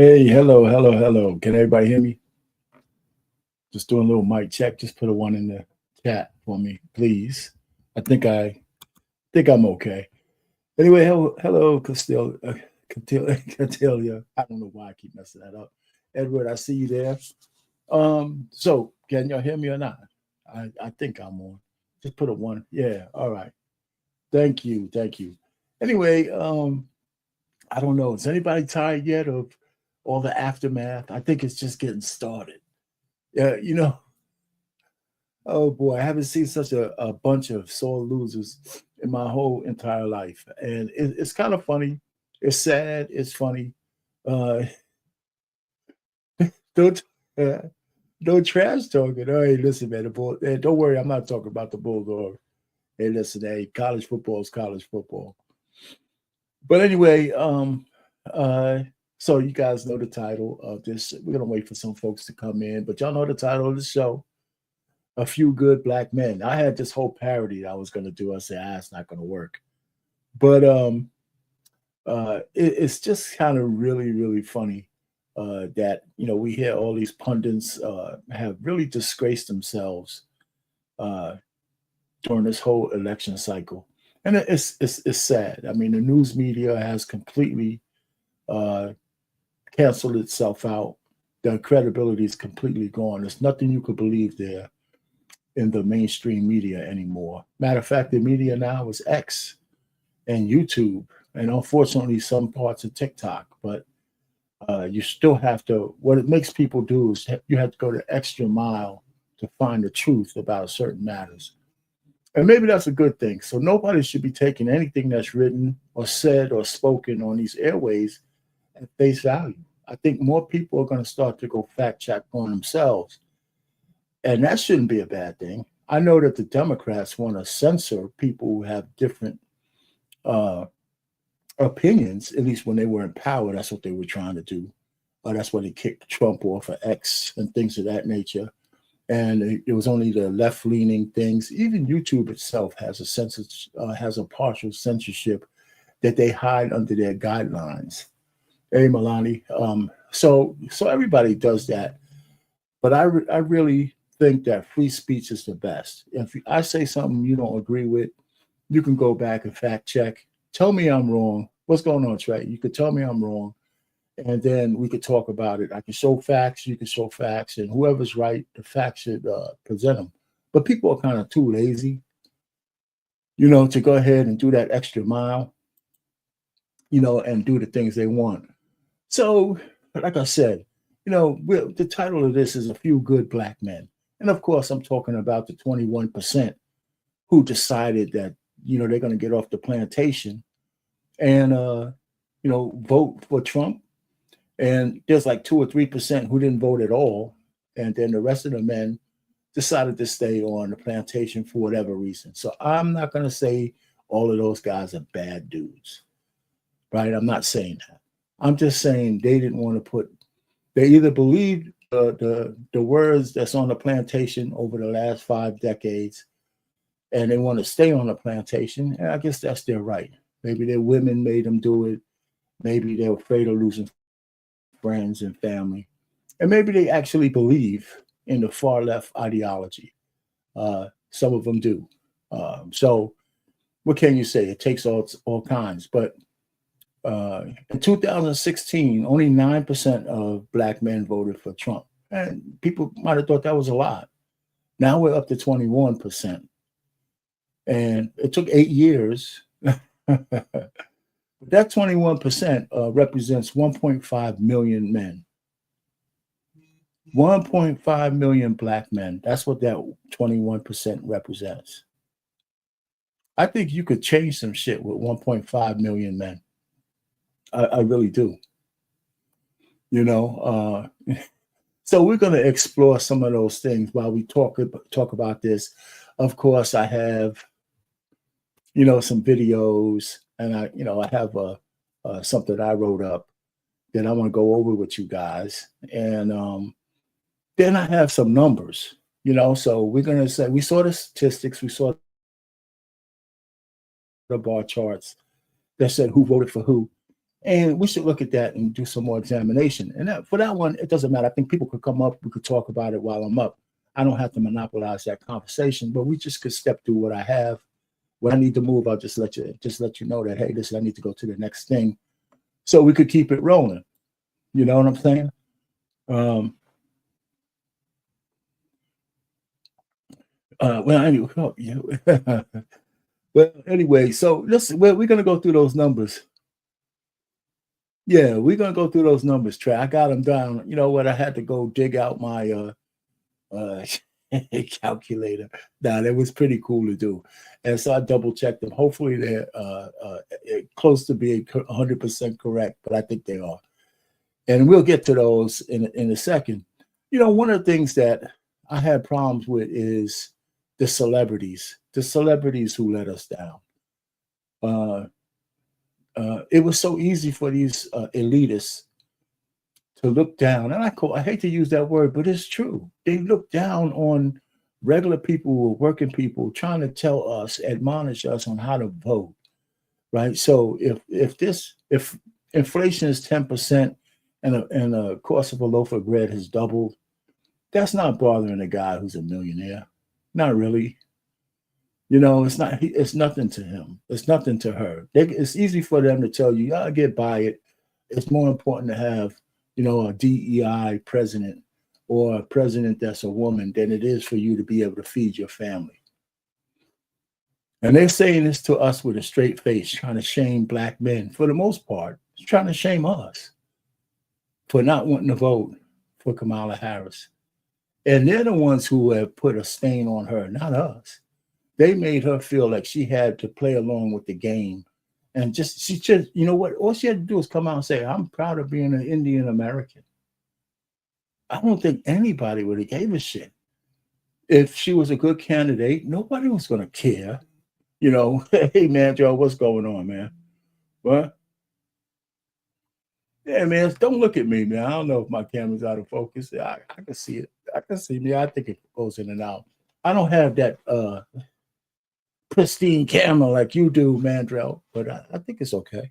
Hey, hello. Can everybody hear me? Just doing a little mic check. Just put a one in the chat for me, please. I think I'm okay. Anyway, hello, Castilia. I don't know why I keep messing that up. Edward, I see you there. So can y'all hear me or not? I think I'm on. Just put a one. Yeah, all right. Thank you. Anyway, I don't know. Is anybody tired yet of all the aftermath? I think it's just getting started. Yeah, oh boy, I haven't seen such a bunch of sore losers in my whole entire life. And it's kind of funny. It's sad. It's funny. Uh, don't uh, no trash talking. Hey, listen, man. Hey, don't worry, I'm not talking about the Bulldog. Hey, listen, hey, college football is college football. But anyway, uh, so you guys know the title of this. We're gonna wait for some folks to come in, but y'all know the title of the show. A few good black men. I had this whole parody I was going to do. I said, it's not going to work. But it's just kind of really funny that we hear all these pundits have really disgraced themselves uh, during this whole election cycle, and it's sad. I mean, the news media has completely uh, canceled itself out. The credibility is completely gone. There's nothing you could believe there in the mainstream media anymore. Matter of fact, the media now is X and YouTube, and unfortunately, some parts of TikTok. But you still have to. What it makes people do is you have to go the extra mile to find the truth about certain matters, and maybe that's a good thing. So nobody should be taking anything that's written or said or spoken on these airways at face value. I think more people are going to start to go fact check on themselves, and that shouldn't be a bad thing. I know that the Democrats want to censor people who have different uh, opinions, at least when they were in power. That's what they were trying to do. That's why they kicked Trump off of X and things of that nature. And it was only the left leaning things. Even YouTube itself has has a partial censorship that they hide under their guidelines. Hey, Milani. So everybody does that, but I really think that free speech is the best. If I say something you don't agree with, you can go back and fact check. Tell me I'm wrong. What's going on, Trey? You could tell me I'm wrong, and then we could talk about it. I can show facts. You can show facts, and whoever's right, the facts should present them. But people are kind of too lazy, to go ahead and do that extra mile, and do the things they want. So, like I said, the title of this is A Few Good Black Men. And of course, I'm talking about the 21% who decided that, they're going to get off the plantation and, vote for Trump. And there's like 2 or 3% who didn't vote at all. And then the rest of the men decided to stay on the plantation for whatever reason. So I'm not going to say all of those guys are bad dudes, right? I'm not saying that. I'm just saying they didn't want to they either believed the words that's on the plantation over the last 5 decades, and they want to stay on the plantation. And I guess that's their right. Maybe their women made them do it. Maybe they're afraid of losing friends and family. And maybe they actually believe in the far left ideology. Some of them do. So what can you say? It takes all kinds. But in 2016, only 9% of black men voted for Trump. And people might have thought that was a lot. Now we're up to 21%. And it took 8 years. That 21% represents 1.5 million men. 1.5 million black men. That's what that 21% represents. I think you could change some shit with 1.5 million men. I really do. So we're going to explore some of those things while we talk about this. Of course, I have, some videos, and I have something I wrote up that I want to go over with you guys, and then I have some numbers. So we're going to say we saw the statistics, we saw the bar charts that said who voted for who. And we should look at that and do some more examination. And that, for that one, it doesn't matter. I think people could come up. We could talk about it while I'm up. I don't have to monopolize that conversation, but we just could step through what I have. When I need to move, I'll just let you know that, hey, listen, I need to go to the next thing, so we could keep it rolling. You know what I'm saying? Well, anyway, oh, yeah. Well, anyway, so listen, we're gonna go through those numbers. Yeah, we're gonna go through those numbers, Trey. I got them down. You know what? I had to go dig out my uh calculator. Now that was pretty cool to do, and so I double checked them. Hopefully they're close to being 100% correct, but I think they are. And we'll get to those in a second. You know, one of the things that I had problems with is the celebrities who let us down. Uh, it was so easy for these elitists to look down, and I hate to use that word, but it's true. They look down on regular people, working people, trying to tell us, admonish us on how to vote, right? So if inflation is 10% and the cost of a loaf of bread has doubled, that's not bothering a guy who's a millionaire. Not really. You know, it's nothing to him. It's nothing to her. It's easy for them to tell you, I'll get by it. It's more important to have, you know, a DEI president or a president that's a woman than it is for you to be able to feed your family. And they're saying this to us with a straight face, trying to shame black men. For the most part, trying to shame us for not wanting to vote for Kamala Harris. And they're the ones who have put a stain on her, not us. They made her feel like she had to play along with the game. And she just, you know what? All she had to do is come out and say, I'm proud of being an Indian American. I don't think anybody would have gave a shit. If she was a good candidate, nobody was going to care. You know, hey, man, Joe, what's going on, man? What? Yeah, man, don't look at me, man. I don't know if my camera's out of focus. I can see it. I can see me. I think it goes in and out. I don't have that pristine camera like you do, Mandrell, but I think it's okay.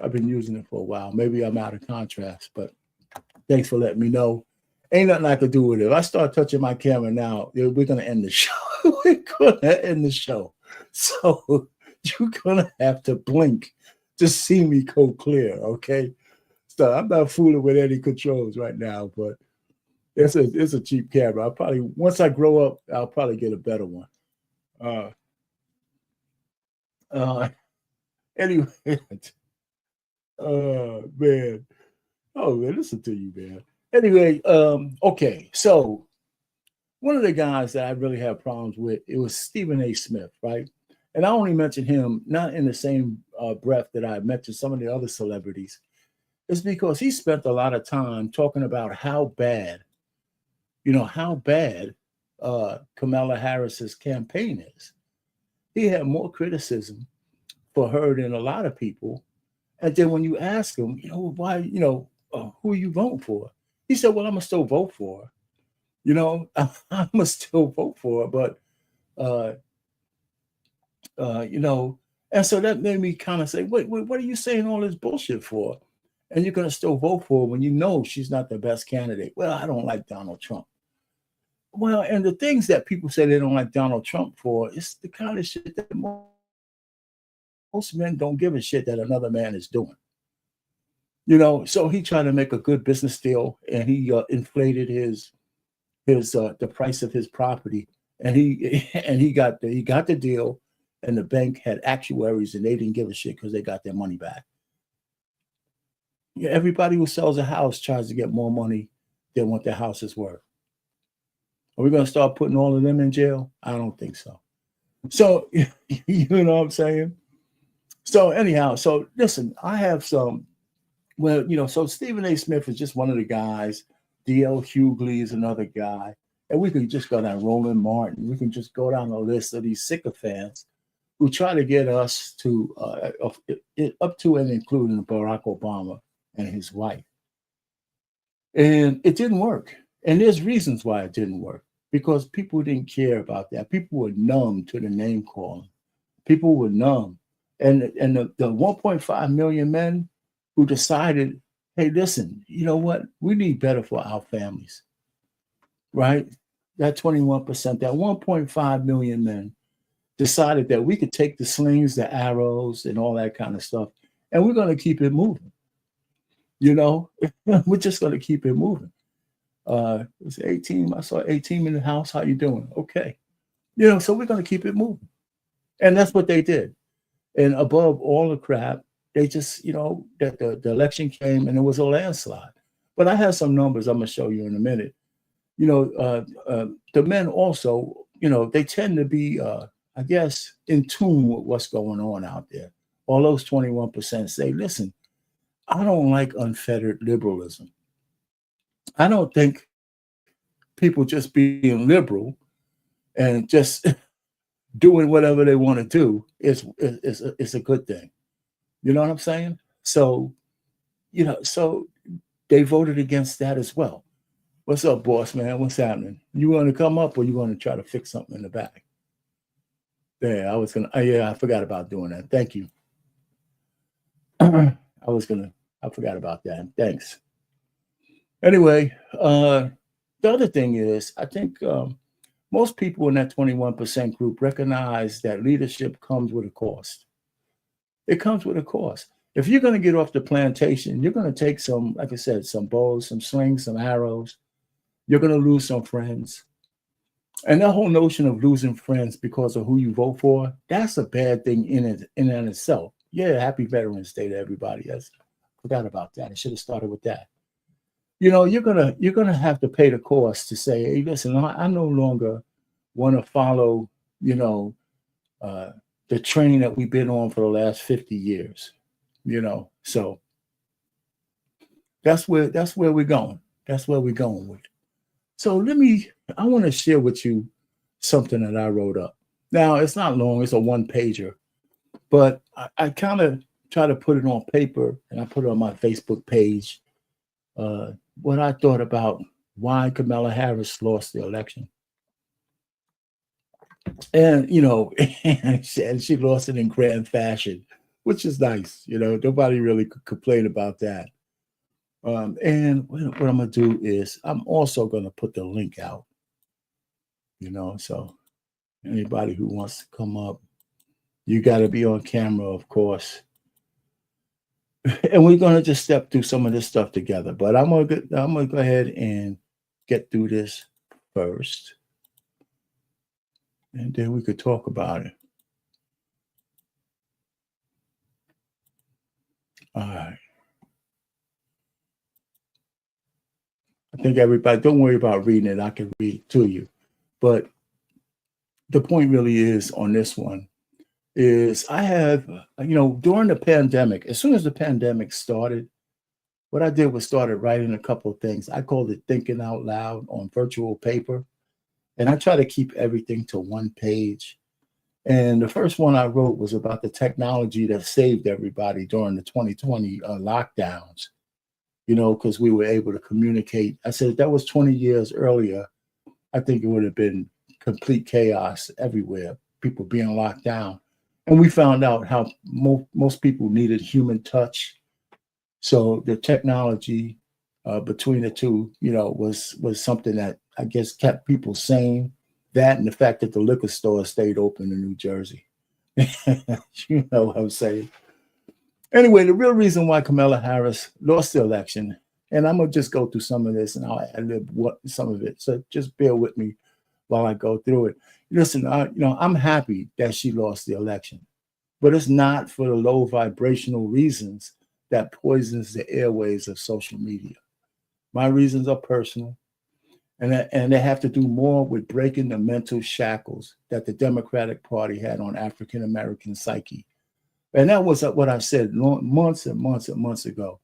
I've been using it for a while. Maybe I'm out of contrast, but thanks for letting me know. Ain't nothing I could do with it. If I start touching my camera now, we're going to end the show. We're going to end the show. So you're going to have to blink to see me go clear, okay? So I'm not fooling with any controls right now, but it's a cheap camera. Once I grow up, I'll probably get a better one. Anyway, man. Oh, man, listen to you, man. Anyway, okay. So one of the guys that I really have problems with, it was Stephen A. Smith, right? And I only mention him not in the same breath that I mentioned some of the other celebrities. It's because he spent a lot of time talking about how bad Kamala Harris's campaign is. He had more criticism for her than a lot of people. And then when you ask him, why, who are you voting for? He said, well, I'm going to still vote for her. I'm going to still vote for her. But, and so that made me kind of say, wait, what are you saying all this bullshit for? And you're going to still vote for her when you know she's not the best candidate. Well, I don't like Donald Trump. Well, and the things that people say they don't like Donald Trump for, it's the kind of shit that most men don't give a shit that another man is doing. So he tried to make a good business deal, and he inflated the price of his property, and he got the deal, and the bank had actuaries, and they didn't give a shit because they got their money back. Everybody who sells a house tries to get more money than what their house is worth. Are we going to start putting all of them in jail? I don't think so. So, you know what I'm saying? So anyhow, so listen, I have some, so Stephen A. Smith is just one of the guys. D.L. Hughley is another guy. And we can just go down Roland Martin. We can just go down the list of these sycophants who try to get us to, up to and including Barack Obama and his wife. And it didn't work. And there's reasons why it didn't work. Because people didn't care about that. People were numb to the name calling. People were numb. And the 1.5 million men who decided, hey, listen, you know what? We need better for our families, right? That 21%, that 1.5 million men decided that we could take the slings, the arrows, and all that kind of stuff, and we're going to keep it moving. You know, we're just going to keep it moving. It's 18. I saw 18 in the house. How you doing? Okay. You know, so we're going to keep it moving. And that's what they did. And above all the crap, they just, you know, that the election came and it was a landslide. But I have some numbers I'm going to show you in a minute. You know, the men also, you know, they tend to be, I guess, in tune with what's going on out there. All those 21% say, listen, I don't like unfettered liberalism. I don't think people just being liberal and just doing whatever they want to do is a good thing. You know what I'm saying? So, you know, so they voted against that as well. What's up, boss man? What's happening? You want to come up or you want to try to fix something in the back? Yeah, I was gonna. Yeah, I forgot about doing that. Thank you. I forgot about that. Thanks. Anyway, the other thing is, I think most people in that 21% group recognize that leadership comes with a cost. It comes with a cost. If you're going to get off the plantation, you're going to take some, like I said, some bows, some slings, some arrows. You're going to lose some friends. And that whole notion of losing friends because of who you vote for, that's a bad thing in and itself. Yeah, happy Veterans Day to everybody. I forgot about that. I should have started with that. You know, you're gonna have to pay the cost to say, hey, listen, I no longer want to follow, you know, the train that we've been on for the last 50 years. You know, so that's where we're going. That's where we're going with. So I want to share with you something that I wrote up. Now it's not long, it's a one pager, but I kind of try to put it on paper and I put it on my Facebook page. What I thought about why Kamala Harris lost the election. And, you know, and she lost it in grand fashion, which is nice. You know, nobody really could complain about that. And what I'm going to do is I'm also going to put the link out, you know, so anybody who wants to come up, you got to be on camera, of course. And we're going to just step through some of this stuff together. But I'm going to go ahead and get through this first. And then we could talk about it. All right. I think everybody, don't worry about reading it. I can read to you. But the point really is on this one is I have, you know, during the pandemic, as soon as the pandemic started, what I did was started writing a couple of things. I called it thinking out loud on virtual paper. And I try to keep everything to one page. And the first one I wrote was about the technology that saved everybody during the 2020 lockdowns, you know, because we were able to communicate. I said if that was 20 years earlier, I think it would have been complete chaos everywhere, people being locked down. And we found out how most people needed human touch. So the technology between the two, you know, was something that I guess kept people sane. That and the fact that the liquor store stayed open in New Jersey. You know what I'm saying? Anyway, the real reason why Kamala Harris lost the election, and I'm going to just go through some of this and I'll ad-lib some of it. So just bear with me while I go through it. Listen, I'm happy that she lost the election, but it's not for the low vibrational reasons that poisons the airways of social media. My reasons are personal, and they have to do more with breaking the mental shackles that the Democratic Party had on African American psyche. And that was what I said months and months and months ago.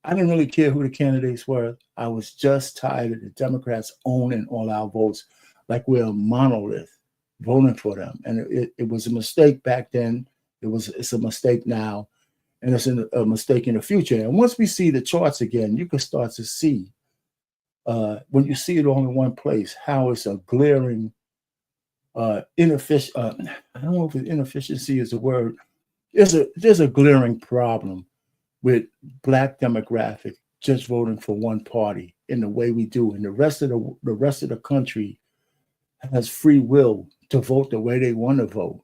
I didn't really care who the candidates were. I was just tired of the Democrats owning all our votes like we're a monolith voting for them. And it was a mistake back then. It's a mistake now. And it's a mistake in the future. And once we see the charts again, you can start to see, when you see it all in one place, how it's a glaring inefficient. I don't know if inefficiency is the word, there's a glaring problem with black demographic just voting for one party in the way we do, and the rest of the country has free will to vote the way they want to vote.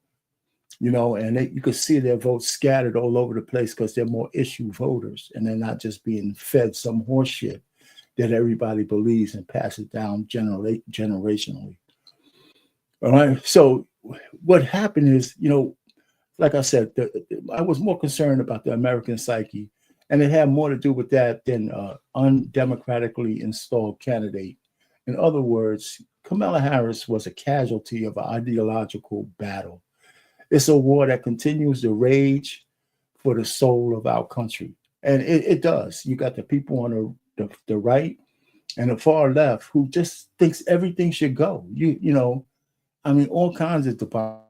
And you can see their votes scattered all over the place because they're more issue voters, and they're not just being fed some horse shit that everybody believes and passes down generationally. All right. So what happened is, like I said, I was more concerned about the American psyche, and it had more to do with that than undemocratically installed candidate. In other words, Kamala Harris was a casualty of an ideological battle. It's a war that continues to rage for the soul of our country. And it does. You got the people on the right and the far left who just thinks everything should go. I mean, all kinds of debauchery,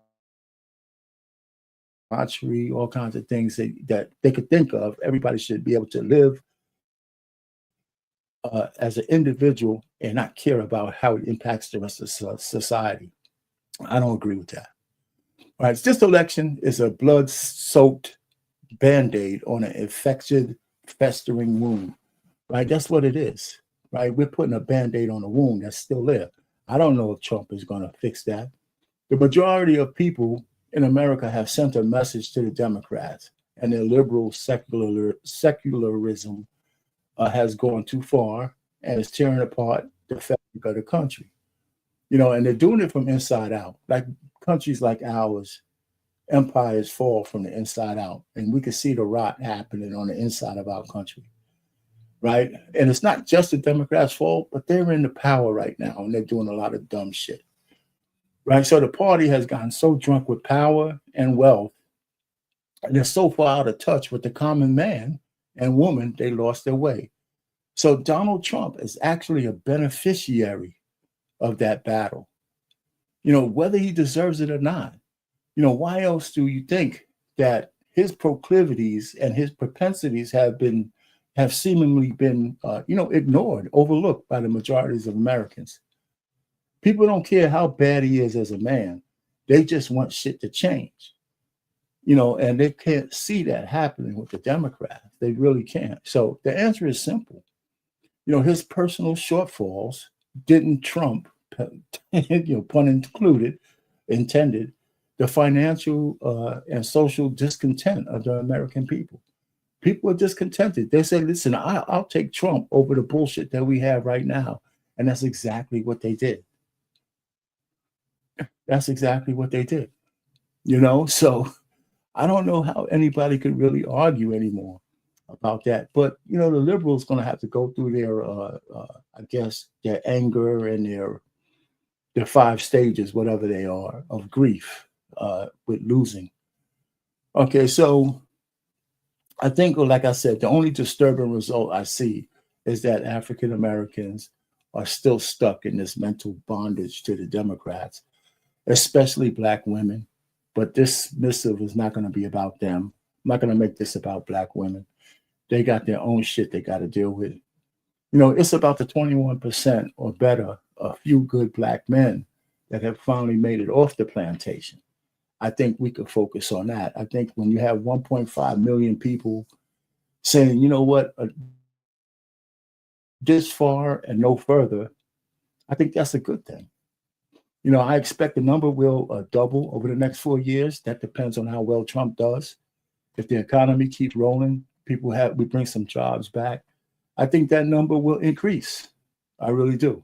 all kinds of things that they could think of. Everybody should be able to live as an individual and not care about how it impacts the rest of society. I don't agree with that. All right, this election is a blood-soaked Band-Aid on an infected, festering wound, right? That's what it is, right? We're putting a Band-Aid on a wound that's still there. I don't know if Trump is going to fix that. The majority of people in America have sent a message to the Democrats, and their liberal secularism has gone too far and is tearing apart the fabric of the country. And they're doing it from inside out. Like countries like ours, empires fall from the inside out, and we can see the rot happening on the inside of our country, right? And it's not just the Democrats' fault, but they're in the power right now, and they're doing a lot of dumb shit, right? So the party has gotten so drunk with power and wealth, and they're so far out of touch with the common man and woman, they lost their way. So Donald Trump is actually a beneficiary of that battle, whether he deserves it or not. Why else do you think that his proclivities and his propensities have seemingly been, ignored, overlooked by the majorities of Americans? People don't care how bad he is as a man. They just want shit to change, and they can't see that happening with the Democrats. They really can't. So the answer is simple. His personal shortfalls didn't trump, pun intended, the financial and social discontent of the American people. People are discontented. They say, listen, I'll take Trump over the bullshit that we have right now. And that's exactly what they did. That's exactly what they did. So I don't know how anybody could really argue anymore about that. But, the liberals going to have to go through their, I guess, their anger and their 5 stages, whatever they are, of grief with losing. Okay, so I think, like I said, the only disturbing result I see is that African Americans are still stuck in this mental bondage to the Democrats, especially Black women. But this missive is not going to be about them. I'm not going to make this about Black women. They got their own shit they got to deal with. It's about the 21% or better, a few good Black men that have finally made it off the plantation. I think we could focus on that. I think when you have 1.5 million people saying, you know what, this far and no further, I think that's a good thing. I expect the number will double over the next 4 years. That depends on how well Trump does. If the economy keeps rolling, we bring some jobs back, I think that number will increase. I really do.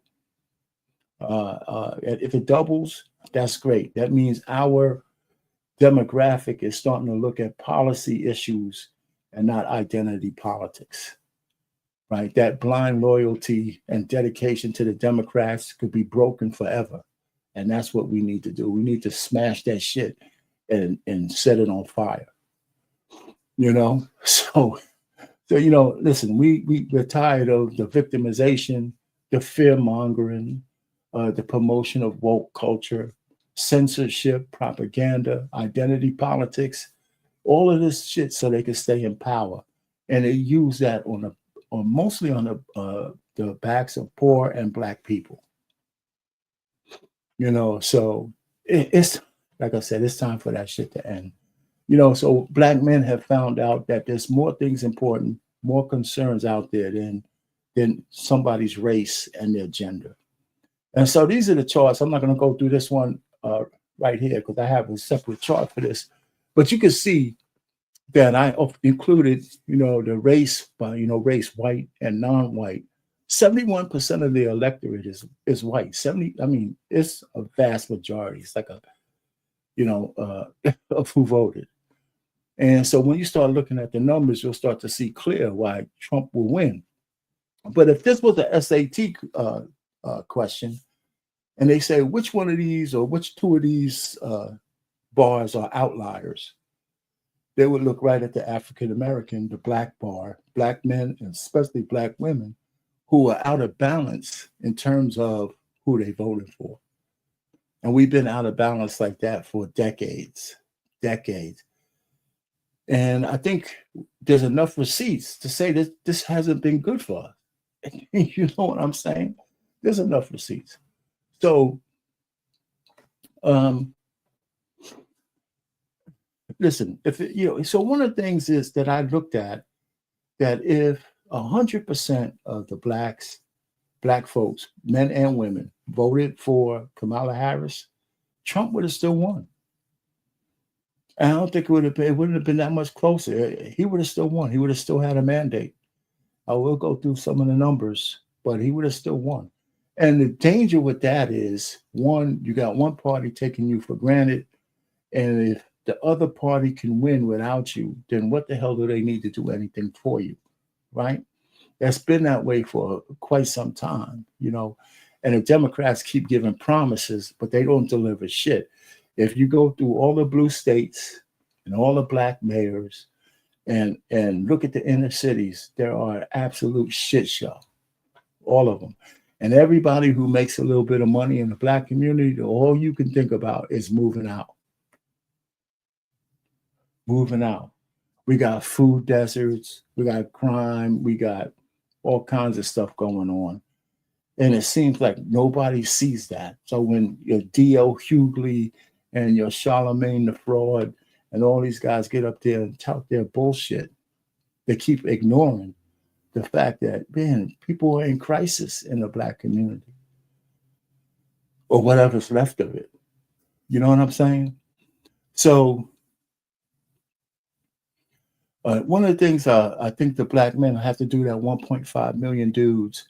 If it doubles, that's great. That means our demographic is starting to look at policy issues and not identity politics, right? That blind loyalty and dedication to the Democrats could be broken forever. And that's what we need to do. We need to smash that shit and set it on fire. So listen, we're tired of the victimization, the fear mongering, the promotion of woke culture, censorship, propaganda, identity politics, all of this shit so they can stay in power. And they use that mostly on the backs of poor and Black people. So it's like I said, it's time for that shit to end. So black men have found out that there's more things important, more concerns out there than somebody's race and their gender. And so these are the charts. I'm not going to go through this one right here because I have a separate chart for this. But you can see that I included, the race by, race, white and non-white. 71% of the electorate is white. 70, I mean, it's a vast majority. It's like of who voted. And so when you start looking at the numbers, you'll start to see clear why Trump will win. But if this was a SAT question, and they say which one of these or which two of these bars are outliers, they would look right at the African American, the black bar, black men, and especially black women, who are out of balance in terms of who they voted for. And we've been out of balance like that for decades. And I think there's enough receipts to say that this hasn't been good for us. You know what I'm saying? There's enough receipts. So, listen, so one of the things is that I looked at that if 100% of the black folks, men and women, voted for Kamala Harris, Trump would have still won. I don't think it wouldn't have been that much closer. He would have still won. He would have still had a mandate. I will go through some of the numbers, but he would have still won. And the danger with that is, one, you got one party taking you for granted. And if the other party can win without you, then what the hell do they need to do anything for you, right? That's been that way for quite some time, And the Democrats keep giving promises, but they don't deliver shit. If you go through all the blue states and all the black mayors and look at the inner cities, there are absolute shit show, all of them. And everybody who makes a little bit of money in the black community, all you can think about is moving out. Moving out. We got food deserts, we got crime, we got all kinds of stuff going on. And it seems like nobody sees that. So when your D.L. Hughley and your Charlemagne the Fraud and all these guys get up there and tout their bullshit, they keep ignoring the fact that, man, people are in crisis in the black community or whatever's left of it. You know what I'm saying? So one of the things I think the black men have to do, that 1.5 million dudes,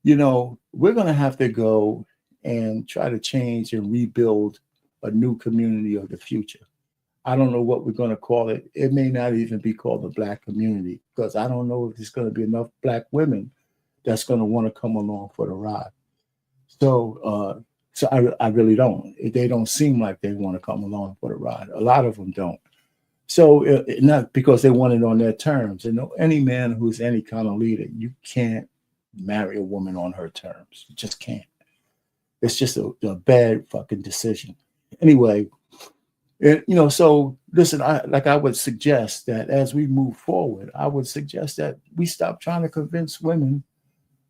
we're going to have to go and try to change and rebuild a new community of the future. I don't know what we're going to call it. It may not even be called the black community, because I don't know if there's going to be enough black women that's going to want to come along for the ride. So I really don't. They don't seem like they want to come along for the ride. A lot of them don't. So not because they want it on their terms. And any man who's any kind of leader, you can't marry a woman on her terms. You just can't. It's just a bad fucking decision. Anyway, so listen, I would suggest that as we move forward, I would suggest that we stop trying to convince women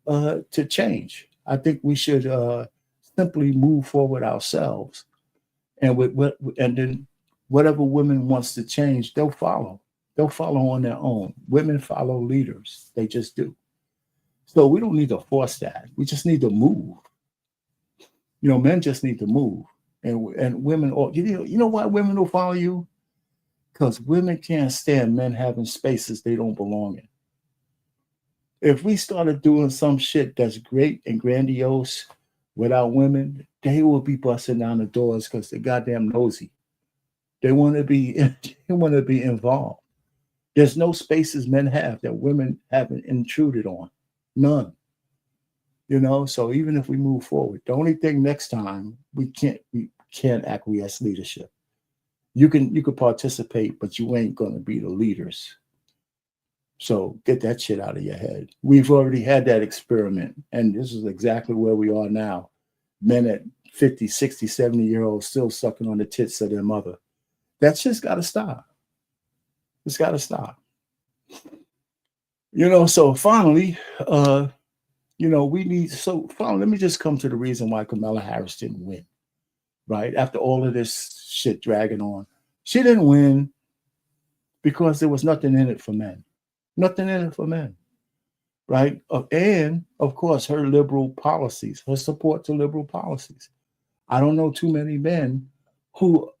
to change. I think we should simply move forward ourselves, and then whatever women wants to change, they'll follow. They'll follow on their own. Women follow leaders. They just do. So we don't need to force that. We just need to move. Men just need to move. And women, you know why women will follow you? Because women can't stand men having spaces they don't belong in. If we started doing some shit that's great and grandiose without women, they will be busting down the doors because they're goddamn nosy. They want to be involved. There's no spaces men have that women haven't intruded on. None. So even if we move forward, the only thing next time we can't acquiesce leadership. You could participate, but you ain't gonna be the leaders. So get that shit out of your head. We've already had that experiment, and this is exactly where we are now. Men at 50, 60, 70-year-olds still sucking on the tits of their mother. That shit's gotta stop. It's gotta stop. So finally, finally, let me just come to the reason why Kamala Harris didn't win, right? After all of this shit dragging on. She didn't win because there was nothing in it for men. Nothing in it for men, right? And of course, her liberal policies, her support to liberal policies. I don't know too many men who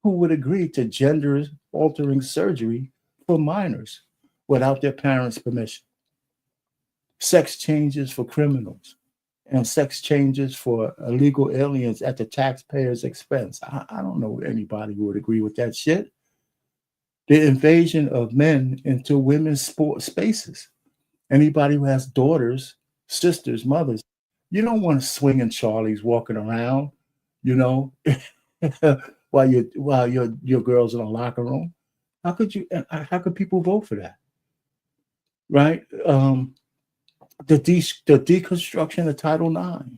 who would agree to gender altering surgery for minors without their parents' permission. Sex changes for criminals and sex changes for illegal aliens at the taxpayer's expense. I don't know anybody who would agree with that shit. The invasion of men into women's sport spaces. Anybody who has daughters, sisters, mothers, you don't want swinging Charlies walking around, you know, while your girls in the locker room. How could you? How could people vote for that? Right? The deconstruction of Title IX.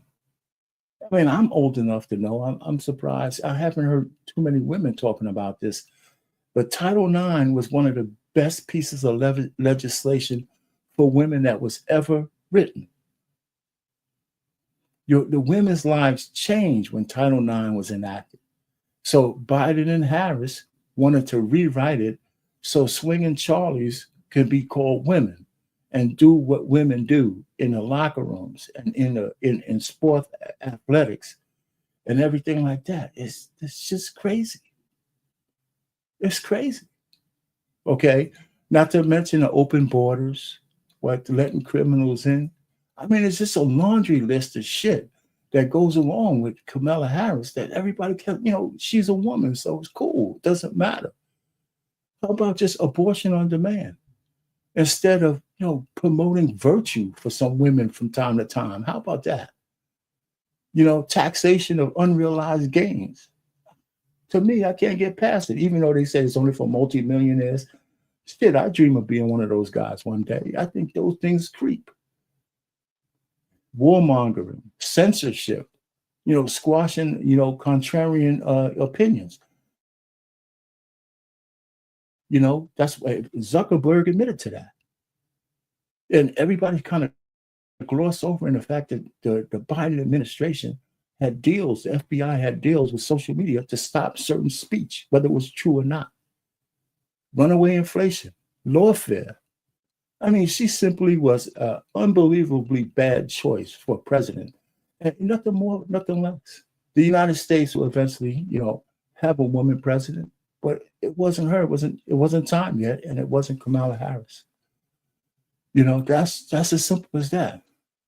I mean, I'm old enough to know. I'm surprised. I haven't heard too many women talking about this, but Title IX was one of the best pieces of legislation for women that was ever written. The women's lives changed when Title IX was enacted. So Biden and Harris wanted to rewrite it so swinging Charlies could be called women and do what women do in the locker rooms and in sport athletics and everything like that. It's just crazy. It's crazy. Okay. Not to mention the open borders, what letting criminals in. I mean, it's just a laundry list of shit that goes along with Kamala Harris that everybody can, she's a woman, so it's cool. It doesn't matter. How about just abortion on demand? Instead of, promoting virtue for some women from time to time. How about that? Taxation of unrealized gains. To me, I can't get past it, even though they say it's only for multimillionaires. Shit, I dream of being one of those guys one day. I think those things creep. Warmongering, censorship, squashing, contrarian opinions. That's why Zuckerberg admitted to that. And everybody kind of glossed over in the fact that the Biden administration had deals, the FBI had deals with social media to stop certain speech, whether it was true or not. Runaway inflation, lawfare. I mean, she simply was an unbelievably bad choice for president. And nothing more, nothing less. The United States will eventually, have a woman president, but it wasn't her. It wasn't time yet, and it wasn't Kamala Harris. That's as simple as that.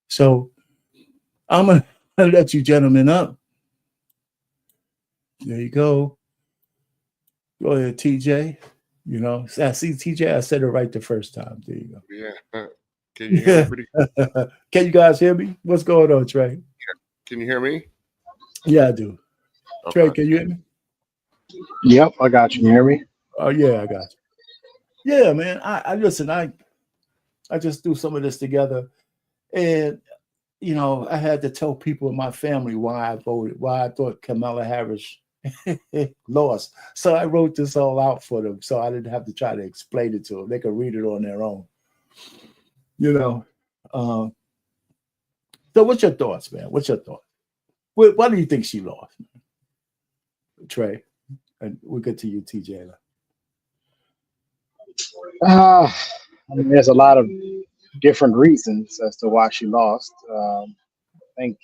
So I'm gonna let you gentlemen up. There you go. Go ahead, TJ. I see TJ. I said it right the first time. There you go. Yeah. Can you hear me pretty good? Can you guys hear me? What's going on, Trey? Can you hear me? Yeah, I do. Okay. Trey, can you hear me? Yep, I got you. Can you hear me? Oh yeah, I got you. Yeah, man. I listen. I just do some of this together, and I had to tell people in my family why I voted, why I thought Kamala Harris lost. So I wrote this all out for them, so I didn't have to try to explain it to them. They could read it on their own. So what's your thoughts, man? What's your thought? Why do you think she lost, Trey? And we'll get to you, TJ. I mean, there's a lot of different reasons as to why she lost. I think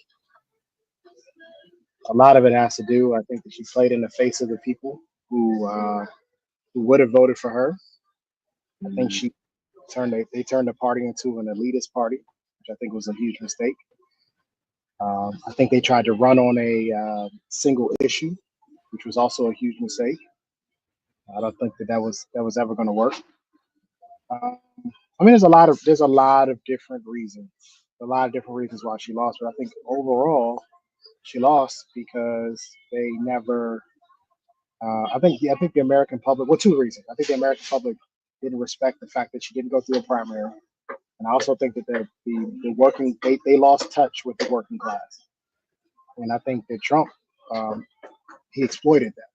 a lot of it has to do. I think that she played in the face of the people who would have voted for her. I think they turned the party into an elitist party, which I think was a huge mistake. I think they tried to run on a single issue, which was also a huge mistake. I don't think that was ever going to work. I mean, there's a lot of different reasons, why she lost. But I think overall, she lost because they never. I think the American public. Well, two reasons. I think the American public didn't respect the fact that she didn't go through a primary, and I also think that the working they lost touch with the working class, and I think that Trump he exploited that.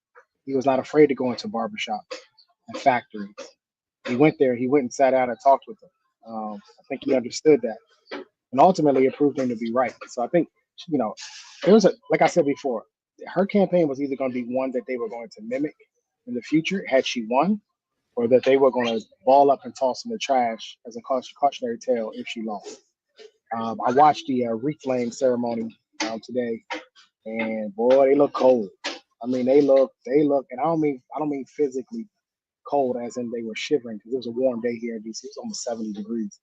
He was not afraid to go into barbershops and factories. He went there. He went and sat down and talked with them. I think he understood that, and ultimately it proved him to be right. So I think there was like I said before, her campaign was either going to be one that they were going to mimic in the future had she won, or that they were going to ball up and toss in the trash as a cautionary tale if she lost. I watched the wreath laying ceremony today, and boy, they look cold. I mean, they look, and I don't mean physically cold as in they were shivering because it was a warm day here in DC. It was almost 70 degrees.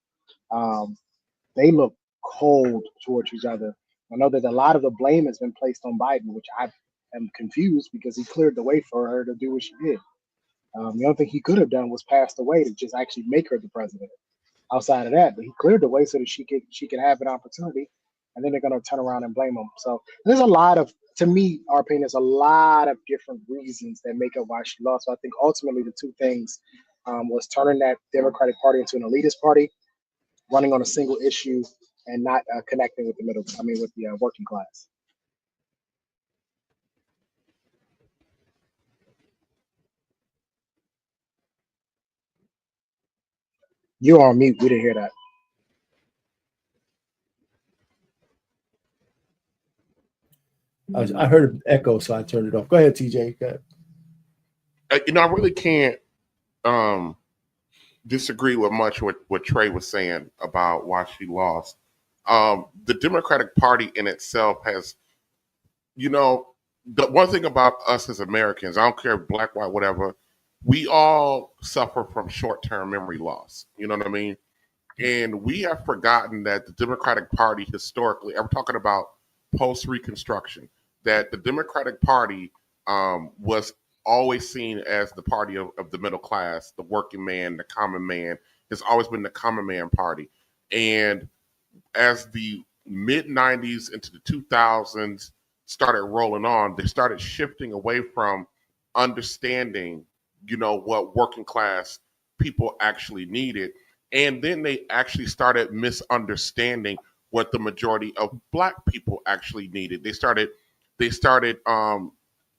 They look cold towards each other. I know that a lot of the blame has been placed on Biden, which I am confused because he cleared the way for her to do what she did. The only thing he could have done was passed away to just actually make her the president. Outside of that, but he cleared the way so that she could have an opportunity, and then they're going to turn around and blame him. So there's a lot of, to me, our opinion, there's a lot of different reasons that make up why she lost. So I think ultimately the two things was turning that Democratic Party into an elitist party, running on a single issue, and not connecting with with the working class. You're on mute. We didn't hear that. I heard an echo, so I turned it off. Go ahead, TJ. Go ahead. I really can't disagree with much what Trey was saying about why she lost. The Democratic Party in itself has, the one thing about us as Americans, I don't care if black, white, whatever, we all suffer from short-term memory loss. You know what I mean? And we have forgotten that the Democratic Party historically, I'm talking about post-Reconstruction, that the Democratic Party was always seen as the party of the middle class, the working man, the common man. It's always been the common man party. And as the mid-90s into the 2000s started rolling on, they started shifting away from understanding, what working class people actually needed. And then they actually started misunderstanding what the majority of black people actually needed. They started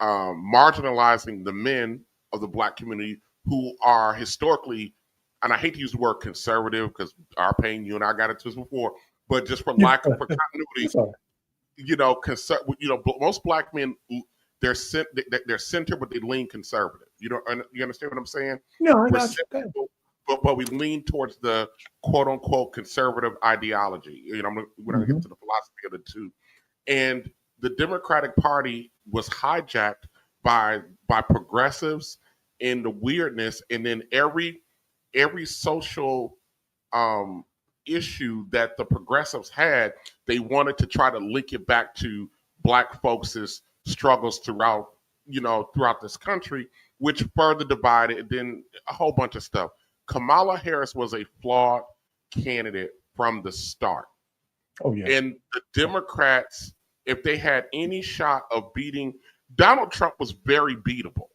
marginalizing the men of the black community who are historically, and I hate to use the word conservative because Payne, you and I got into this before, but just for continuity, most black men, they're center, but they lean conservative. You understand what I'm saying? No, I got you. But we lean towards the quote unquote conservative ideology. We're not gonna get to the philosophy of the two. And the Democratic Party was hijacked by progressives and the weirdness, and then every social issue that the progressives had, they wanted to try to link it back to black folks' struggles throughout this country, which further divided, and then a whole bunch of stuff. Kamala Harris was a flawed candidate from the start. Oh, yeah. And the Democrats, if they had any shot of beating, Donald Trump was very beatable.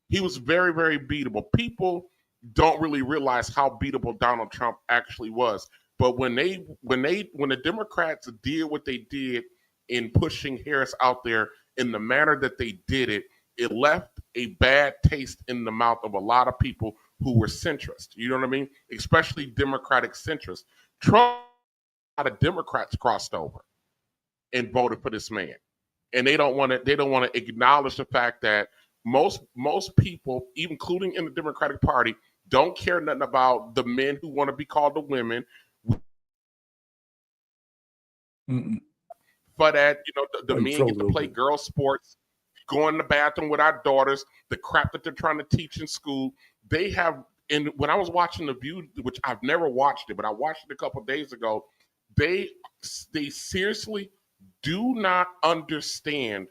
He was very, very beatable. People don't really realize how beatable Donald Trump actually was. But when the Democrats did what they did in pushing Harris out there in the manner that they did it, it left a bad taste in the mouth of a lot of people who were centrist. You know what I mean? Especially Democratic centrists. Trump, a lot of Democrats crossed over and voted for this man, and they don't want to acknowledge the fact that most people, including in the Democratic Party, don't care nothing about the men who want to be called the women. For that, the men get to play girl sports, go in the bathroom with our daughters, the crap that they're trying to teach in school. They have, and when I was watching The View, which I've never watched it, but I watched it a couple of days ago, they seriously do not understand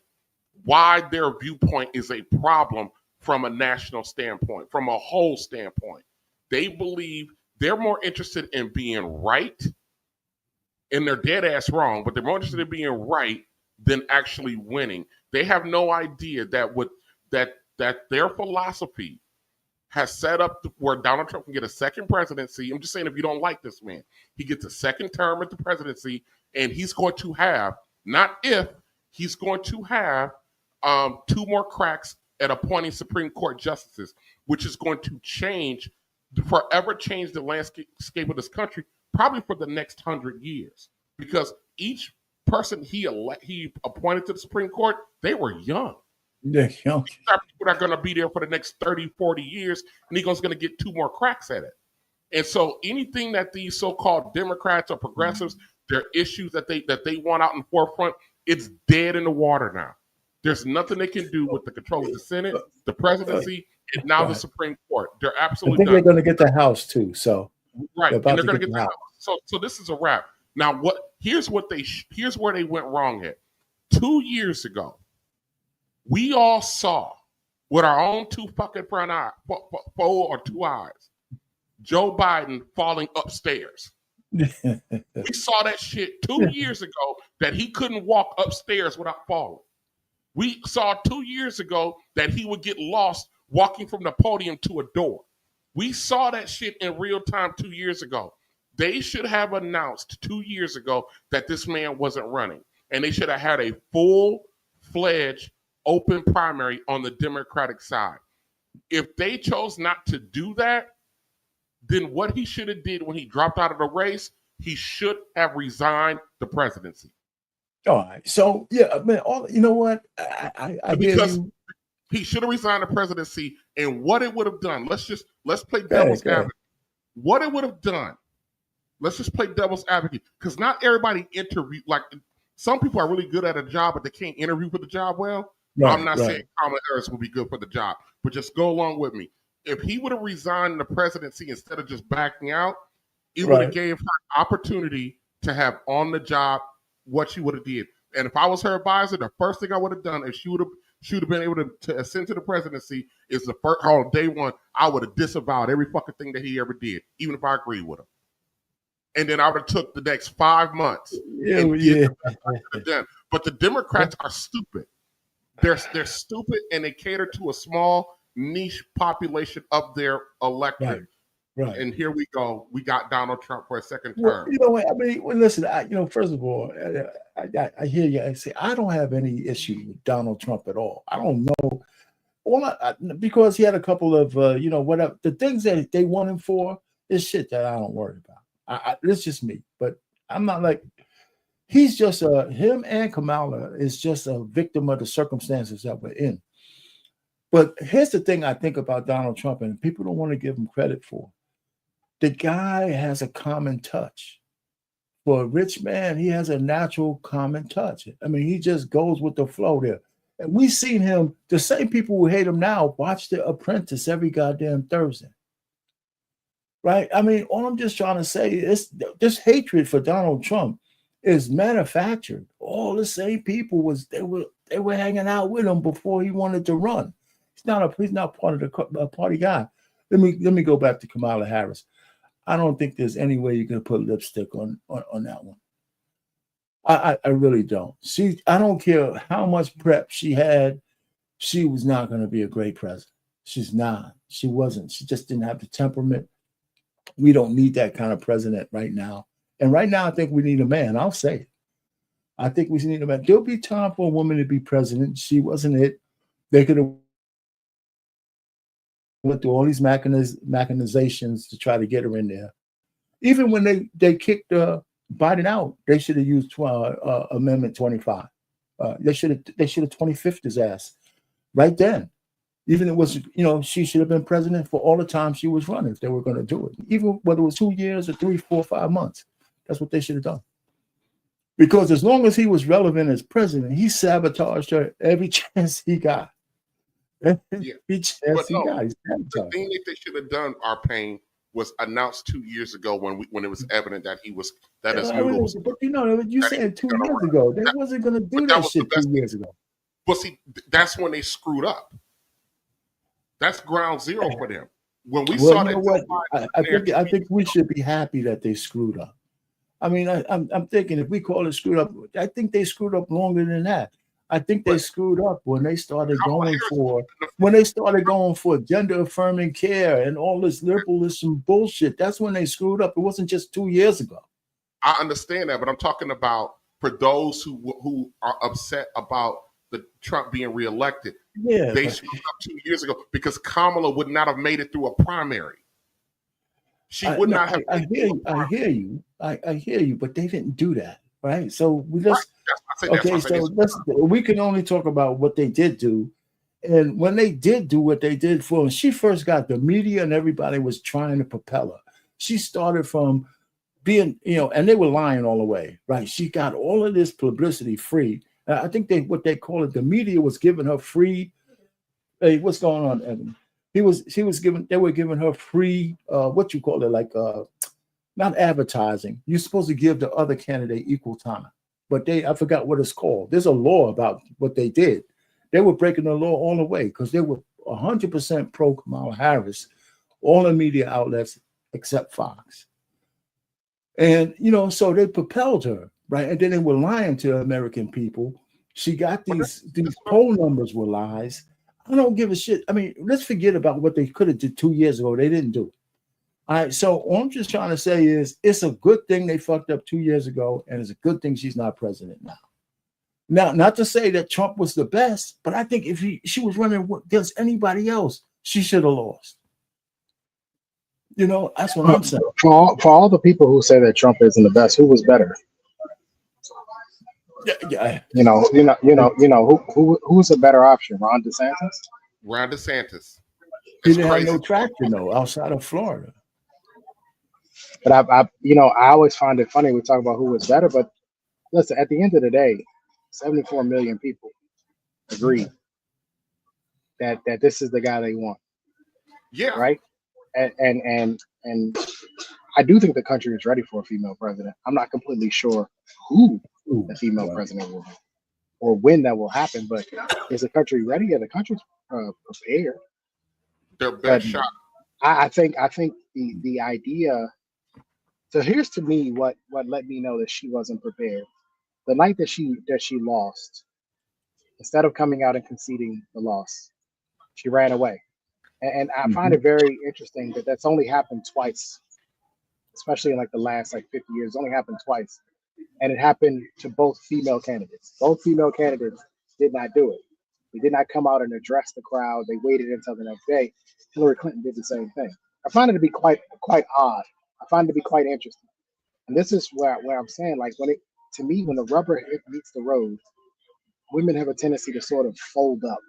why their viewpoint is a problem from a national standpoint, from a whole standpoint. They believe they're more interested in being right, and they're dead ass wrong, but they're more interested in being right than actually winning. They have no idea that their philosophy has set up where Donald Trump can get a second presidency. I'm just saying, if you don't like this man, he gets a second term at the presidency, and he's going to have, not if, he's going to have 2 more cracks at appointing Supreme Court justices, which is going to forever change the landscape of this country, probably for the next 100 years. Because each person he appointed to the Supreme Court, they were young. Yeah, These are people that are going to be there for the next 30, 40 years, and he's going to get 2 more cracks at it. And so anything that these so-called Democrats or progressives, their issues that they want out in the forefront, it's dead in the water now. There's nothing they can do with the control of the Senate, the presidency, and now the Supreme Court. They're absolutely I think done. they're going to get the House too. So right, and they're going to get the House. So this is a wrap. Now here's where they went wrong at. 2 years ago, we all saw with our own 2 fucking front eyes, 4 or 2 eyes, Joe Biden falling upstairs. We saw that shit 2 years ago that he couldn't walk upstairs without falling. We saw 2 years ago that he would get lost walking from the podium to a door. We saw that shit in real time 2 years ago. They should have announced 2 years ago that this man wasn't running. And they should have had a full-fledged open primary on the Democratic side. If they chose not to do that, then what he should have did when he dropped out of the race, he should have resigned the presidency. All right. So, yeah, man, you know what? I because hear you. He should have resigned the presidency, and what it would have done, let's play devil's advocate. What it would have done, let's just play devil's advocate, because not everybody interview, like some people are really good at a job, but they can't interview for the job well. Right, I'm not saying Kamala Harris will be good for the job, but just go along with me. If he would have resigned the presidency instead of just backing out, it would have gave her an opportunity to have on the job what she would have did. And if I was her advisor, the first thing I would have done if she would have been able to ascend to the presidency is the first on day one, I would have disavowed every fucking thing that he ever did, even if I agreed with him. And then I would have took the next 5 months. But the Democrats are stupid. They're stupid, and they cater to a small niche population of their electorate. Right. And here we go. We got Donald Trump for a second term. Well, you know what? I mean, listen, first of all, I hear you. I say I don't have any issue with Donald Trump at all. I don't know. Because he had a couple of, whatever. The things that they want him for is shit that I don't worry about. It's just me. But I'm not like, he's just him and Kamala is just a victim of the circumstances that we're in. But here's the thing I think about Donald Trump, and people don't want to give him credit for. The guy has a common touch. For a rich man, he has a natural common touch. I mean, he just goes with the flow there. And we've seen him, the same people who hate him now, watch The Apprentice every goddamn Thursday. Right? I mean, all I'm just trying to say is this hatred for Donald Trump is manufactured. All the same people they were hanging out with him before he wanted to run. He's not part of the party guy. Let me go back to Kamala Harris. I don't think there's any way you can put lipstick on that one. I really don't. I don't care how much prep she had. She was not going to be a great president. She's not. She wasn't. She just didn't have the temperament. We don't need that kind of president right now. And right now, I think we need a man. I'll say it. I think we need a man. There'll be time for a woman to be president. She wasn't it. They could have went through all these machinations to try to get her in there. Even when they kicked Biden out, they should have used Amendment 25. They should have 25th his ass right then. Even it was, she should have been president for all the time she was running if they were going to do it. Even whether it was 2 years or 3, 4, 5 months. That's what they should have done. Because as long as he was relevant as president, he sabotaged her every chance he got. The thing that they should have done, our Payne, was announced 2 years ago when it was evident that his noodles. But you said 2 years ago they wasn't going to do that shit 2 years ago. But see, that's when they screwed up. That's ground zero for them. When we saw that, I think we should be happy that they screwed up. I mean, I'm thinking if we call it screwed up, I think they screwed up longer than that. I think they screwed up when they started going for gender affirming care and all this liberalism bullshit. That's when they screwed up. It wasn't just 2 years ago. I understand that, but I'm talking about for those who are upset about the Trump being reelected. Yeah, they screwed up 2 years ago because Kamala would not have made it through a primary. She would not have. I hear you, but they didn't do that, right? So we just we can only talk about what they did do, And when they did do what they did for her, she first got the media and everybody was trying to propel her. She started from being, and they were lying all the way, right? She got all of this publicity free. I think what they call it, the media was giving her free. Hey, what's going on, Evan? They were giving her free, what you call it, like not advertising. You're supposed to give the other candidate equal time, but I forgot what it's called. There's a law about what they did. They were breaking the law all the way because they were 100% pro Kamala Harris, all the media outlets except Fox. And, so they propelled her, right? And then they were lying to American people. She got these poll numbers were lies. I don't give a shit. I mean, let's forget about what they could have did 2 years ago. They didn't do. All right. So all I'm just trying to say is it's a good thing they fucked up 2 years ago, and it's a good thing she's not president now. Now, not to say that Trump was the best, but I think if she was running against anybody else, she should have lost. That's what I'm saying. For all the people who say that Trump isn't the best, who was better? Yeah. Who's a better option? Ron DeSantis? Ron DeSantis. He didn't have no traction though outside of Florida. But I always find it funny we talk about who was better, but listen, at the end of the day, 74 million people agree that this is the guy they want. Yeah. Right. And I do think the country is ready for a female president. I'm not completely sure who the female president will be or when that will happen, but is the country ready? Yeah, the country's prepared. Their best shot. I think the idea. So here's to me what let me know that she wasn't prepared. The night that she lost, instead of coming out and conceding the loss, she ran away. And I find it very interesting that that's only happened twice, especially in like the last 50 years. It's only happened twice. And it happened to both female candidates. Both female candidates did not do it. They did not come out and address the crowd. They waited until the next day. Hillary Clinton did the same thing. I find it to be quite odd. I find it to be quite interesting. And this is where I'm saying, like, when the rubber meets the road, women have a tendency to sort of fold up,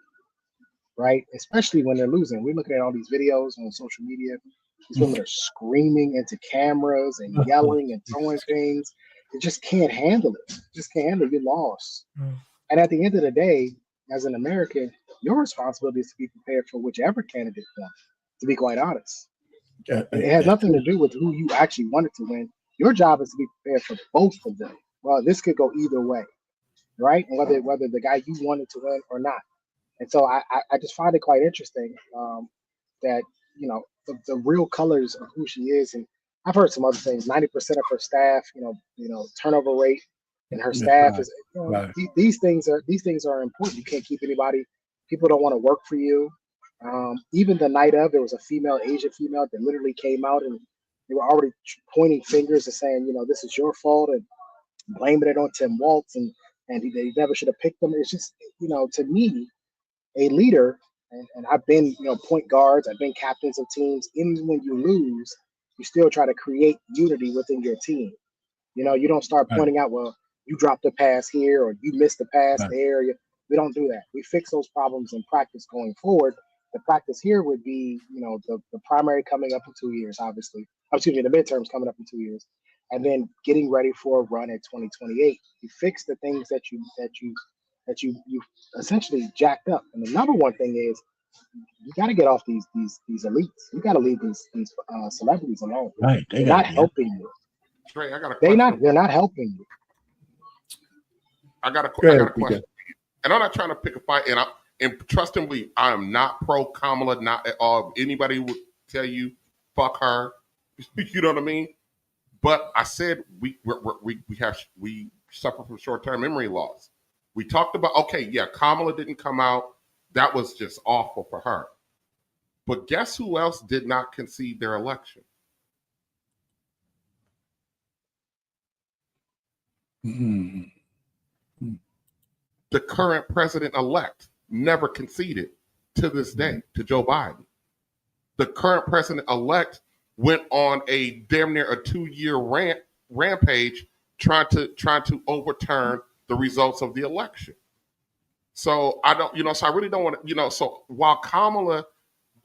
right? Especially when they're losing. We're looking at all these videos on social media. These women are screaming into cameras and yelling and throwing things. They just can't handle it. Just can't handle your loss. And at the end of the day, as an American, your responsibility is to be prepared for whichever candidate wins, to be quite honest. It has nothing to do with who you actually wanted to win. Your job is to be prepared for both of them. Well, this could go either way, right? And whether the guy you wanted to win or not. And so I just find it quite interesting that, the real colors of who she is. And I've heard some other things. 90% of her staff, turnover rate in her staff is. Right. These things are important. You can't keep anybody. People don't want to work for you. Even the night of, there was a Asian female that literally came out and they were already pointing fingers and saying, this is your fault and blaming it on Tim Walz and they never should have picked them. It's just, to me, a leader. And I've been, point guards. I've been captains of teams. Even when you lose, you still try to create unity within your team. You don't start pointing out, well, you dropped a pass here or you missed a pass there. We don't do that. We fix those problems in practice going forward. The practice here would be, the primary coming up in 2 years, obviously. Excuse me, the midterms coming up in 2 years, and then getting ready for a run at 2028. You fix the things that you essentially jacked up. And the number one thing is you got to get off these elites. You got to leave these celebrities alone. Right, they're not helping you. Trey, I got a question. They're not helping you. I got a question, and I'm not trying to pick a fight. And trust and believe, I am not pro Kamala. Not at all. Anybody would tell you, fuck her. You know what I mean? But I said we suffer from short-term memory loss. We talked about, Kamala didn't come out. That was just awful for her. But guess who else did not concede their election? The current president-elect never conceded to this day to Joe Biden. The current president-elect went on a damn near a 2-year rampage trying to overturn the results of the election. So I don't, so I really don't want to, so while Kamala,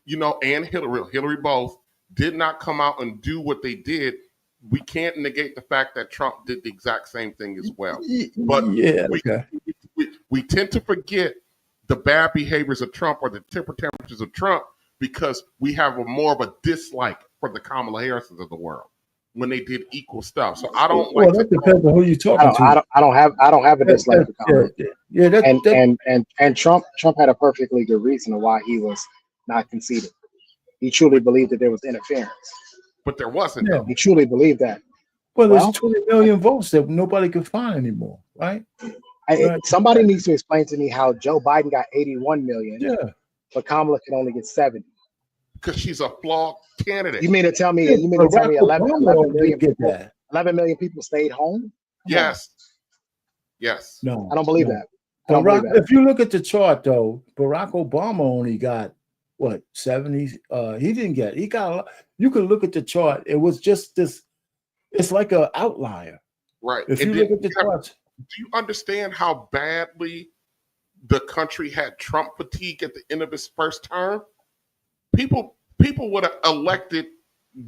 and Hillary both did not come out and do what they did, we can't negate the fact that Trump did the exact same thing as well. But we tend to forget the bad behaviors of Trump or the temperatures of Trump because we have more of a dislike for the Kamala Harrises of the world when they did equal stuff. So I don't like. Well, that depends on who you're talking to. I don't have a dislike for Kamala. And Trump had a perfectly good reason of why he was not conceded. He truly believed that there was interference. But there wasn't. He truly believed that. Well, there's 20 million votes that nobody could find anymore, right? Somebody needs to explain to me how Joe Biden got 81 million, but Kamala can only get 70. Because she's a flawed candidate. You mean to tell me 11 million people stayed home? Yes. No, I don't believe that. If you look at the chart, though, Barack Obama only got what 70. He got a lot. You can look at the chart. It was just this. It's like an outlier, right? If you look at the charts. Do you understand how badly the country had Trump fatigue at the end of his first term? People would have elected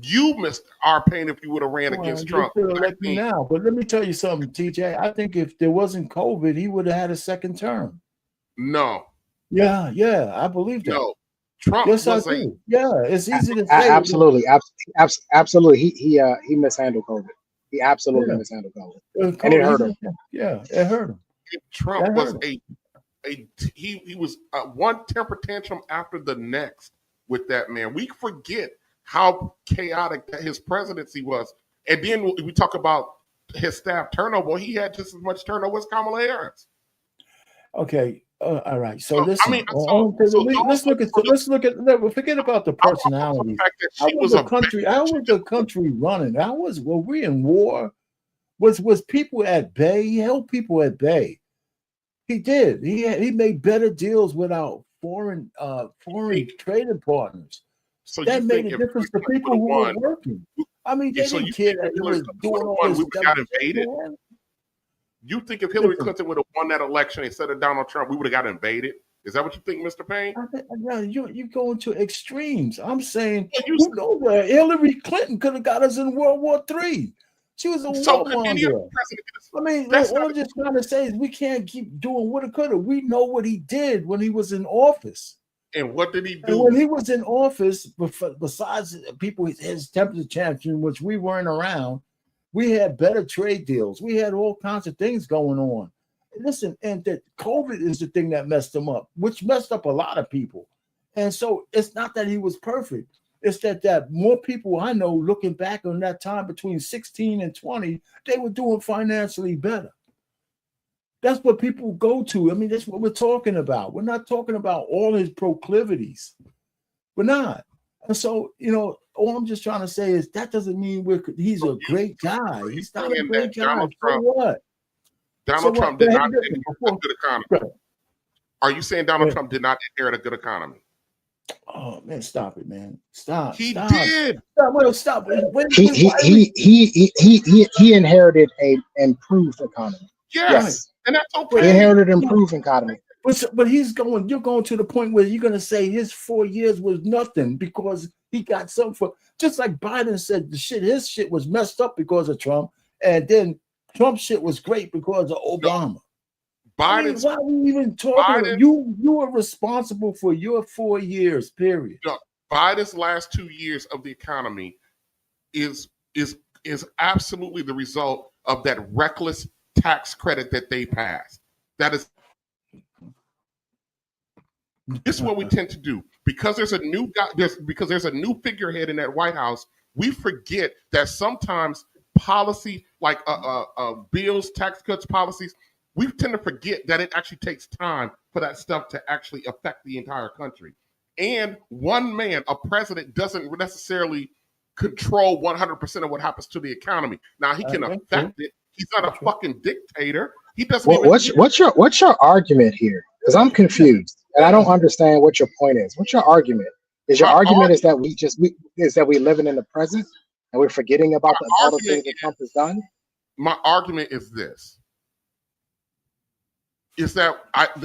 you, Mr. Payne, if you would have ran against Trump. Now, but let me tell you something, TJ. I think if there wasn't COVID, he would have had a second term. No. Yeah, I believe that. No. Trump it's easy to say. Absolutely. He mishandled COVID. He absolutely mishandled COVID. And it hurt him. Yeah, it hurt him. Trump was he was one temper tantrum after the next with that man. We forget how chaotic that his presidency was. And then we talk about his staff turnover. He had just as much turnover as Kamala Harris. Okay. All right. So listen. Let's look at. Forget about the personality. How was the country running? Were we in war? Was people at bay? He held people at bay. He did. He made better deals with our foreign trading partners. So that made a difference to people who were working. I mean, they didn't care that he was doing all this stuff. Got invaded. You think if Hillary Clinton would have won that election instead of Donald Trump, we would have got invaded? Is that what you think, Mr. Payne? You going to extremes. I'm saying you know where Hillary Clinton could have got us in World War III. She was a warmonger. I mean, all I'm just trying to say is we can't keep doing what it could have. We know what he did when he was in office. And what did he do? And when he was in office, besides people, his temperature champion, which we weren't around, we had better trade deals. We had all kinds of things going on. Listen, and that COVID is the thing that messed him up, which messed up a lot of people. And so it's not that he was perfect. It's that more people I know looking back on that time between 16 and 20, they were doing financially better. That's what people go to. I mean, that's what we're talking about. We're not talking about all his proclivities. We're not. And so, all I'm just trying to say is that doesn't mean he's a great guy. He's not a great guy. Donald Trump, what? Donald Trump did not inherit a good economy. Right. Are you saying Donald Trump did not inherit a good economy? Oh man, stop it, man! Stop. He stop. did. Stop. He inherited an improved economy. Yes, and that's okay. He inherited an improved economy. But you're going to the point where you're going to say his 4 years was nothing because he got something for, just like Biden said, his shit was messed up because of Trump, and then Trump's shit was great because of Obama. Why are we even talking? You were responsible for your 4 years, period. Biden's last 2 years of the economy is absolutely the result of that reckless tax credit that they passed. That is. This is what we tend to do because there's a new guy. Because there's a new figurehead in that White House. We forget that sometimes policy like bills, tax cuts, policies. We tend to forget that it actually takes time for that stuff to actually affect the entire country. And one man, a president, doesn't necessarily control 100% of what happens to the economy. Now he can affect it. He's not a fucking dictator. He doesn't. What's your argument here? Because I'm confused and I don't understand what your point is. What's your argument? Is your argument is that we living in the present and we're forgetting about all the things that Trump has done? My argument is this. is that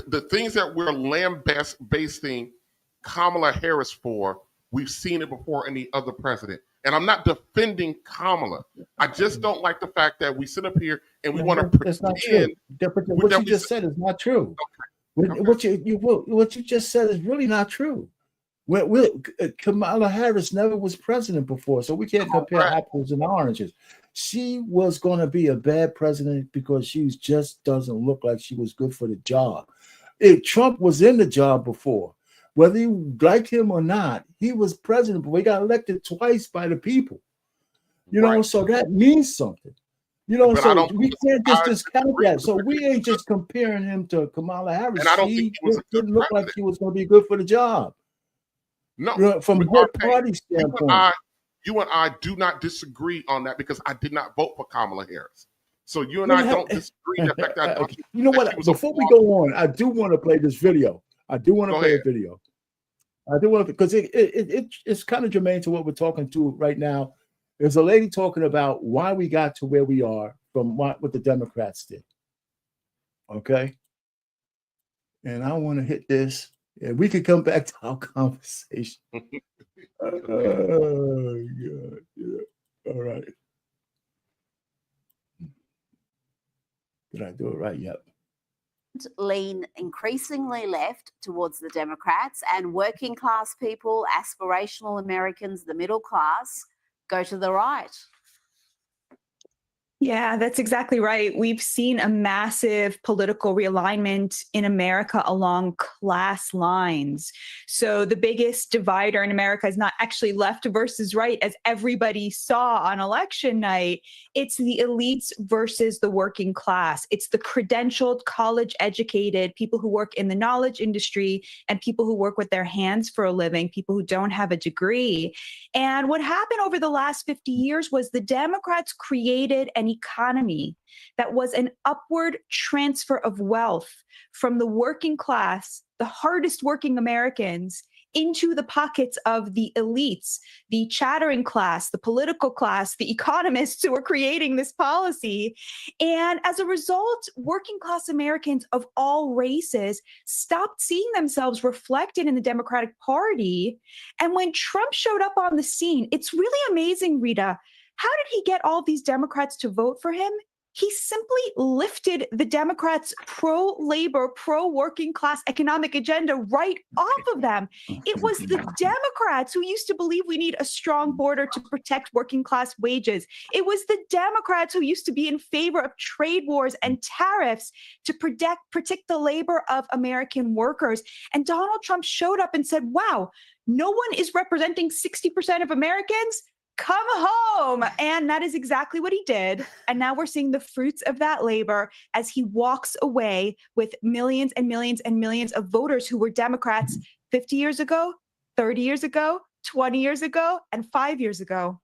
the things that we're lambasting Kamala Harris for, we've seen it before any other president. And I'm not defending Kamala. I just don't like the fact that we sit up here and we want to pretend. That's not true. What you just said is not true. Okay. What you just said is really not true. Kamala Harris never was president before, so we can't compare apples and oranges. She was going to be a bad president because she just doesn't look like she was good for the job. If Trump was in the job before, whether you like him or not, he was president, but he got elected twice by the people. You know, so that means something. You know, so we can't just discount that. So we ain't just comparing him to Kamala Harris. And I don't think he didn't look like he was going to be good for the job. No, you know, from her party standpoint. You and I do not disagree on that because I did not vote for Kamala Harris. So you and I don't disagree. The fact that you know what? Before we go on, I do want to play this video. I do want to play a video. I do want to, because it's kind of germane to what we're talking to right now. There's a lady talking about why we got to where we are from what the Democrats did. Okay. And I want to hit this. And we could come back to our conversation. Oh, God. Yeah. All right. Did I do it right? Yep. Lean increasingly left towards the Democrats, and working class people, aspirational Americans, the middle class, go to the right. Yeah, that's exactly right. We've seen a massive political realignment in America along class lines. So the biggest divider in America is not actually left versus right, as everybody saw on election night. It's the elites versus the working class. It's the credentialed, college-educated people who work in the knowledge industry and people who work with their hands for a living, people who don't have a degree. And what happened over the last 50 years was the Democrats created an economy that was an upward transfer of wealth from the working class, the hardest working Americans, into the pockets of the elites, the chattering class, the political class, the economists who were creating this policy. And as a result, working class Americans of all races stopped seeing themselves reflected in the Democratic Party. And when Trump showed up on the scene, it's really amazing, Rita. How did he get all these Democrats to vote for him? He simply lifted the Democrats' pro-labor, pro-working class economic agenda right off of them. It was the Democrats who used to believe we need a strong border to protect working class wages. It was the Democrats who used to be in favor of trade wars and tariffs to protect the labor of American workers. And Donald Trump showed up and said, wow, no one is representing 60% of Americans. Come home. And that is exactly what he did. And now we're seeing the fruits of that labor as he walks away with millions and millions and millions of voters who were Democrats 50 years ago, 30 years ago, 20 years ago, and 5 years ago.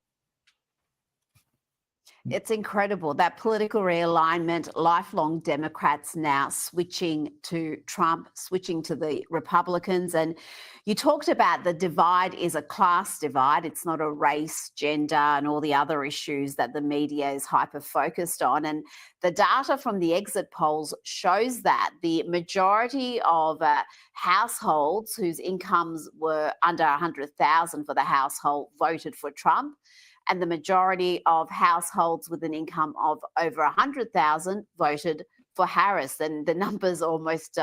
It's incredible, that political realignment, lifelong Democrats now switching to Trump, switching to the Republicans. And you talked about the divide is a class divide. It's not a race, gender, and all the other issues that the media is hyper-focused on. And the data from the exit polls shows that the majority of households whose incomes were under $100,000 for the household voted for Trump. And the majority of households with an income of over $100,000 voted for Harris. And the numbers almost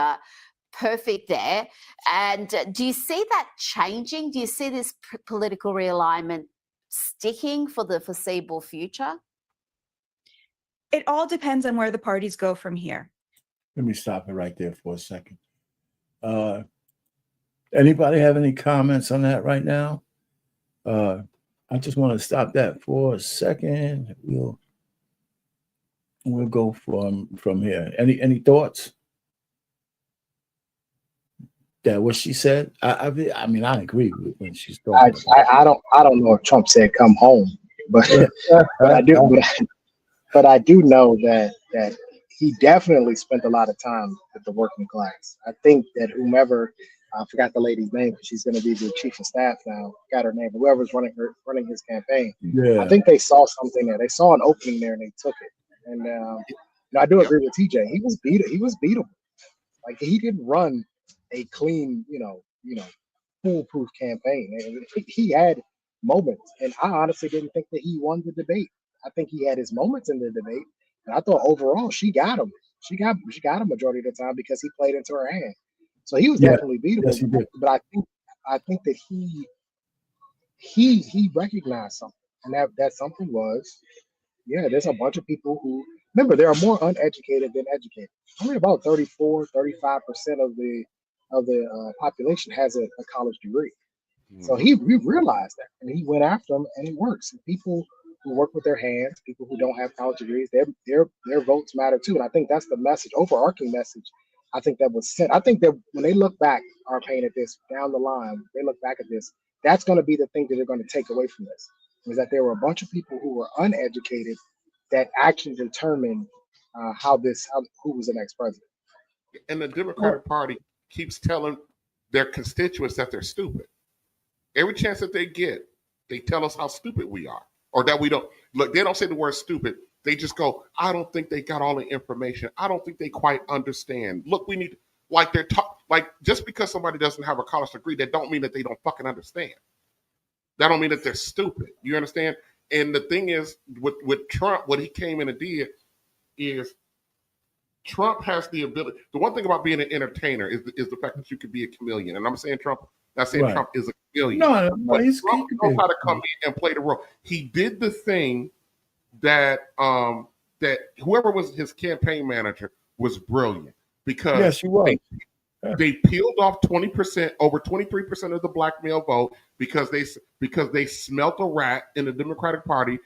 perfect there. And do you see that changing? Do you see this political realignment sticking for the foreseeable future? It all depends on where the parties go from here. Let me stop it right there for a second. Anybody have any comments on that right now? I just want to stop that for a second. We'll go from here. Any thoughts? That what she said? I mean, I agree with when she's talking. I don't know if Trump said come home, but I do know that he definitely spent a lot of time with the working class. I think that whomever, I forgot the lady's name, but she's going to be the chief of staff now. Got her name. Whoever's running his campaign. Yeah. I think they saw something there. They saw an opening there and they took it. And I do agree with TJ. He was beatable. Like he didn't run a clean, foolproof campaign. And he had moments, and I honestly didn't think that he won the debate. I think he had his moments in the debate, and I thought overall she got him. She got him majority of the time because he played into her hand. So he was Yeah. definitely beatable. Yes, he did. But I think that he recognized something, and that something was, yeah, there's a bunch of people who, remember, there are more uneducated than educated. Only about 34, 35% of the population has a college degree. So he realized that, and he went after them, and it works. And people who work with their hands, people who don't have college degrees, their votes matter too. And I think that's the message, overarching message. I think that was sent. I think that when they look back, are Payne, at this down the line, they look back at this. That's going to be the thing that they're going to take away from this, is that there were a bunch of people who were uneducated that actually determined who was the next president. And the Democratic Party keeps telling their constituents that they're stupid. Every chance that they get, they tell us how stupid we are, or that we don't. Look, they don't say the word stupid. They just go, I don't think they got all the information. I don't think they quite understand. Look, we need, like they're like, just because somebody doesn't have a college degree, that don't mean that they don't fucking understand. That don't mean that they're stupid. You understand? And the thing is, with Trump, what he came in and did is, Trump has the ability. The one thing about being an entertainer is the fact that you could be a chameleon. And I'm saying Trump, not saying Trump is a chameleon. No, but Trump knows how to come in and play the role. He did the thing that that whoever was his campaign manager was brilliant, because yes, he was. They peeled off 20%, over 23% of the black male vote because they smelt a rat in the Democratic Party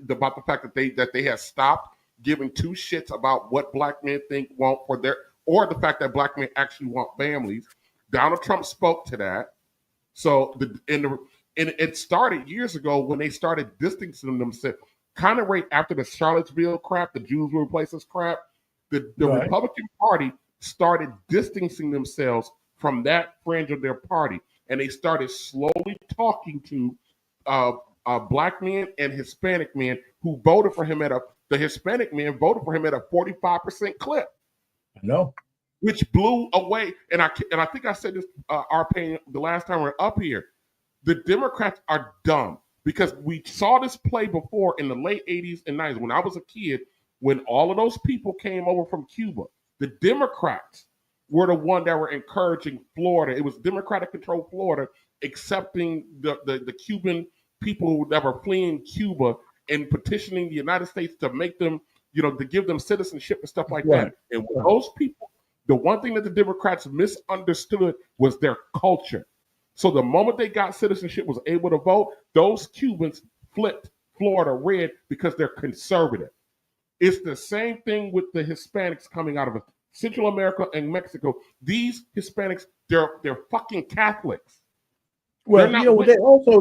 about the fact that they had stopped giving two shits about what black men want for their, or the fact that black men actually want families. Donald Trump spoke to that. So it started years ago when they started distancing themselves, kind of right after the Charlottesville crap, the Jews will replace us crap. The Republican Party started distancing themselves from that fringe of their party, and they started slowly talking to black men and Hispanic men who voted for him the Hispanic men voted for him at a 45% clip. No. Which blew away. And I think I said this, Payne, the last time we were up here. The Democrats are dumb, because we saw this play before in the late 80s and 90s when I was a kid, when all of those people came over from Cuba. The Democrats were the one that were encouraging Florida. It was Democratic-controlled Florida accepting the Cuban people that were fleeing Cuba and petitioning the United States to make them, to give them citizenship and stuff like that. And those people, the one thing that the Democrats misunderstood was their culture. So the moment they got citizenship, was able to vote, those Cubans flipped Florida red because they're conservative. It's the same thing with the Hispanics coming out of Central America and Mexico. These Hispanics, they're fucking Catholics. Well,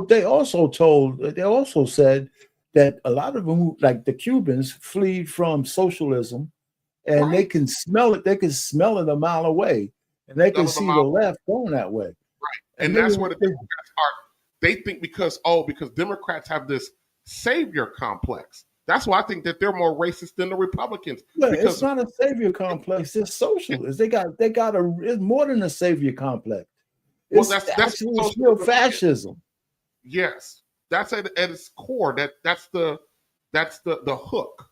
they also said that a lot of them, like the Cubans, flee from socialism, and they can smell it. They can smell it a mile away, and they can see the left going that way. Right, and that's where the Democrats are. They think because Democrats have this savior complex. That's why I think that they're more racist than the Republicans. Well, it's not a savior complex. It's socialist. They got it's more than a savior complex. It's that's real fascism. Yes, that's at its core. That's the hook.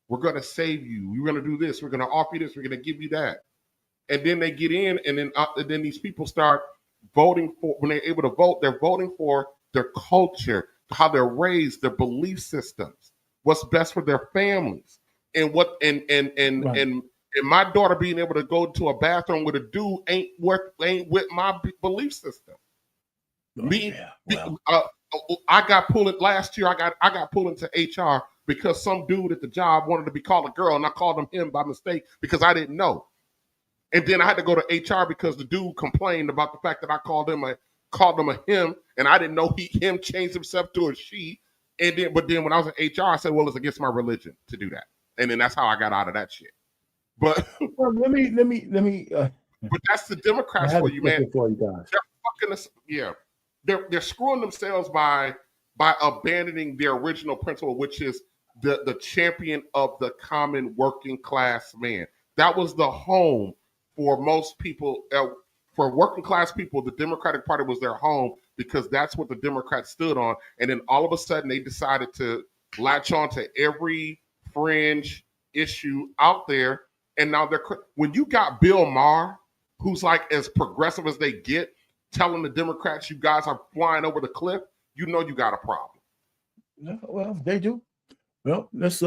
We're going to save you. We're going to do this. We're going to offer you this. We're going to give you that. And then they get in, and then these people start voting for. When they're able to vote, they're voting for their culture, how they're raised, their belief systems, what's best for their families, and my daughter being able to go to a bathroom with a dude ain't with my belief system. I got pulled last year. I got pulled into HR because some dude at the job wanted to be called a girl, and I called him by mistake because I didn't know. And then I had to go to HR because the dude complained about the fact that I called him a him, and I didn't know him changed himself to a she. But then when I was in HR, I said, well, it's against my religion to do that. And then that's how I got out of that shit. But well, let me. But that's the Democrats for you, man. For you guys. They're fucking us. Yeah, they're screwing themselves by abandoning their original principle, which is the champion of the common working class man. That was the home for most people, for working class people, the Democratic Party was their home because that's what the Democrats stood on. And then all of a sudden they decided to latch on to every fringe issue out there. And now when you got Bill Maher, who's like as progressive as they get, telling the Democrats you guys are flying over the cliff, you know you got a problem. Yeah, well, they do. Well, let's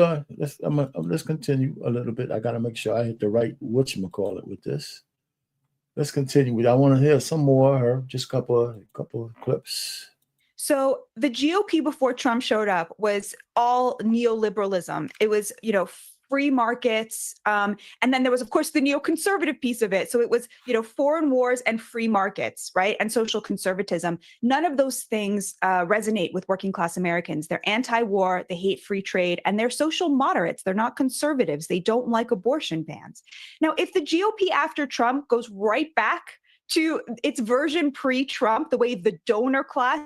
continue a little bit. I got to make sure I hit the right whatchamacallit with this. Let's continue. I want to hear some more. Or just a couple of clips. So the GOP before Trump showed up was all neoliberalism. It was, free markets. And then there was, of course, the neoconservative piece of it. So it was, foreign wars and free markets, right? And social conservatism. None of those things resonate with working class Americans. They're anti-war, they hate free trade, and they're social moderates. They're not conservatives. They don't like abortion bans. Now, if the GOP after Trump goes right back to its version pre-Trump, the way the donor class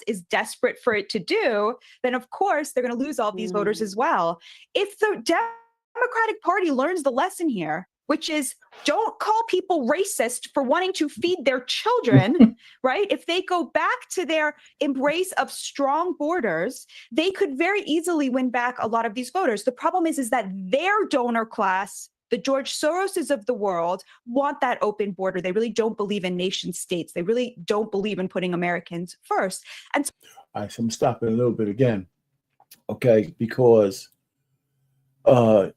is desperate for it to do, then of course they're going to lose all these voters as well. If the Democratic Party learns the lesson here, which is don't call people racist for wanting to feed their children, right? If they go back to their embrace of strong borders, they could very easily win back a lot of these voters. The problem is that their donor class, the George Soroses of the world, want that open border. They really don't believe in nation states. They really don't believe in putting Americans first. And so- all right, so I'm stopping a little bit again, okay? Because, well,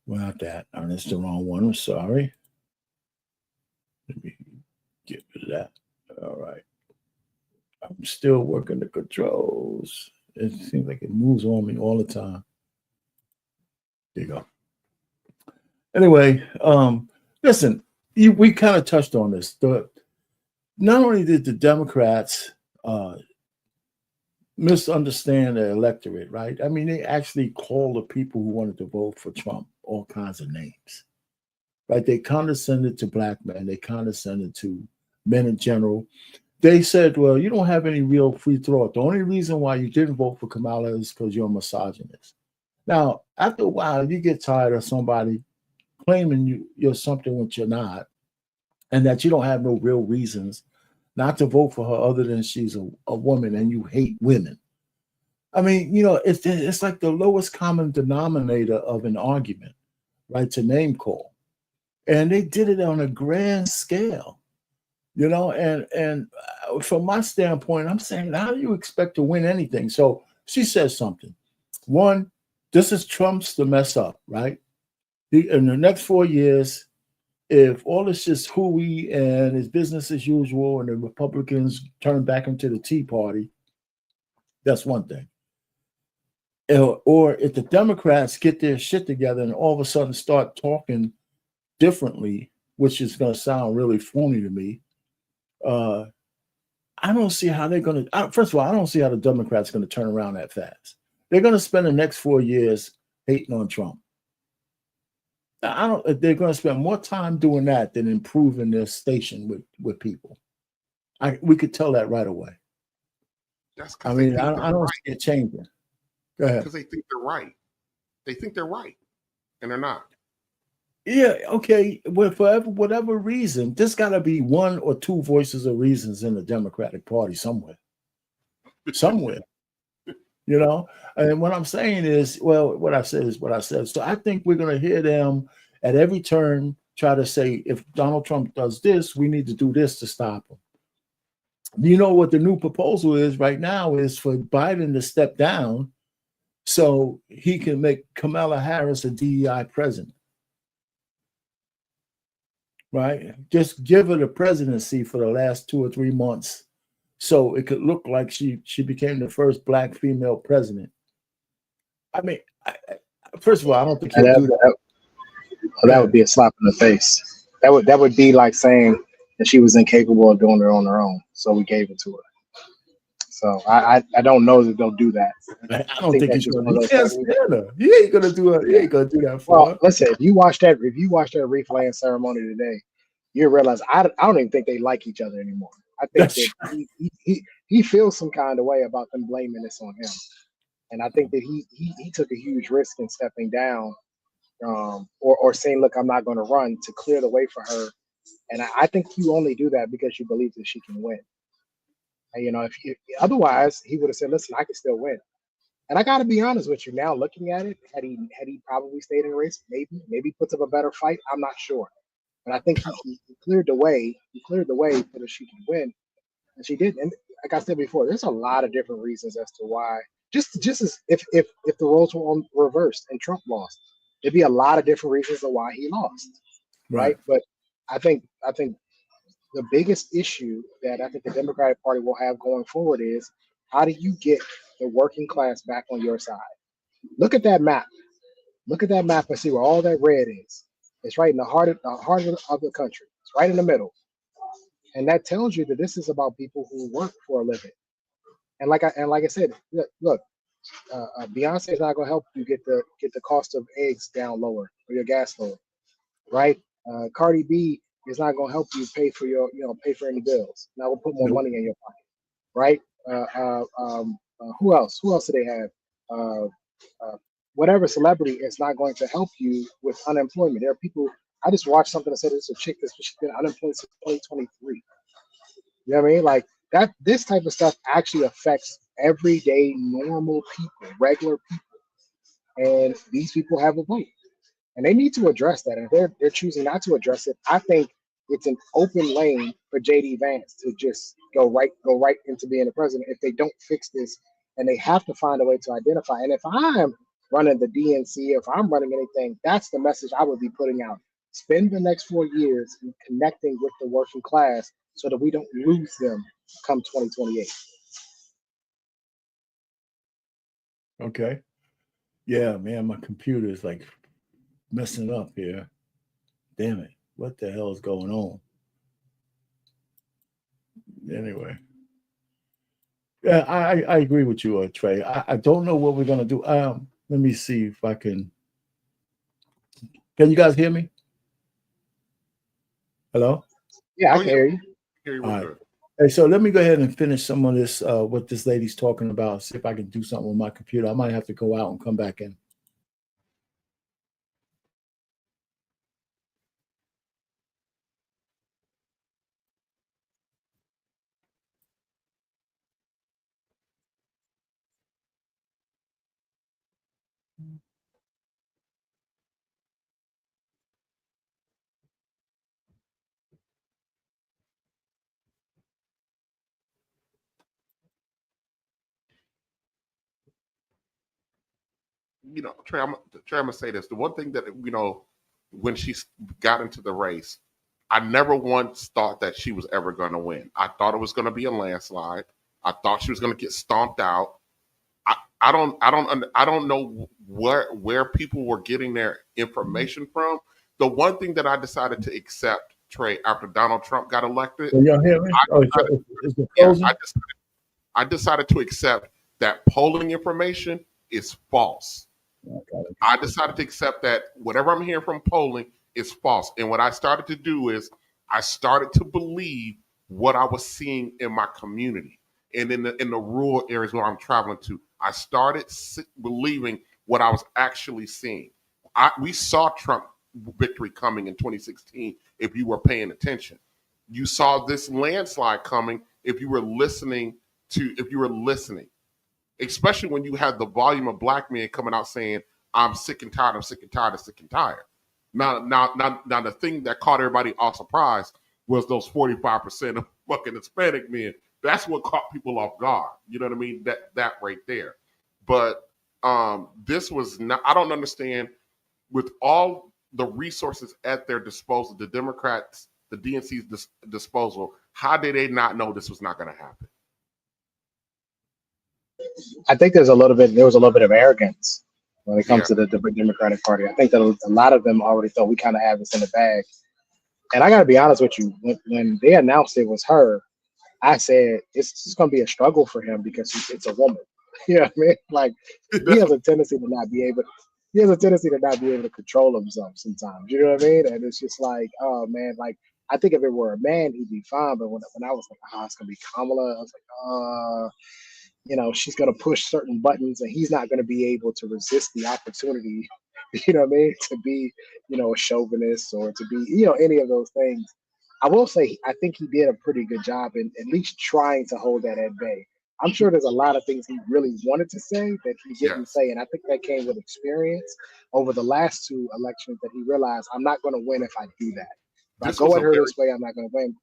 not that. Oh, that's the wrong one. I'm sorry. Let me get rid of that. All right. I'm still working the controls. It seems like it moves on me all the time. There you go. Anyway, listen, we kind of touched on this. Not only did the Democrats misunderstand the electorate, right? I mean, they actually called the people who wanted to vote for Trump all kinds of names, right? They condescended to black men. They condescended to men in general. They said, well, you don't have any real free thought. The only reason why you didn't vote for Kamala is because you're a misogynist. Now, after a while, you get tired of somebody claiming you're something which you're not, and that you don't have no real reasons not to vote for her other than she's a woman and you hate women. I mean, it's like the lowest common denominator of an argument, right, to name call. And they did it on a grand scale, and from my standpoint, I'm saying, how do you expect to win anything? So she says something. One, this is Trump's to mess up, right? In the next 4 years, if all this just hooey and it's business as usual and the Republicans turn back into the Tea Party, that's one thing. Or if the Democrats get their shit together and all of a sudden start talking differently, which is going to sound really phony to me, I don't see how they're going to, first of all, I don't see how the Democrats are going to turn around that fast. They're going to spend the next 4 years hating on Trump. They're going to spend more time doing that than improving their station with people. We could tell that right away. That's I don't see it changing. Go ahead. Because they think they're right. They think they're right, and they're not. Yeah, okay. Well, for whatever reason, there's got to be one or two voices of reasons in the Democratic Party somewhere. Somewhere. And what I'm saying is, well, what I said is what I said. So I think we're going to hear them at every turn try to say, if Donald Trump does this, we need to do this to stop him. You know what the new proposal is right now is for Biden to step down so he can make Kamala Harris a DEI president. Right? Just give her the presidency for the last 2 or 3 months so it could look like she became the first Black female president. I mean, first of all, I don't think he'll do that. That would be a slap in the face. That would be like saying that she was incapable of doing it on her own, so we gave it to her. So I don't know that they'll do that. I don't think he's going to. He ain't going to do it. He ain't going to do that for her. Listen, if you watch that wreath laying ceremony today, you realize I don't even think they like each other anymore. I think that he feels some kind of way about them blaming this on him. And I think that he took a huge risk in stepping down, or saying, "Look, I'm not going to run," to clear the way for her. And I think you only do that because you believe that she can win. And, if otherwise, he would have said, "Listen, I can still win." And I got to be honest with you. Now, looking at it, had he probably stayed in the race, maybe puts up a better fight. I'm not sure, but I think he cleared the way. He cleared the way so that she could win, and she did. And like I said before, there's a lot of different reasons as to why. Just as if the roles were reversed and Trump lost, there'd be a lot of different reasons of why he lost, right? But I think the biggest issue that I think the Democratic Party will have going forward is, how do you get the working class back on your side? Look at that map. Look at that map and see where all that red is. It's right in the heart of the country. It's right in the middle. And that tells you that this is about people who work for a living. And like I said, look, Beyonce is not going to help you get the cost of eggs down lower or your gas lower, right? Cardi B is not going to help you pay for pay for any bills. Now we'll put more money in your pocket, right? Who else? Who else do they have? Whatever celebrity is not going to help you with unemployment. There are people. I just watched something that said there's a chick that's been unemployed since 2023. You know what I mean? Like that. This type of stuff actually affects everyday normal people, regular people, and these people have a vote, and they need to address that. And if they're choosing not to address it, I think it's an open lane for JD Vance to just go right into being the president if they don't fix this, and they have to find a way to identify. And if I'm running the DNC, if I'm running anything, that's the message I would be putting out. Spend the next 4 years in connecting with the working class so that we don't lose them come 2028. Okay. Yeah, man, my computer is like messing up here. Damn it. What the hell is going on? Anyway. Yeah, I agree with you, Trey. I don't know what we're going to do. Let me see if I can. Can you guys hear me? Hello? Yeah, I can hear you. All right. Hey, so let me go ahead and finish some of this, what this lady's talking about, see if I can do something with my computer. I might have to go out and come back in. Trey, I'm gonna say this. The one thing that when she got into the race, I never once thought that she was ever going to win. I thought it was going to be a landslide. I thought she was going to get stomped out. I don't know where people were getting their information from. The one thing that I decided to accept, Trey, after Donald Trump got elected, can y'all hear me? I decided to accept that polling information is false. Okay. I decided to accept that whatever I'm hearing from polling is false. And what I started to do is I started to believe what I was seeing in my community and in the rural areas where I'm traveling to. I started believing what I was actually seeing. We saw Trump victory coming in 2016 if you were paying attention. You saw this landslide coming if you were listening, especially when you had the volume of black men coming out saying, I'm sick and tired, I'm sick and tired, I'm sick and tired. Now, the thing that caught everybody off surprise was those 45% of fucking Hispanic men. That's what caught people off guard. You know what I mean? That right there. But this was not, I don't understand, with all the resources at their disposal, the Democrats, the DNC's disposal, how did they not know this was not going to happen? I think there was a little bit of arrogance when it comes to the Democratic Party. I think that a lot of them already thought we kind of have this in the bag. And I got to be honest with you, when they announced it was her, I said it's just going to be a struggle for him because it's a woman. You know what I mean? Like he has a tendency to not be able to control himself sometimes. You know what I mean? And it's just like, oh man, like I think if it were a man, he'd be fine. But when I was like, it's going to be Kamala, I was like, she's going to push certain buttons and he's not going to be able to resist the opportunity, you know what I mean, to be, a chauvinist or to be, any of those things. I will say, I think he did a pretty good job in at least trying to hold that at bay. I'm sure there's a lot of things he really wanted to say that he didn't say. And I think that came with experience over the last 2 elections that he realized, I'm not going to win if I do that. If I go at her this way, I'm not going to win.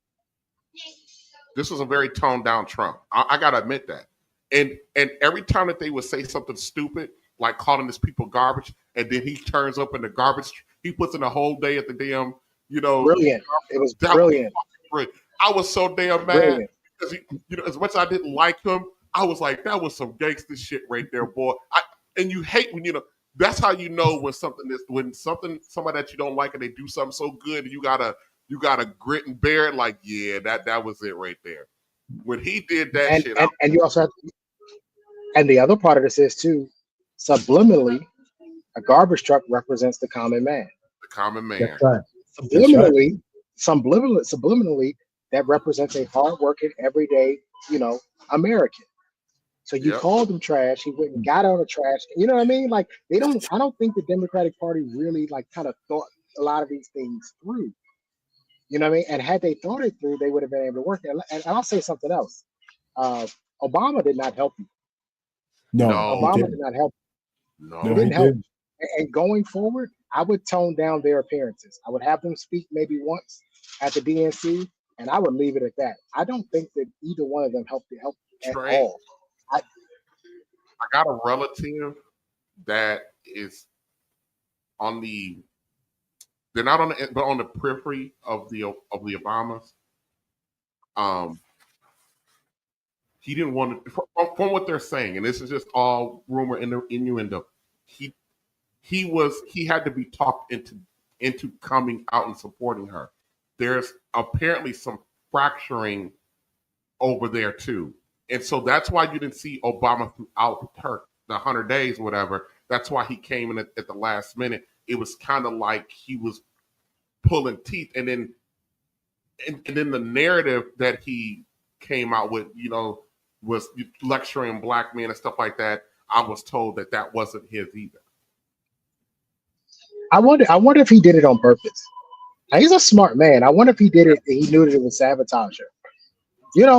This was a very toned down Trump. I got to admit that. And every time that they would say something stupid, like calling his people garbage, and then he turns up in the garbage, he puts in a whole day at the damn, Brilliant. It was brilliant. I was so damn mad because as much as I didn't like him, I was like, that was some gangster shit right there, boy. And you hate when that's how you know when somebody that you don't like and they do something so good, you gotta grit and bear it. Like, yeah, that was it right there. When he did that shit, and you also have to, and the other part of this is too, subliminally, a garbage truck represents the common man. The common man. That's right. Subliminally, that represents a hardworking, everyday, American. So you called him trash. He went and got out of trash. You know what I mean? Like I don't think the Democratic Party really kind of thought a lot of these things through. You know what I mean? And had they thought it through, they would have been able to work it. And I'll say something else. Obama did not help you. No, Obama did not help you. No, he didn't help. And going forward, I would tone down their appearances. I would have them speak maybe once at the DNC, and I would leave it at that. I don't think that either one of them helped at all. I got a relative that is on the. They're not on the, but on the periphery of the Obamas. He didn't want to, from what they're saying, and this is just all rumor and innuendo. He had to be talked into coming out and supporting her. There's apparently some fracturing over there too, and so that's why you didn't see Obama throughout the 100 days, or whatever. That's why he came in at the last minute. It was kind of like he was pulling teeth, and then the narrative that he came out with, was lecturing black men and stuff like that. I was told that wasn't his either. I wonder if he did it on purpose. Now, he's a smart man. I wonder if he did it. He knew that it was sabotage her.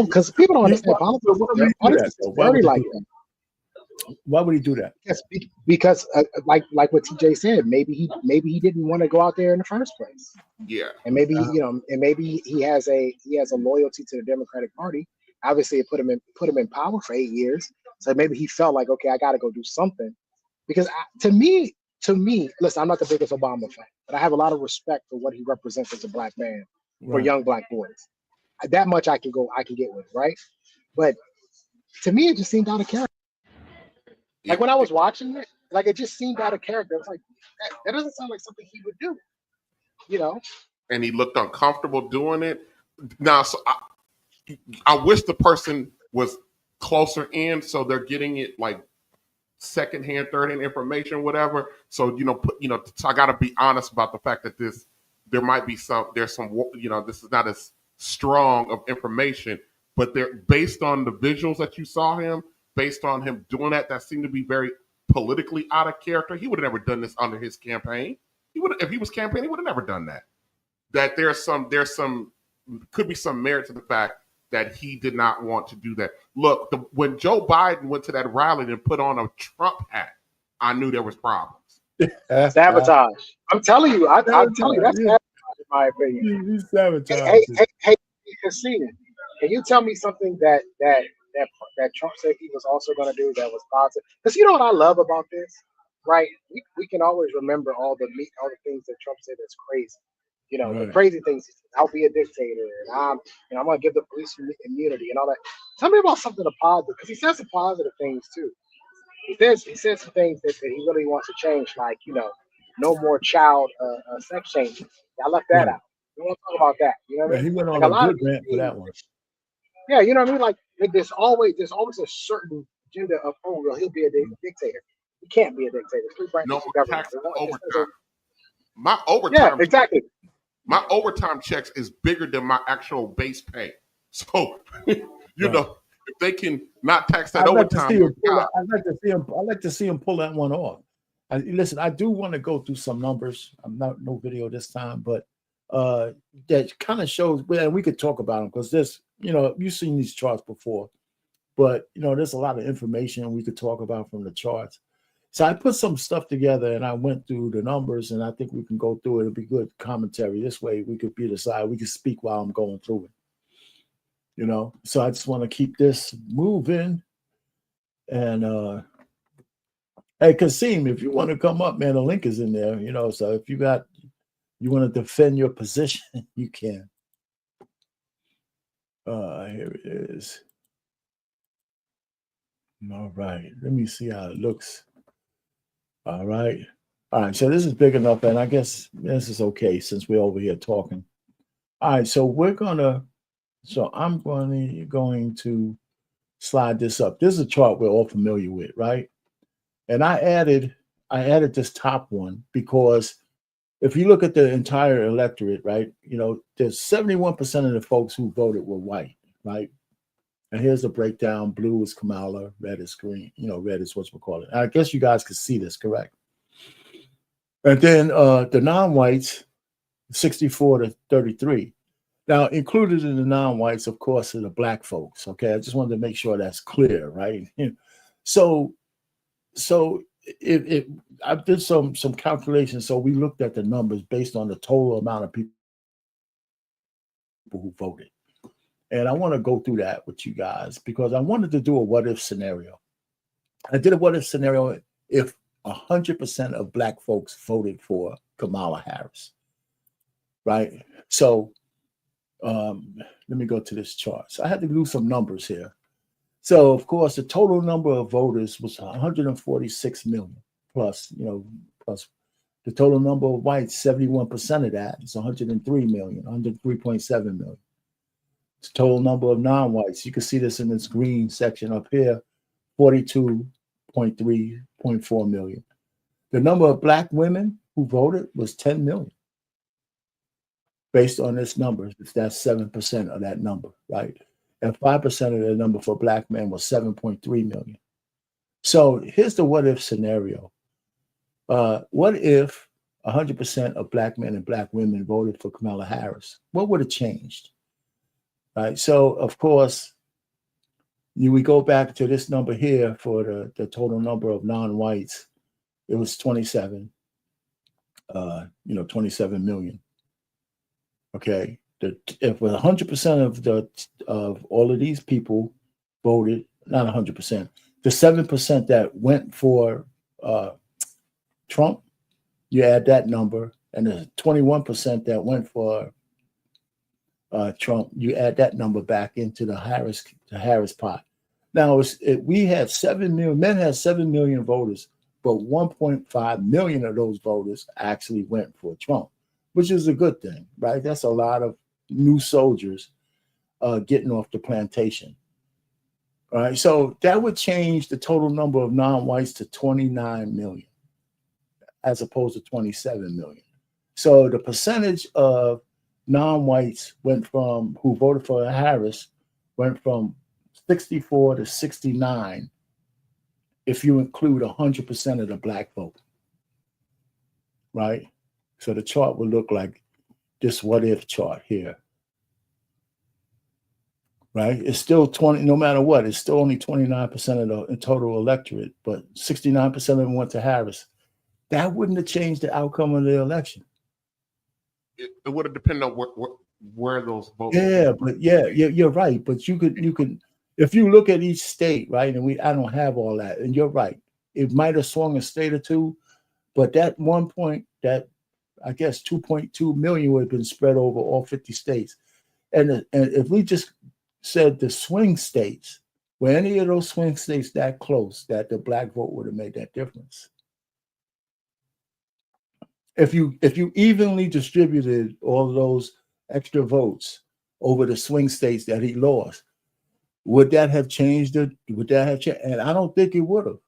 Because people don't understand politics is very like that. Why would he do that? Yes, because like what TJ said, maybe he didn't want to go out there in the first place. Yeah, and maybe maybe he has a loyalty to the Democratic Party. Obviously, it put him in power for 8 years, so maybe he felt like, okay, I got to go do something. Because to me, listen, I'm not the biggest Obama fan, but I have a lot of respect for what he represents as a black man for young black boys. That much I can get with, right? But to me, it just seemed out of character. Like when I was watching it, like it just seemed out of character. It's like that doesn't sound like something he would do, And he looked uncomfortable doing it. Now, so I wish the person was closer in, so they're getting it like secondhand, third-hand information, whatever. So so I got to be honest about the fact that there might be this is not as strong of information, but they're based on the visuals that you saw him. Based on him doing that seemed to be very politically out of character. He would have never done this under his campaign. If he was campaigning, he would have never done that. That could be some merit to the fact that he did not want to do that. Look, when Joe Biden went to that rally and put on a Trump hat, I knew there was problems. Sabotage. I'm telling you, I'm telling you, that's sabotage in my opinion. He's sabotage. Hey, Concede, can you tell me something that Trump said he was also going to do that was positive? Because you know what I love about this, right? We can always remember all the things that Trump said that's crazy. The crazy things. I'll be a dictator, and I'm going to give the police immunity and all that. Tell me about something positive, because he said some positive things too. He said some things that he really wants to change, like no more child sex changing. I left that out. We don't want to talk about that. You know what I mean? He went on like a good rant for that one. Yeah, you know what I mean? Like there's always a certain agenda of, oh, well, he'll be a dictator. He can't be a dictator. Free branches of government. Overtime. My overtime. Yeah, exactly. My overtime checks is bigger than my actual base pay. So, if they can not tax that overtime, I'd like to see him pull that one off. Listen, I do want to go through some numbers. I'm not no video this time, but that kind of shows. Well, we could talk about them because this, you've seen these charts before, but there's a lot of information we could talk about from the charts. So I put some stuff together and I went through the numbers, and I think we can go through it. It'll be good commentary. This way we could be the side. We can speak while I'm going through it. So I just want to keep this moving. And hey, Kasim, if you want to come up, man, the link is in there. So if you want to defend your position, you can. Here it is. All right. Let me see how it looks. All right. So this is big enough, and I guess this is okay since we're over here talking. All right. So I'm going to slide this up. This is a chart we're all familiar with, right? And I added this top one because if you look at the entire electorate, right, there's 71% of the folks who voted were white, right? And here's the breakdown. Blue is Kamala, red is green. Red is what we call it. I guess you guys can see this, correct? And then the non-whites, 64 to 33. Now, included in the non-whites, of course, are the black folks. Okay, I just wanted to make sure that's clear, right? So I did some calculations. So we looked at the numbers based on the total amount of people who voted. And I want to go through that with you guys because I wanted to do a what-if scenario. I did a what-if scenario if 100% of black folks voted for Kamala Harris, right? So let me go to this chart. So I had to do some numbers here. So, of course, the total number of voters was 146 million plus the total number of whites, 71% of that is 103 million, 103.7 million. The total number of non-whites, you can see this in this green section up here, 42.3.4 million. The number of black women who voted was 10 million. Based on this number, that's 7% of that number, right? And 5% of the number for black men was 7.3 million. So here's the what-if scenario. What if 100% of black men and black women voted for Kamala Harris? What would have changed? Right. So, of course, we go back to this number here for the total number of non-whites. It was 27 million. Okay. If 100% of all of these people voted, not 100%, the 7% that went for Trump, you add that number, and the 21% that went for Trump, you add that number back into the Harris pot. Now we had 7 million, men had 7 million voters, but 1.5 million of those voters actually went for Trump, which is a good thing, right? That's a lot of new soldiers getting off the plantation. All right, so that would change the total number of non-whites to 29 million, as opposed to 27 million. So the percentage of non-whites who voted for Harris went from 64 to 69 if you include 100% of the black vote, right? So the chart would look like this what-if chart here, right? It's still 20, no matter what, it's still only 29% of the total electorate, but 69% of them went to Harris. That wouldn't have changed the outcome of the election. It would have depended on where those votes. Yeah, but you're right. But you could, if you look at each state, right? And I don't have all that, and you're right. It might have swung a state or two, but that I guess 2.2 million would have been spread over all 50 states. And if we just said the swing states, were any of those swing states that close that the black vote would have made that difference? If you evenly distributed all those extra votes over the swing states that he lost, would that have changed it? Would that have changed? And I don't think it would have.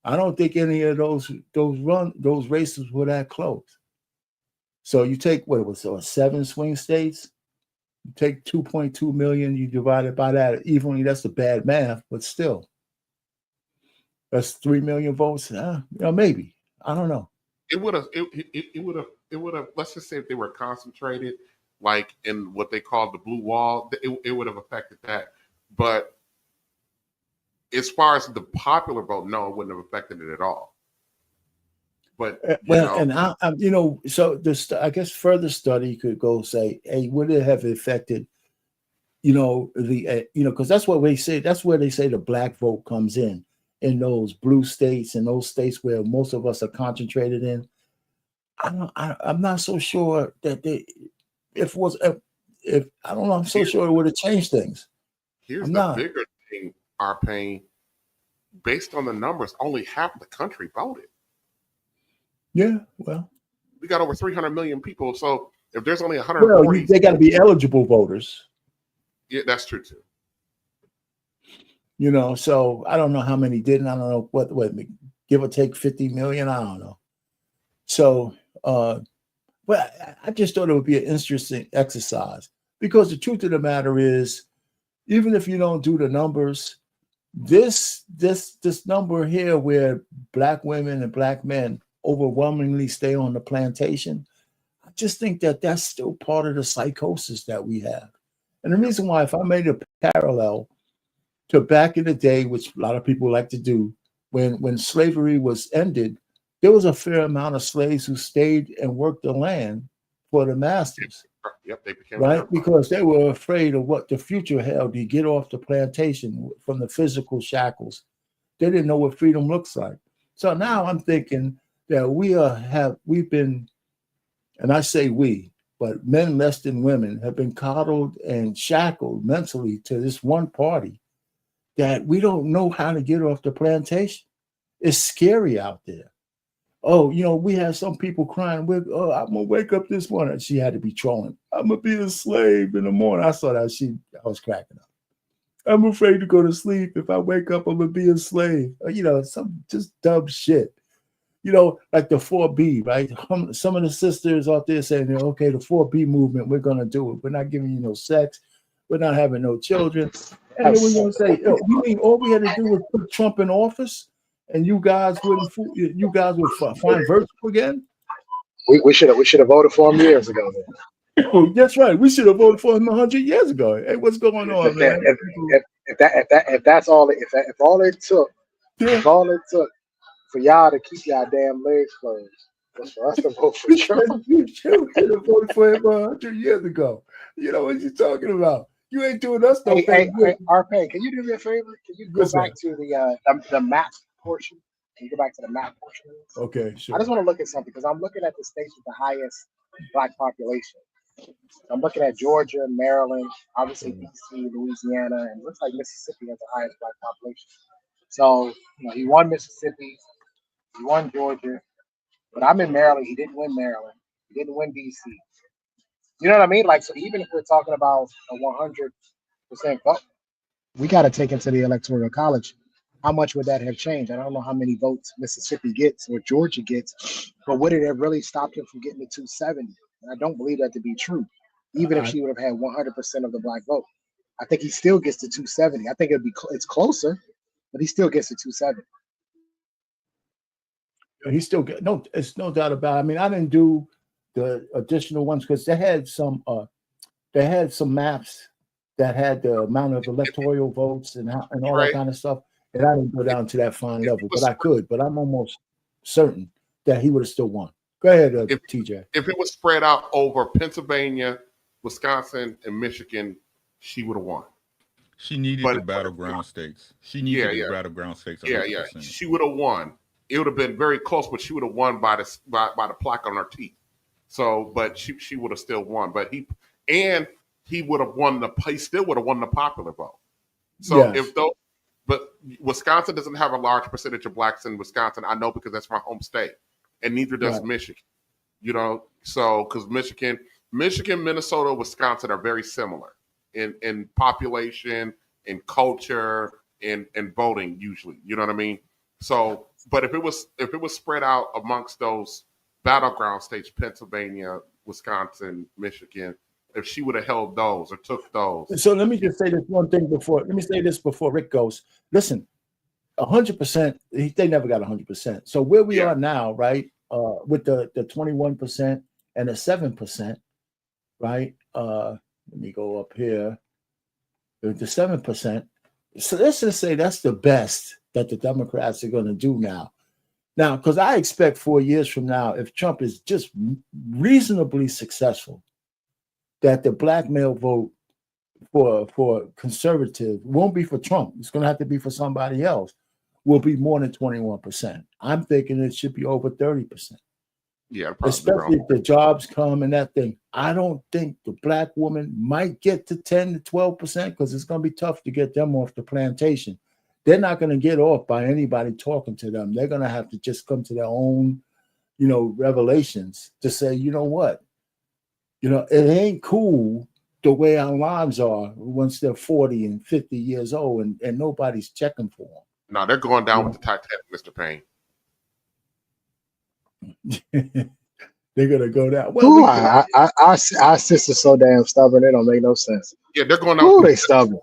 I don't think any of those races were that close. So you take what it was, 7 swing states, take 2.2 million, you divide it by that evenly. That's a bad math, but still, that's 3 million votes. Maybe, I don't know. It would have. Let's just say if they were concentrated, like in what they call the blue wall, it would have affected that. But as far as the popular vote, no, it wouldn't have affected it at all. But so this, I guess, further study could go say, hey, would it have affected, because that's what we say. That's where they say the black vote comes in those blue states and those states where most of us are concentrated in. I'm not so sure that I'm so sure it would have changed things. Here's the bigger thing, our Payne. Based on the numbers, only half of the country voted. Yeah, well, we got over 300 million people. So if there's only 140, they got to be eligible voters. Yeah, that's true too. So I don't know how many didn't. I don't know what give or take 50 million. I don't know. So, but I just thought it would be an interesting exercise, because the truth of the matter is, even if you don't do the numbers, this number here where black women and black men overwhelmingly stay on the plantation, I just think that that's still part of the psychosis that we have. And the reason why, if I made a parallel to back in the day, which a lot of people like to do, when slavery was ended, there was a fair amount of slaves who stayed and worked the land for the masters. Yep, they became right, because they were afraid of what the future held. You get off the plantation from the physical shackles. They didn't know what freedom looks like. So now I'm thinking that we've been, and I say we, but men less than women have been coddled and shackled mentally to this one party, that we don't know how to get off the plantation. It's scary out there. Oh, we had some people crying. I'm gonna wake up this morning. She had to be trolling. I'm gonna be a slave in the morning. I saw that. I was cracking up. I'm afraid to go to sleep. If I wake up, I'm gonna be a slave. Some just dumb shit. Like the 4B, right? Some of the sisters out there saying, okay, the 4B movement, we're gonna do it. We're not giving you no sex. We're not having no children. And then we're gonna say, you mean all we had to do was put Trump in office? And you guys would find virtue again? We should have voted for him years ago. Oh, that's right. We should have voted for him 100 years ago. Hey, what's going on, man? If all it took for y'all to keep y'all damn legs closed was for us to vote for Trump. You should have voted for him 100 years ago. You know what you're talking about. You ain't doing us no favor. Hey, RP, can you do me a favor? Can you go back to the map portion? Can you go back to the map portion? Okay, sure. I just want to look at something, because I'm looking at the states with the highest black population. I'm looking at Georgia, Maryland, obviously DC, Louisiana, and it looks like Mississippi has the highest black population. So, he won Mississippi, he won Georgia, but I'm in Maryland. He didn't win Maryland. He didn't win DC. You know what I mean? Like, so even if we're talking about a 100% vote, we got to take into the Electoral College. How much would that have changed? I don't know how many votes Mississippi gets or Georgia gets, but would it have really stopped him from getting to 270? And I don't believe that to be true. Even if she would have had 100% of the black vote, I think he still gets to 270. I think it's closer, but he still gets to 270. He still get it's no doubt about it. I mean, I didn't do the additional ones because they had some maps that had the amount of electoral votes and all that kind of stuff. And I didn't go down to that fine level, but I could. But I'm almost certain that he would have still won. Go ahead, TJ. If it was spread out over Pennsylvania, Wisconsin, and Michigan, she would have won. She needed the battleground states. She needed the battleground states. 100%. Yeah. She would have won. It would have been very close, but she would have won by the plaque on her teeth. So, but she would have still won. But he would have won he still would have won the popular vote. So but Wisconsin doesn't have a large percentage of blacks in Wisconsin. I know, because that's my home state, and neither does Michigan. So because Michigan, Minnesota, Wisconsin are very similar in population, in culture, in voting usually. You know what I mean? So, but if it was spread out amongst those battleground states, Pennsylvania, Wisconsin, Michigan, if she would have held those or took those. So let me just say this one thing before. Let me say this before Rick goes. Listen, 100%. They never got 100%. So where we are now, right? With the 21% and the 7%, right? Let me go up here. The 7%. So let's just say that's the best that the Democrats are going to do now. Now, because I expect 4 years from now, if Trump is just reasonably successful, that the black male vote for conservative won't be for Trump. It's going to have to be for somebody else. Will be more than 21%. I'm thinking it should be over 30%. Yeah, especially if the jobs come and that thing. I don't think the black woman might get to 10 to 12% because it's going to be tough to get them off the plantation. They're not going to get off by anybody talking to them. They're going to have to just come to their own, revelations to say, you know what? It ain't cool the way our lives are once they're 40 and 50 years old and nobody's checking for them. No, they're going down with the Titanic, Mr. Payne. They're gonna go down. Well, our sister's so damn stubborn; it don't make no sense. Yeah, they're going down. Ooh, they stubborn.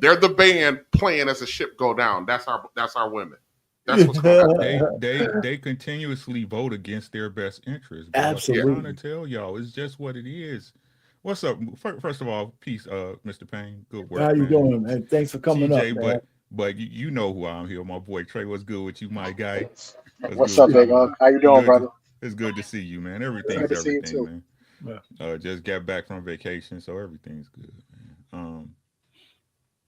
They're the band playing as the ship go down. That's our women. That's what's going on. They continuously vote against their best interests. Absolutely. I'm trying to tell y'all, it's just what it is. What's up? First of all, peace, Mr. Payne. Good work. How you doing, man? Thanks for coming TJ, up, man. But you know who I'm here, my boy Trey. What's good with you, my guy? What's up, big dog? How you doing, brother? It's good to see you, man. Everything's everything, man. Yeah. Just got back from vacation, so everything's good, man.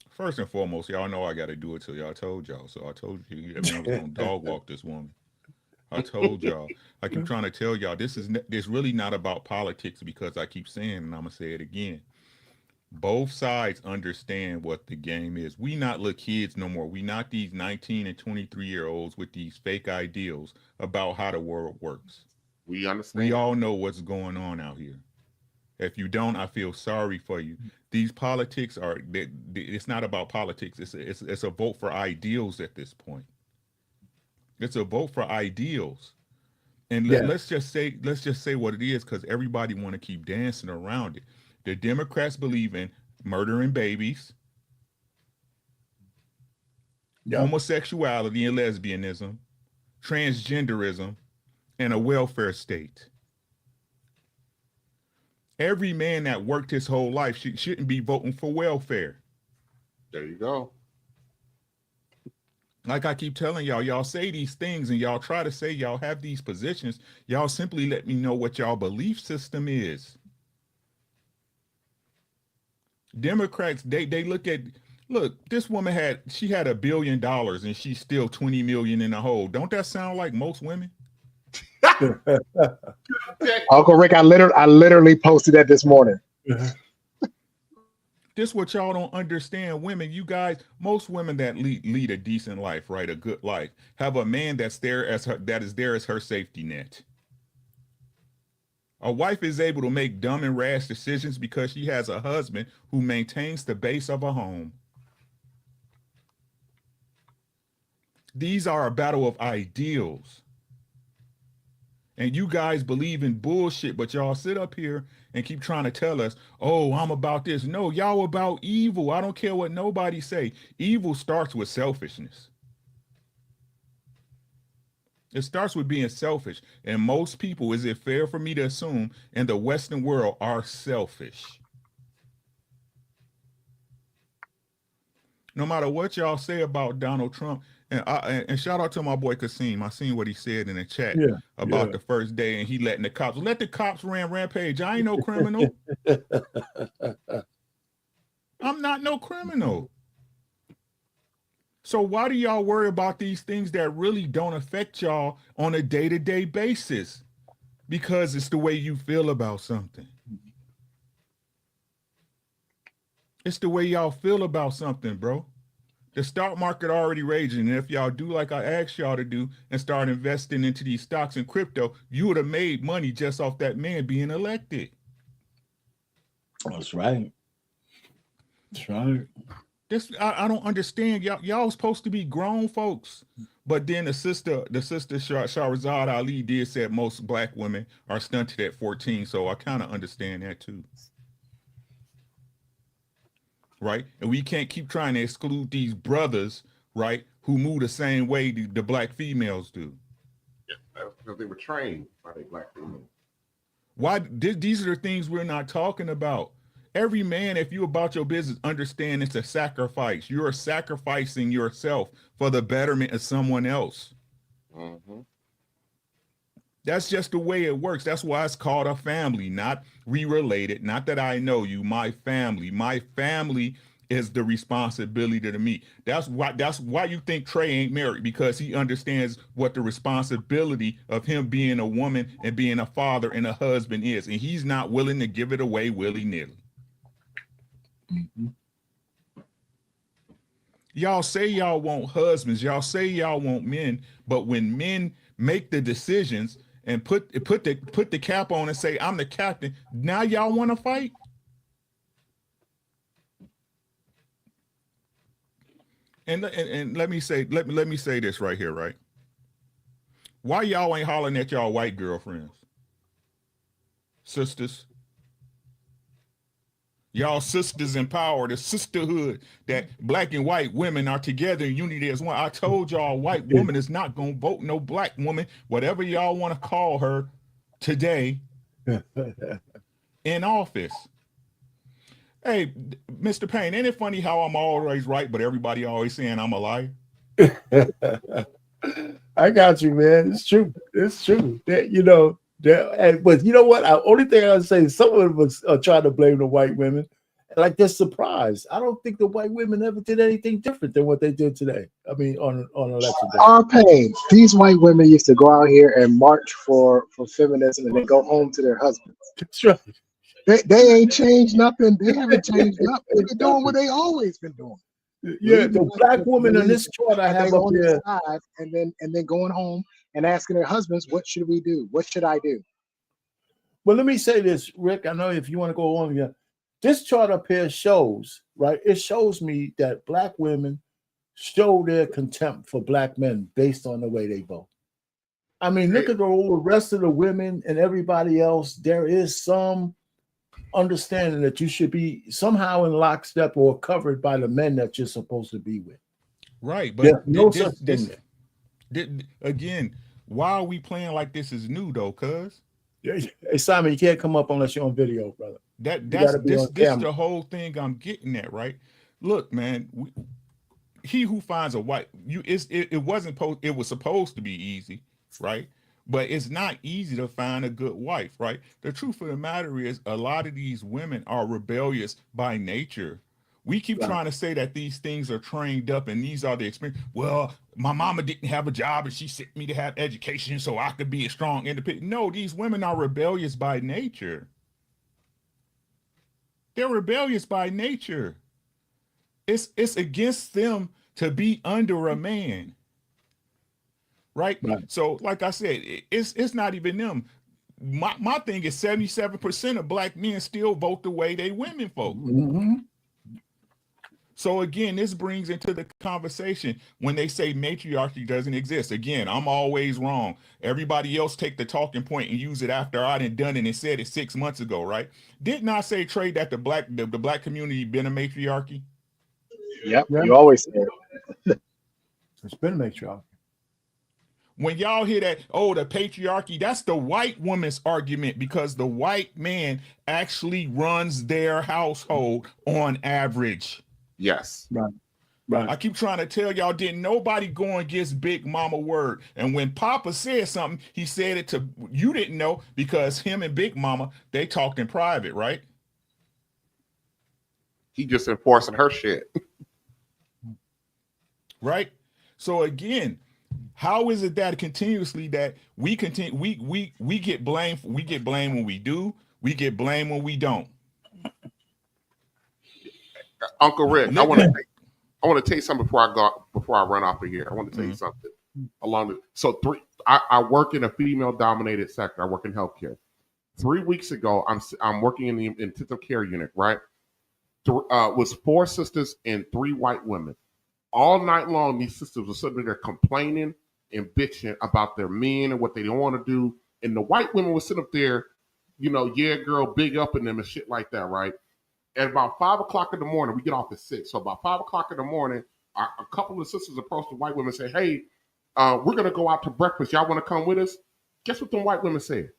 First and foremost, y'all know I got to do it till y'all told y'all. So I told you that man was gonna dog walk this woman. I told y'all. I keep trying to tell y'all this really not about politics because I keep saying, and I'm gonna say it again. Both sides understand what the game is. We not little kids no more. We not these 19 and 23-year-olds with these fake ideals about how the world works. We understand. We all know what's going on out here. If you don't, I feel sorry for you. These politics it's not about politics. It's a vote for ideals at this point. It's a vote for ideals. And let's just say what it is, because everybody want to keep dancing around it. The Democrats believe in murdering babies, homosexuality and lesbianism, transgenderism, and a welfare state. Every man that worked his whole life shouldn't be voting for welfare. There you go. Like I keep telling y'all say these things and y'all try to say y'all have these positions. Y'all simply let me know what y'all belief system is. Democrats, they look, this woman had $1 billion and she's still 20 million in the hole. Don't that sound like most women? Uncle Rick, I literally posted that this morning. This what y'all don't understand. Women, you guys, most women that lead a decent life, right, a good life, have a man that is there as her safety net. A wife is able to make dumb and rash decisions because she has a husband who maintains the base of a home. These are a battle of ideals. And you guys believe in bullshit, but y'all sit up here and keep trying to tell us, oh, I'm about this. No, y'all about evil. I don't care what nobody say. Evil starts with selfishness. It starts with being selfish. And most people, is it fair for me to assume, in the Western world are selfish? No matter what y'all say about Donald Trump, and shout out to my boy Kasim. I seen what he said in the chat about the first day, and he letting the cops ran rampage. I ain't no criminal. I'm not no criminal. So why do y'all worry about these things that really don't affect y'all on a day-to-day basis? Because it's the way you feel about something. It's the way y'all feel about something, bro. The stock market already raging. And if y'all do like I asked y'all to do and start investing into these stocks and crypto, you would have made money just off that man being elected. That's right. That's right. I don't understand. Y'all supposed to be grown folks. But then the sister Shahrazad Ali did say most black women are stunted at 14. So I kind of understand that too. right? And we can't keep trying to exclude these brothers, right, who move the same way the black females do. Yeah, because they were trained by the black females. Why? These are the things we're not talking about. Every man, if you about your business, understand it's a sacrifice. You're sacrificing yourself for the betterment of someone else. Mm-hmm. That's just the way it works. That's why it's called a family, not related. Not that I know you, my family. My family is the responsibility to me. That's why you think Trey ain't married, because he understands what the responsibility of him being a woman and being a father and a husband is. And he's not willing to give it away willy-nilly. Mm-hmm. Y'all say y'all want husbands, y'all say y'all want men, but when men make the decisions and put the cap on and say, I'm the captain, now y'all want to fight? And let me say this right here, right? Why y'all ain't hollering at y'all white girlfriends? Sisters. Y'all sisters in power, the sisterhood that black and white women are together in unity as one. I told y'all white woman is not going to vote no black woman, whatever y'all want to call her today, in office. Hey, Mr. Payne, ain't it funny how I'm always right, but everybody always saying I'm a liar? I got you, man. It's true. It's true. But you know what? Only thing I would say is some of us are trying to blame the white women. Like they're surprised. I don't think the white women ever did anything different than what they did today. I mean, on election day. Our Payne, these white women used to go out here and march for feminism, and then go home to their husbands. That's right. They ain't changed nothing. They haven't changed nothing. They've been doing what they always been doing. Yeah, the black woman on this chart I have up here, and then going home and asking their husbands, "What should we do? What should I do?" Well, let me say this, Rick. I know if you want to go on here, this chart up here shows, right? It shows me that black women show their contempt for black men based on the way they vote. I mean, look at the rest of the women and everybody else. There is some understanding that you should be somehow in lockstep or covered by the men that you're supposed to be with. Right, but no such thing. Again, why are we playing like this is new though? Cuz hey, Simon, you can't come up unless you're on video, brother. This is the whole thing I'm getting at, right? Look, man, he who finds a wife, it was supposed to be easy, right? But it's not easy to find a good wife, right? The truth of the matter is a lot of these women are rebellious by nature. We keep trying to say that these things are trained up and these are the experience. Well, my mama didn't have a job and she sent me to have education so I could be a strong, independent. No, these women are rebellious by nature. They're rebellious by nature. It's against them to be under a man. Right? So, like I said, it's not even them. My thing is 77% of black men still vote the way they women vote. Mm-hmm. So again, this brings into the conversation when they say matriarchy doesn't exist. Again, I'm always wrong. Everybody else take the talking point and use it after I done it and said it 6 months ago, right? Didn't I say, Trey, that the black community been a matriarchy? Yep, you always say it. It's been a matriarchy. When y'all hear that, oh, the patriarchy, that's the white woman's argument because the white man actually runs their household on average. Yes. Right. I keep trying to tell y'all, didn't nobody go and get Big Mama word. And when Papa said something, he said it to, you didn't know because him and Big Mama, they talked in private, right? He just enforcing her shit. Right? So again, how is it that continuously that we continue we get blamed when we do, we get blamed when we don't? Uncle Rick, I want to tell you something before I run off of here. I want to tell you something I work in a female dominated sector. I work in healthcare. 3 weeks ago, I'm working in the intensive care unit, right? Was 4 sisters and 3 white women. All night long, these sisters were sitting there complaining and bitching about their men and what they don't want to do. And the white women were sitting up there, yeah, girl, big up in them and shit like that, right? At about 5 o'clock in the morning, we get off at 6. So about 5 o'clock in the morning, a couple of sisters approach the white women and say, hey, we're going to go out to breakfast. Y'all want to come with us? Guess what the white women said?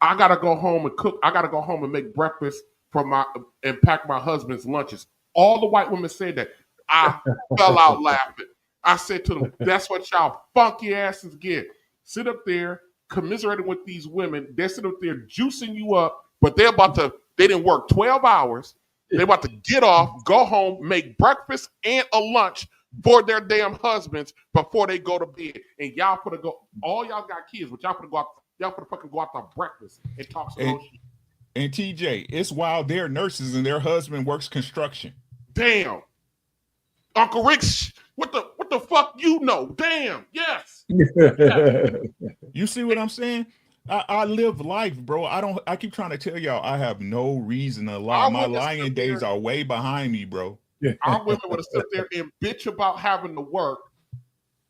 I got to go home and cook. I got to go home and make breakfast and pack my husband's lunches. All the white women said that. I fell out laughing. I said to them, that's what y'all funky asses get. Sit up there, commiserating with these women. They're sitting up there juicing you up, but they didn't work 12 hours. They're about to get off, go home, make breakfast and a lunch for their damn husbands before they go to bed. And y'all all y'all got kids, but y'all fucking go out to breakfast and talk some shit. And TJ, it's while they're nurses and their husband works construction. Damn. Uncle Rick, what the fuck you know? Damn, yes. You see what I'm saying? I live life, bro. I keep trying to tell y'all I have no reason to lie. My lying days are way behind me, bro. Our women would have stood there and bitch about having to work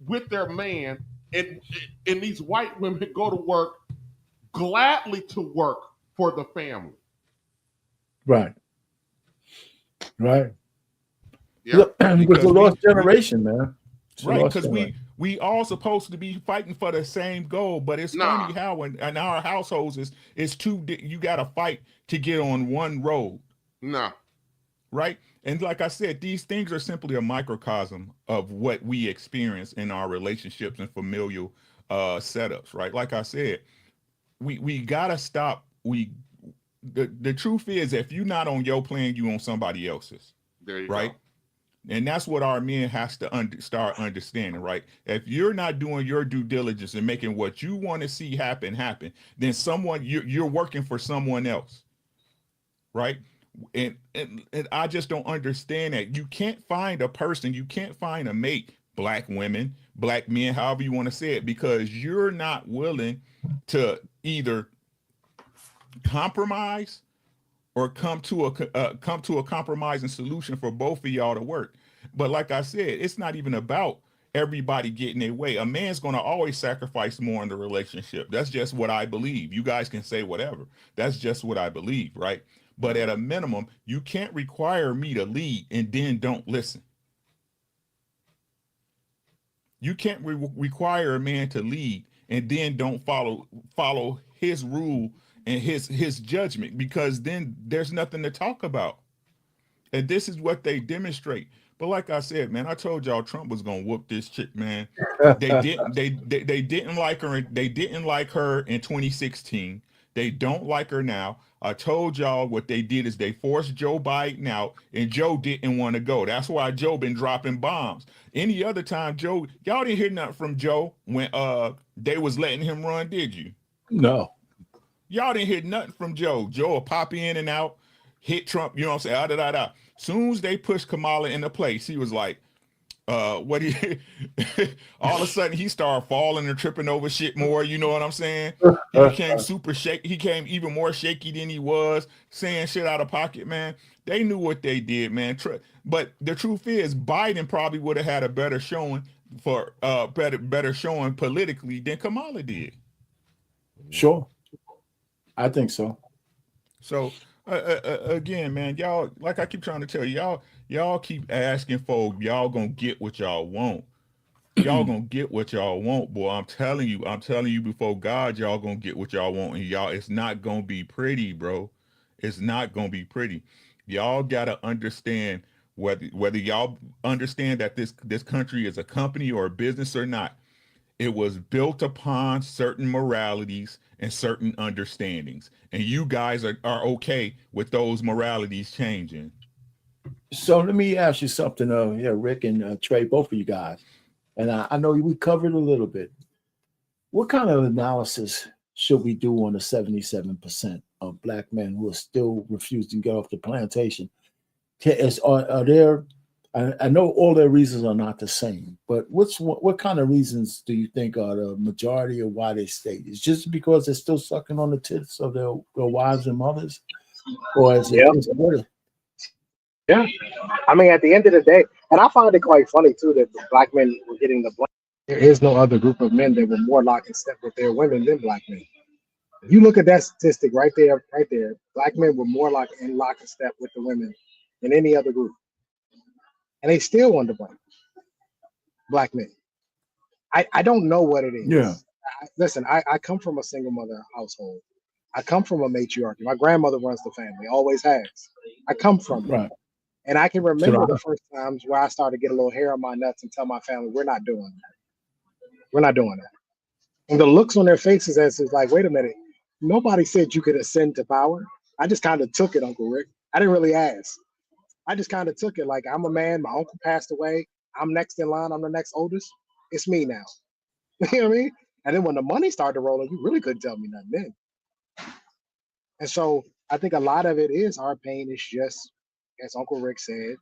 with their man, and these white women go to work gladly to work for the family. Right. Yeah. It's a lost generation, man. Right, because we all supposed to be fighting for the same goal, but it's funny how in our households it's you got to fight to get on one road. Nah. Right? And like I said, these things are simply a microcosm of what we experience in our relationships and familial setups, right? Like I said, we got to stop. The truth is, if you're not on your plan, you on somebody else's. There you right? go. And that's what our men has to start understanding, right? If you're not doing your due diligence and making what you want to see happen, then you're working for someone else, right? And I just don't understand that. You can't find a person, you can't find a mate, black women, black men, however you want to say it, because you're not willing to either compromise or come to a compromising solution for both of y'all to work. But like I said, it's not even about everybody getting their way. A man's going to always sacrifice more in the relationship. That's just what I believe. You guys can say whatever. That's just what I believe, right? But at a minimum, you can't require me to lead and then don't listen. You can't require a man to lead and then don't follow his rule and his judgment, because then there's nothing to talk about. And this is what they demonstrate. But like I said, man, I told y'all Trump was gonna whoop this chick, man. They didn't like her. They didn't like her in 2016. They don't like her now. I told y'all what they did is they forced Joe Biden out, and Joe didn't want to go. That's why Joe been dropping bombs. Any other time, y'all didn't hear nothing from Joe when they was letting him run, did you? No. Y'all didn't hear nothing from Joe. Joe will pop in and out, hit Trump, you know what I'm saying? Soon as they pushed Kamala into place, he was like, all of a sudden he started falling and tripping over shit more, you know what I'm saying? He became super shaky. He became even more shaky than he was, saying shit out of pocket, man. They knew what they did, man. But the truth is, Biden probably would have had a better showing better showing politically than Kamala did. Sure. I think so. So again, man, y'all, like I keep trying to tell you, y'all keep asking for y'all gonna get what y'all want. Y'all gonna get what y'all want, boy. I'm telling you before God, y'all gonna get what y'all want. And y'all, it's not gonna be pretty, bro. It's not gonna be pretty. Y'all gotta understand whether y'all understand that this country is a company or a business or not. It was built upon certain moralities and certain understandings. And you guys are okay with those moralities changing. So let me ask you something, Rick and Trey, both of you guys. And I know we covered a little bit. What kind of analysis should we do on the 77% of black men who are still refusing to get off the plantation? Are there... I know all their reasons are not the same, but what kind of reasons do you think are the majority of why they stay? Is just because they're still sucking on the tits of their wives and mothers? Or is it Yeah. I mean, at the end of the day, and I find it quite funny too that the black men were getting the blame. There is no other group of men that were more locked in step with their women than black men. You look at that statistic right there, Black men were more like in lockstep with the women than any other group. And they still want to blame Black men. I don't know what it is. Yeah. Listen, I come from a single mother household. I come from a matriarchy. My grandmother runs the family, always has. I come from it. Right. And I can remember the first times where I started to get a little hair on my nuts and tell my family, we're not doing that. We're not doing that. And the looks on their faces as it's like, wait a minute, nobody said you could ascend to power. I just kind of took it, Uncle Rick. I didn't really ask. I just kind of took it like I'm a man, my uncle passed away. I'm next in line, I'm the next oldest. It's me now. You know what I mean? And then when the money started rolling, you really couldn't tell me nothing then. And so I think a lot of it is our pain is just, as Uncle Rick said,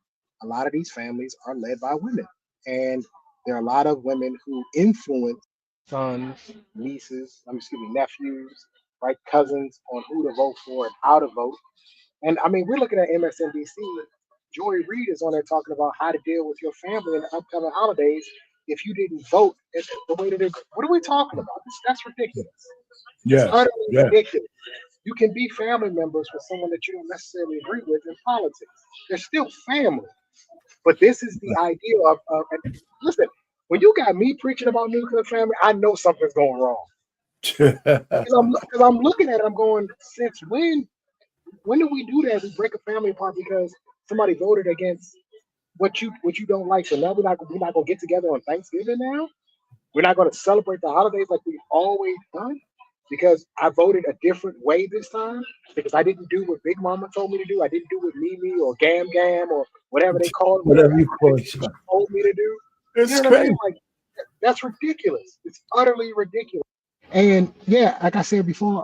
a lot of these families are led by women. And there are a lot of women who influence sons, nieces, nephews, right, cousins on who to vote for and how to vote. And I mean, we're looking at MSNBC. Joy Reid is on there talking about how to deal with your family in the upcoming holidays if you didn't vote the way that what are we talking about? That's ridiculous. Yes. It's utterly ridiculous. You can be family members with someone that you don't necessarily agree with in politics. They're still family. But this is the idea of listen, when you got me preaching about nuclear family, I know something's going wrong. Because I'm looking at it, I'm going, since when do we do that? We break a family apart because somebody voted against what you don't like. So now we're not gonna get together on Thanksgiving now. We're not gonna celebrate the holidays like we've always done because I voted a different way this time because I didn't do what Big Mama told me to do. I didn't do what Mimi or Gam Gam or whatever they called me. Whatever you call it. Told me to do. It's you know crazy. Like, that's ridiculous. It's utterly ridiculous. And yeah, like I said before,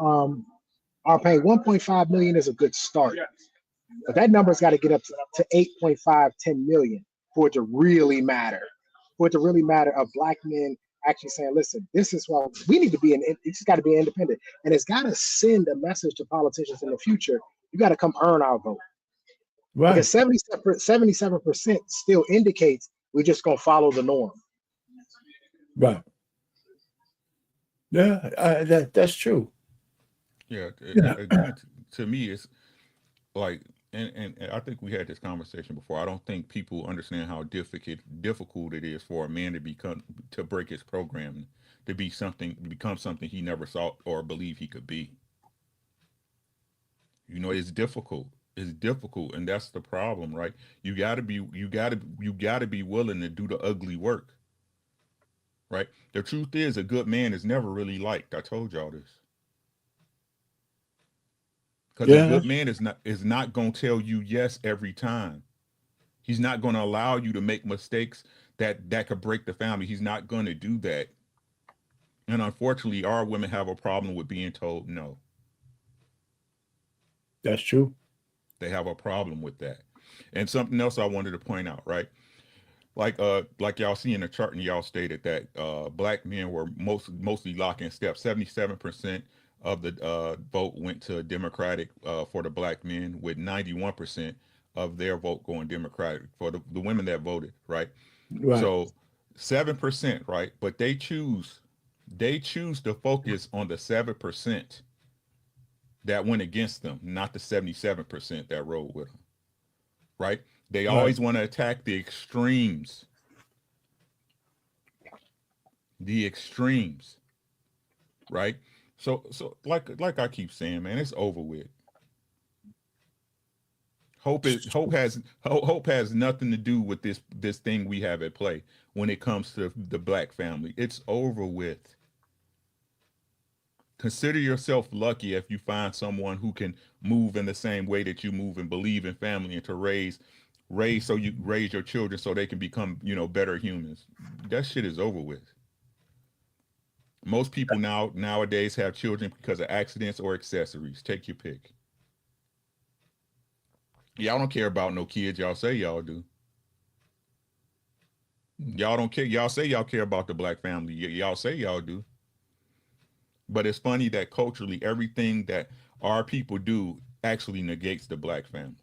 our pay 1.5 million is a good start. But that number's got to get up to 8.5, 10 million for it to really matter. For it to really matter of Black men actually saying, listen, this is what we need to be it's got to be independent. And it's got to send a message to politicians in the future. You got to come earn our vote. Right. Because 77% still indicates we're just going to follow the norm. Right. Yeah, that's true. Yeah. To me, it's like, and I think we had this conversation before. I don't think people understand how difficult it is for a man to break his program, to become something he never saw or believed he could be. You know, it's difficult. It's difficult, and that's the problem, right? You gotta be willing to do the ugly work. Right? The truth is, a good man is never really liked. I told y'all this. Because a good man is not going to tell you yes every time. He's not going to allow you to make mistakes that could break the family. He's not going to do that. And unfortunately, our women have a problem with being told no. That's true. They have a problem with that. And something else I wanted to point out, right? Like y'all see in the chart, and y'all stated that Black men were mostly lock in step. 77% of the vote went to Democratic for the Black men, with 91% of their vote going Democratic for the women that voted, right? So 7%, right? But they choose to focus on the 7% that went against them, not the 77% that rode with them, right? They always want to attack the extremes. The extremes, right? So like I keep saying, man, it's over with. Hope has nothing to do with this thing we have at play when it comes to the Black family. It's over with. Consider yourself lucky if you find someone who can move in the same way that you move and believe in family, and to raise your children so they can become, better humans. That shit is over with. Most people nowadays have children because of accidents or accessories. Take your pick. Y'all don't care about no kids. Y'all say y'all do. Y'all don't care. Y'all say y'all care about the Black family. Y'all say y'all do. But it's funny that culturally, everything that our people do actually negates the Black family.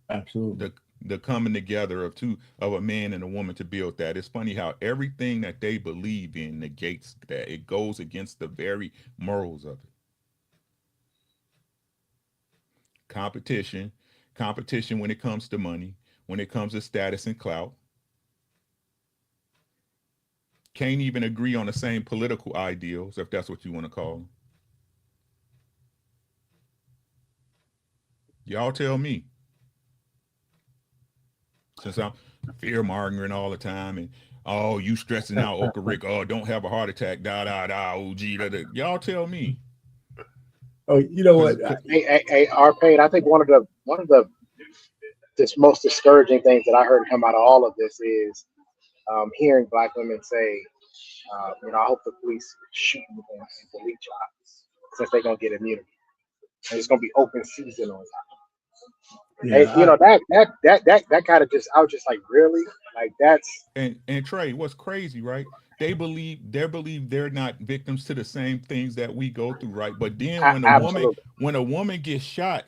Absolutely. The coming together of a man and a woman to build that. It's funny how everything that they believe in negates that. It goes against the very morals of it. competition when it comes to money, when it comes to status and clout. Can't even agree on the same political ideals, if that's what you want to call them. Y'all tell me. Since I'm fear-mongering all the time and, oh, you stressing out, Okarick, oh, don't have a heart attack, OG, y'all tell me. Oh, you know what? Hey, Payne, I think one of the most discouraging things that I heard come out of all of this is hearing Black women say, I hope the police shoot you and delete y'all since they're gonna get immunity. And it's gonna be open season on y'all. Yeah, that kind of just, I was just like, really? Like that's and Trey, what's crazy, right? They believe they're not victims to the same things that we go through, right? But then when a woman gets shot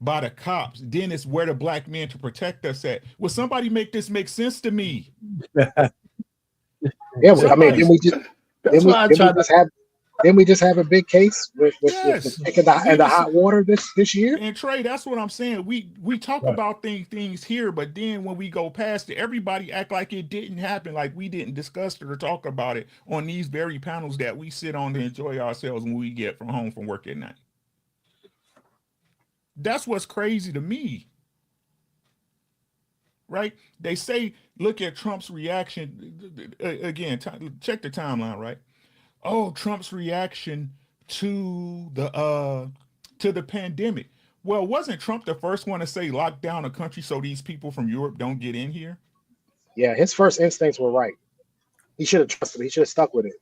by the cops, then it's where the Black men to protect us at. Will somebody make this make sense to me? Yeah, I mean, didn't we just have a big case with the chicken and the hot water this year? And Trey, that's what I'm saying. We talk about things here, but then when we go past it, everybody act like it didn't happen, like we didn't discuss it or talk about it on these very panels that we sit on to enjoy ourselves when we get home from work at night. That's what's crazy to me. Right? They say, look at Trump's reaction. Again, check the timeline, right? Oh, Trump's reaction to the pandemic. Well, wasn't Trump the first one to say lock down a country so these people from Europe don't get in here? Yeah, his first instincts were right. He should have trusted. He should have stuck with it.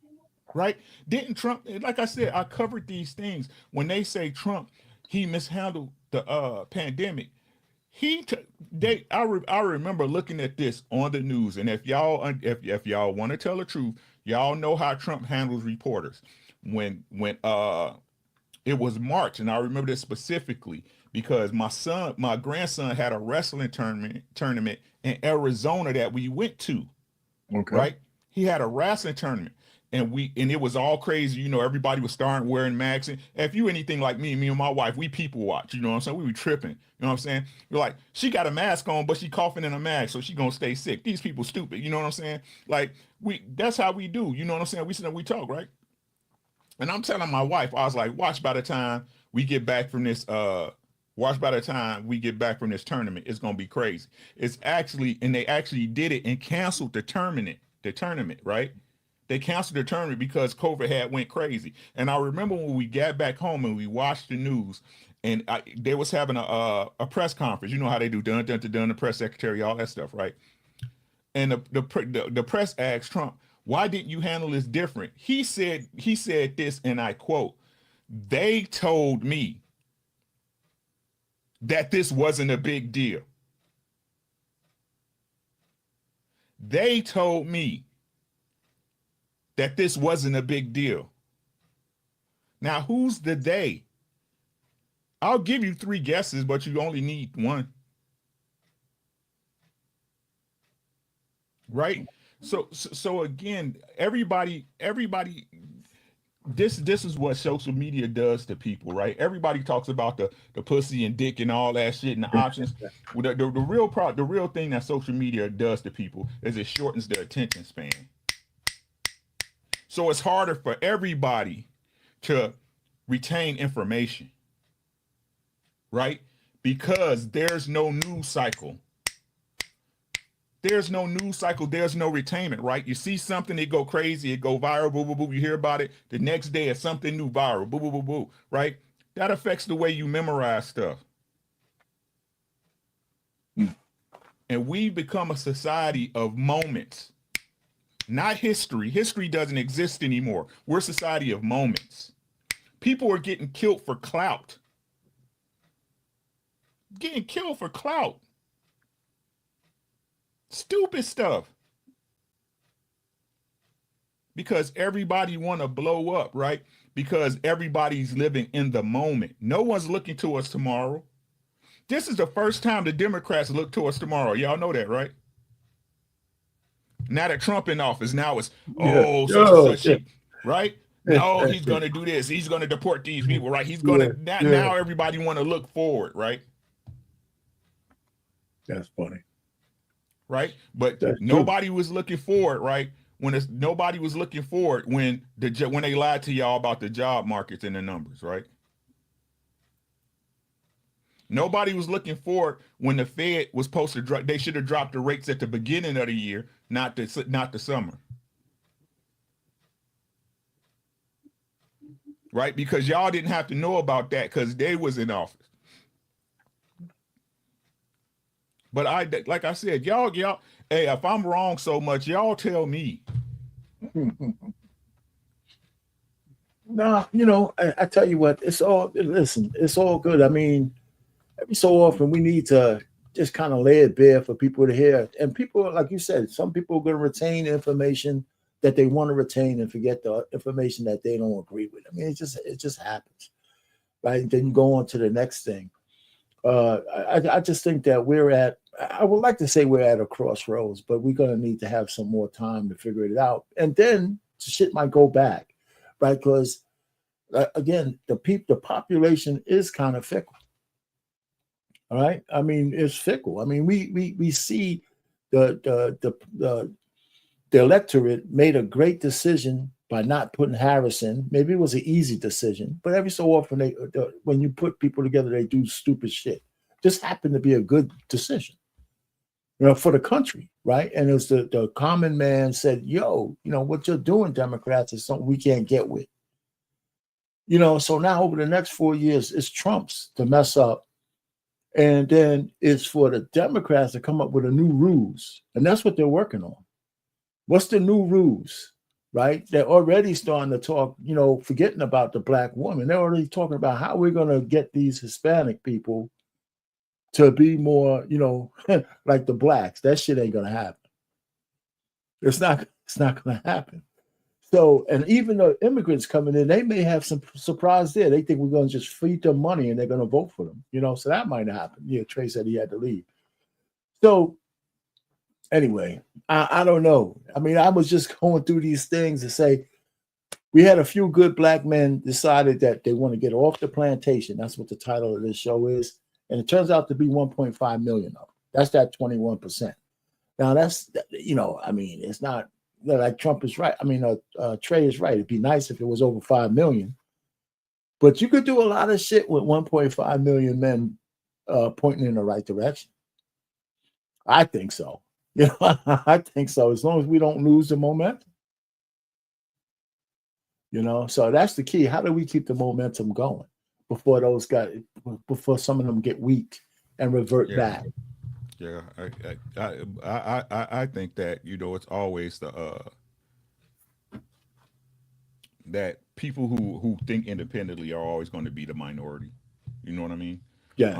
Right? Didn't Trump, like I said, I covered these things. When they say Trump, he mishandled the pandemic. I remember looking at this on the news, and if y'all want to tell the truth, y'all know how Trump handles reporters. When it was March, and I remember this specifically because my grandson had a wrestling tournament in Arizona that we went to. Okay. Right? He had a wrestling tournament. And it was all crazy, everybody was starting wearing masks. And if you anything like me and my wife, we people watch, you know what I'm saying? We were tripping, you know what I'm saying? We're like, she got a mask on, but she coughing in a mask, so she gonna stay sick. These people stupid, you know what I'm saying? Like, that's how we do, you know what I'm saying? We sit and we talk, right? And I'm telling my wife, I was like, watch by the time we get back from this tournament, it's gonna be crazy. It's actually, and they actually did it and canceled the tournament, right? They canceled the tournament because COVID had went crazy. And I remember when we got back home and we watched the news, and they was having a press conference. You know how they do, done, the press secretary, all that stuff, right? And the press asked Trump, why didn't you handle this different? He said this, and I quote, they told me that this wasn't a big deal. They told me that this wasn't a big deal. Now, who's the they? I'll give you 3 guesses, but you only need 1. Right? So again, everybody, this is what social media does to people, right? Everybody talks about the pussy and dick and all that shit and the options. The real thing that social media does to people is it shortens their attention span. So it's harder for everybody to retain information, right? Because there's no news cycle. There's no retainment, right? You see something, it go crazy, it go viral, boo, boo, boo, you hear about it. The next day it's something new viral, boo, boo, boo, boo, right? That affects the way you memorize stuff. And we become a society of moments. Not history. History doesn't exist anymore. We're a society of moments. People are getting killed for clout. Stupid stuff. Because everybody want to blow up, right? Because everybody's living in the moment. No one's looking to us tomorrow. This is the first time the Democrats look to us tomorrow. Y'all know that, right? Now that Trump in office, now it's, such, right? no, he's going to do this. He's going to deport these people, right? He's going to now everybody want to look forward, right? That's funny, right? But that's nobody was looking forward, right? Nobody was looking forward when they lied to y'all about the job markets and the numbers, right? Nobody was looking forward when the Fed was supposed to drop. They should have dropped the rates at the beginning of the year, not the summer, right? Because y'all didn't have to know about that because they was in office. But like I said, y'all, hey, if I'm wrong so much, y'all tell me. No, I tell you what, it's all good. I mean, every so often we need to just kind of lay it bare for people to hear. And people, like you said, some people are going to retain information that they want to retain and forget the information that they don't agree with. I mean, it just happens, right? And then you go on to the next thing. I just think that I would like to say we're at a crossroads, but we're going to need to have some more time to figure it out. And then shit might go back, right? Because again, the population is kind of fickle. All right. I mean, it's fickle. I mean, we see the electorate made a great decision by not putting Harris in. Maybe it was an easy decision, but every so often when you put people together, they do stupid shit. Just happened to be a good decision, for the country, right? And it was the common man said, "Yo, what you're doing, Democrats, is something we can't get with." So now over the next 4 years, it's Trump's to mess up. And then it's for the Democrats to come up with a new ruse. And that's what they're working on. What's the new ruse, right? They're already starting to talk, forgetting about the black woman. They're already talking about how we're going to get these Hispanic people to be more, like the blacks. That shit ain't going to happen. It's not going to happen. So, and even the immigrants coming in, they may have some surprise there. They think we're going to just feed them money and they're going to vote for them, so that might happen. Yeah, Trey said he had to leave. So anyway, I don't know. I mean, I was just going through these things to say we had a few good black men decided that they want to get off the plantation. That's what the title of this show is. And it turns out to be 1.5 million of them. That's that 21%. Now that's, I mean, it's not, like Trump is right. I mean, Trey is right. It'd be nice if it was over 5 million. But you could do a lot of shit with 1.5 million men pointing in the right direction. I think so. I think so. As long as we don't lose the momentum. So that's the key. How do we keep the momentum going before some of them get weak and revert back? Yeah, I think that it's always that people who think independently are always going to be the minority. You know what I mean? Yes.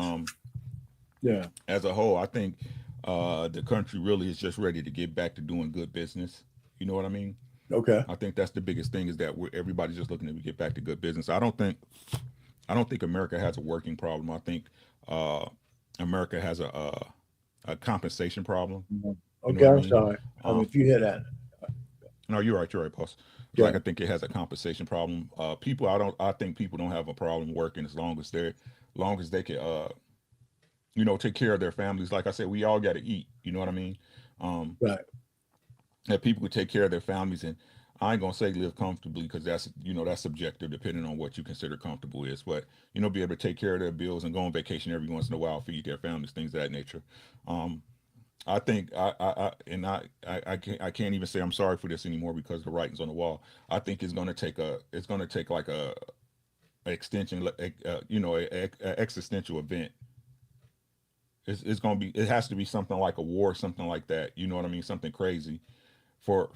Yeah. As a whole, I think the country really is just ready to get back to doing good business. You know what I mean? Okay. I think that's the biggest thing is that everybody's just looking to get back to good business. I don't think America has a working problem. I think America has a compensation problem. Okay, I'm sorry. If you hear that. No, you're right, boss. Yeah. Like I think it has a compensation problem. I think people don't have a problem working as long as they can take care of their families. Like I said, we all got to eat. You know what I mean? Right. That people could take care of their families, and I ain't gonna say live comfortably because that's subjective depending on what you consider comfortable is. But be able to take care of their bills and go on vacation every once in a while, feed their families, things of that nature. I think I can't even say I'm sorry for this anymore because the writing's on the wall. I think it's gonna take like a extension, a existential event. It's gonna be. It has to be something like a war, something like that. You know what I mean? Something crazy for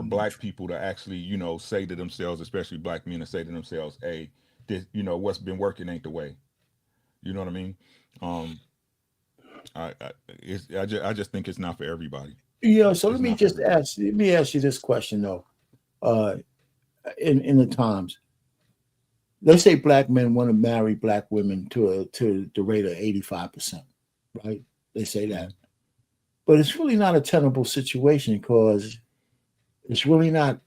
black people to actually say to themselves, especially black men, to say to themselves, "Hey, this what's been working ain't the way." You know what I mean? I just think it's not for everybody. So let me ask you this question though. In the Times, let's say black men want to marry black women to the rate of 85%, right? They say that, but it's really not a tenable situation because It's really not,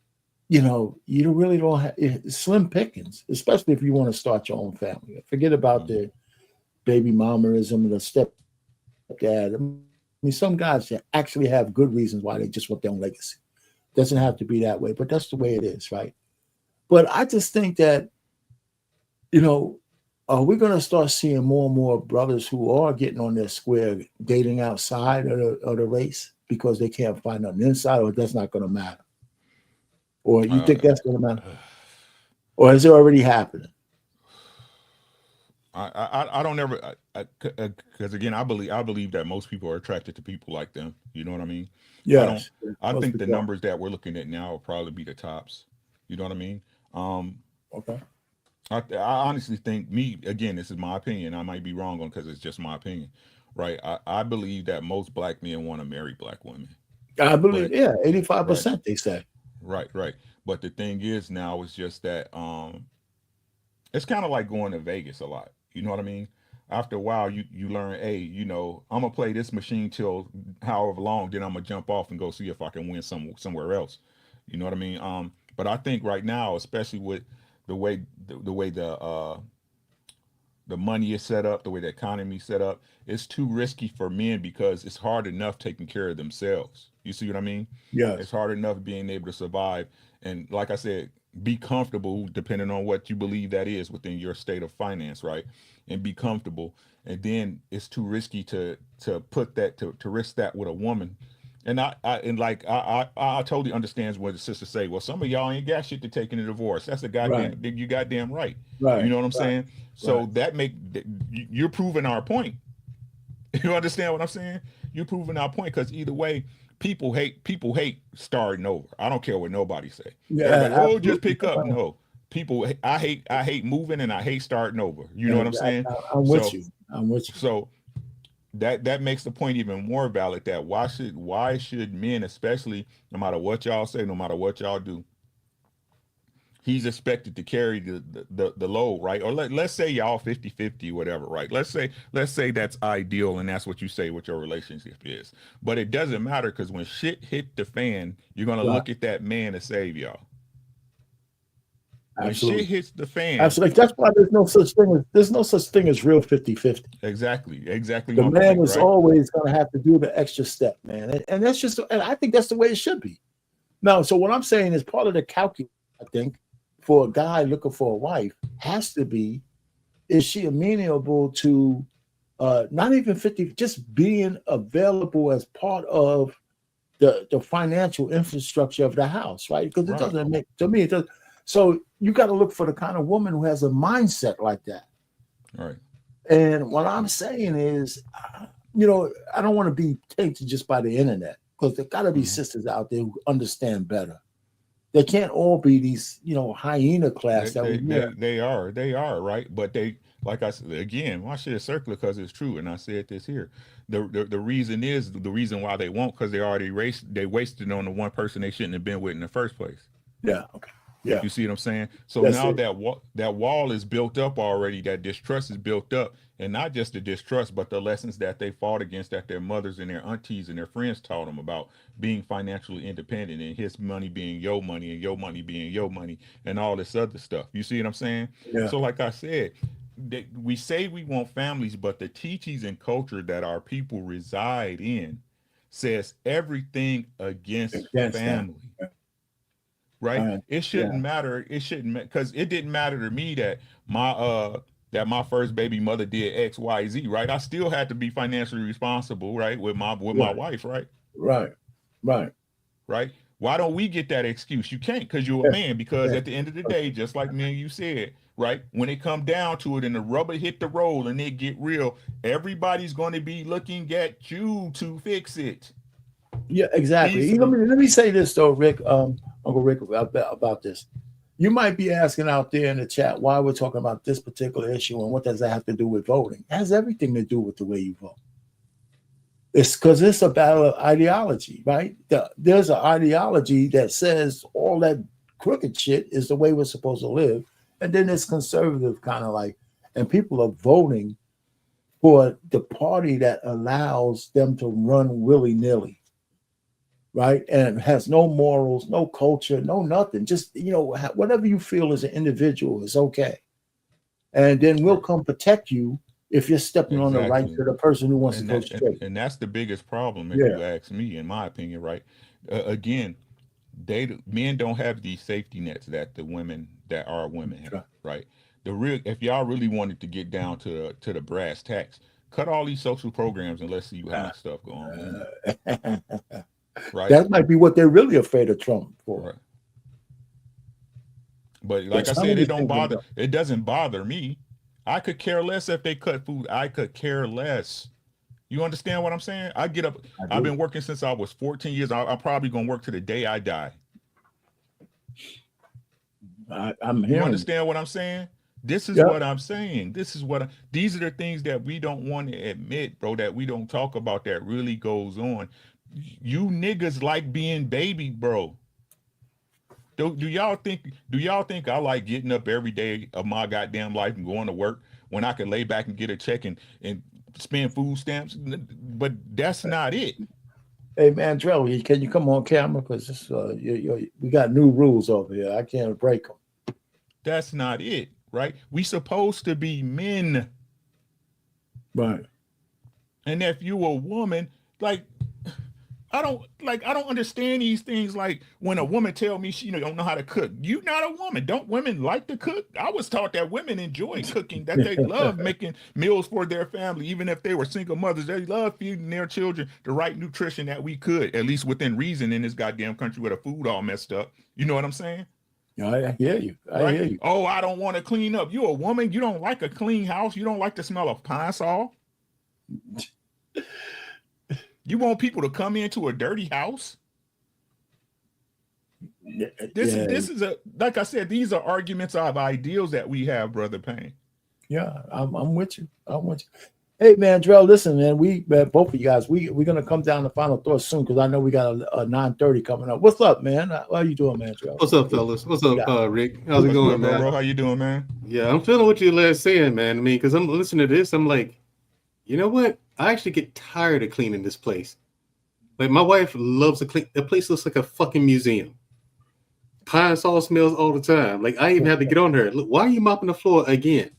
you really don't have slim pickings, especially if you want to start your own family. Forget about the baby mamaism and the stepdad. I mean, some guys actually have good reasons why they just want their own legacy. Doesn't have to be that way, but that's the way it is, right? But I just think that, we're going to start seeing more and more brothers who are getting on their square dating outside of the race because they can't find nothing inside, or that's not going to matter. Or you think that's going to matter? Or is it already happening? I don't ever, because again, I believe that most people are attracted to people like them. You know what I mean? Yes. I think the numbers that we're looking at now will probably be the tops. You know what I mean? Okay. I honestly think, this is my opinion. I might be wrong on because it's just my opinion, right? I believe that most black men want to marry black women. I believe, 85%, right. They say. Right. But the thing is now it's just that it's kind of like going to Vegas a lot. You know what I mean? After a while, you learn, hey, I'm gonna play this machine till however long, then I'm gonna jump off and go see if I can win somewhere else. You know what I mean? But I think right now, especially with the way the money is set up, the way the economy is set up, it's too risky for men because it's hard enough taking care of themselves. You see what I mean? Yeah. It's hard enough being able to survive. And like I said, be comfortable depending on what you believe that is within your state of finance, right? And be comfortable. And then it's too risky to put that, to risk that with a woman. And I totally understand what the sisters say. Well, some of y'all ain't got shit to take in a divorce. That's you goddamn right. Right. You know what I'm saying? So you're proving our point. You understand what I'm saying? You're proving our point because either way, people hate starting over. I don't care what nobody say. Everybody, just pick up. No, people. I hate moving and I hate starting over. You know what I'm saying? I'm with you. So that makes the point even more valid. That why should men, especially, no matter what y'all say, no matter what y'all do, he's expected to carry the load, right? Or let's say y'all 50-50, whatever, right? Let's say that's ideal and that's what you say what your relationship is. But it doesn't matter because when shit hit the fan, you're gonna look at that man to save y'all. When shit hits the fan. Absolutely. That's why there's no such thing as real 50-50. Exactly. The man is always gonna have to do the extra step, man. And that's just, and I think that's the way it should be. Now, so what I'm saying is part of the calculus, I think, for a guy looking for a wife has to be, is she amenable to not even 50, just being available as part of the financial infrastructure of the house, right? Because it doesn't make, to me, it does. So you got to look for the kind of woman who has a mindset like that. Right. And what I'm saying is, I don't want to be tainted just by the internet because there got to be sisters out there who understand better. They can't all be these, hyena class. They are, right? But they, like I said, again, my shit is circular because it's true. And I said this here. The reason is, the reason why they won't, because they wasted on the one person they shouldn't have been with in the first place. Yeah. Okay. Yeah. You see what I'm saying? So now that wall is built up already, that distrust is built up, and not just the distrust, but the lessons that they fought against, that their mothers and their aunties and their friends taught them about being financially independent and his money being your money and your money being your money and all this other stuff. You see what I'm saying? Yeah. So like I said, we say we want families, but the teachings and culture that our people reside in says everything against family. That. Right. It shouldn't matter. It shouldn't, because it didn't matter to me that my first baby mother did X, Y, Z. Right. I still had to be financially responsible. Right. With my wife. Right. Right. Why don't we get that excuse? You can't, because you're a man. Because at the end of the day, just like me and you said, right, when it come down to it and the rubber hit the road and it get real, everybody's going to be looking at you to fix it. Yeah, exactly. Let me say this though, Rick, Uncle Rick, about this. You might be asking out there in the chat why we're talking about this particular issue and what does that have to do with voting? It has everything to do with the way you vote. It's because it's a battle of ideology, right? There's an ideology that says all that crooked shit is the way we're supposed to live. And then it's conservative kind of like, and people are voting for the party that allows them to run willy-nilly. right? And has no morals, no culture, no nothing. Just, whatever you feel as an individual is okay. And then we'll come protect you if you're stepping on the right to the person who wants to go straight. And that's the biggest problem, if you ask me, in my opinion, right? Again, men don't have these safety nets that the women that are women have, right? If y'all really wanted to get down to the brass tacks, cut all these social programs and let's see you have stuff going on. Right. That might be what they're really afraid of Trump for. Right. But like I said, it doesn't bother me. I could care less if they cut food. I could care less. You understand what I'm saying? I get up. I've been working since I was 14 years. I'm probably going to work to the day I die. I'm hearing. You understand what I'm saying? This is what I'm saying. These are the things that we don't want to admit, bro, that we don't talk about that really goes on. You niggas like being babied, bro. Do y'all think I like getting up every day of my goddamn life and going to work when I can lay back and get a check and spend food stamps? But that's not it. Hey, Mandrell, can you come on camera? Because we got new rules over here. I can't break them. That's not it, right? We supposed to be men. Right. And if you a woman, I don't understand these things. Like when a woman tell me she don't know how to cook, you not a woman. Don't women like to cook? I was taught that women enjoy cooking, that they love making meals for their family, even if they were single mothers. They love feeding their children the right nutrition that we could, at least within reason, in this goddamn country where the food all messed up. You know what I'm saying? I hear you. I hear you. Oh, I don't want to clean up. You a woman? You don't like a clean house? You don't like the smell of Pine Sol? You want people to come into a dirty house? This is like I said, these are arguments of ideals that we have, Brother Payne. Yeah, I'm with you. Hey, man, Drell, listen, man, both of you guys, we're gonna come down to final thoughts soon because I know we got a 9:30 coming up. What's up, man? How you doing, man, Drell? What's up, fellas? What's up, Rick? How's it going, man? Bro? How you doing, man? Yeah, I'm feeling what you last saying, man. I mean, because I'm listening to this, I'm like, you know what? I actually get tired of cleaning this place. Like, my wife loves to clean. The place looks like a fucking museum. Pine Sol smells all the time. Like, I even have to get on her. Look, why are you mopping the floor again?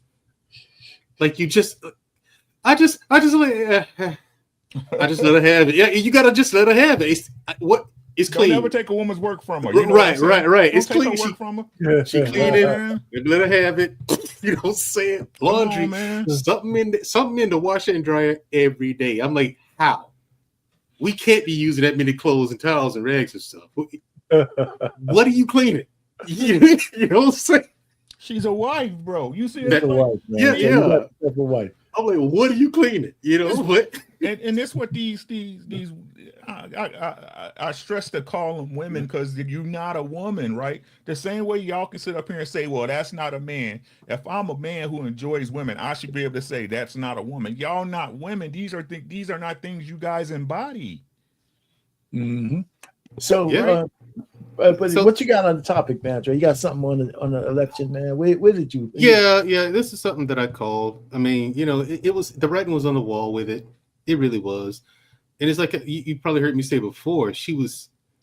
Like, I just let her have it. Yeah, you gotta just let her have it. It's clean. Don't never take a woman's work from her. Right. It's clean. She from her. Yeah, she clean it. Let her have it. You know what I'm saying? Laundry, something in the washer and dryer every day. I'm like, how? We can't be using that many clothes and towels and rags and stuff. What are you cleaning? You know what I'm saying? She's a wife, bro. You see that? Wife, man. Yeah. That's a wife. I'm like, what are you cleaning? You know what? And this what these I stress to call them women because you're not a woman, right? The same way y'all can sit up here and say, well, that's not a man. If I'm a man who enjoys women, I should be able to say that's not a woman. Y'all not women. These are not things you guys embody. Mm-hmm. So, but what you got on the topic, man? You got something on the election, man? Where did you? Yeah. This is something that I called. I mean, it was the writing was on the wall with it. It really was. And it's like you probably heard me say before,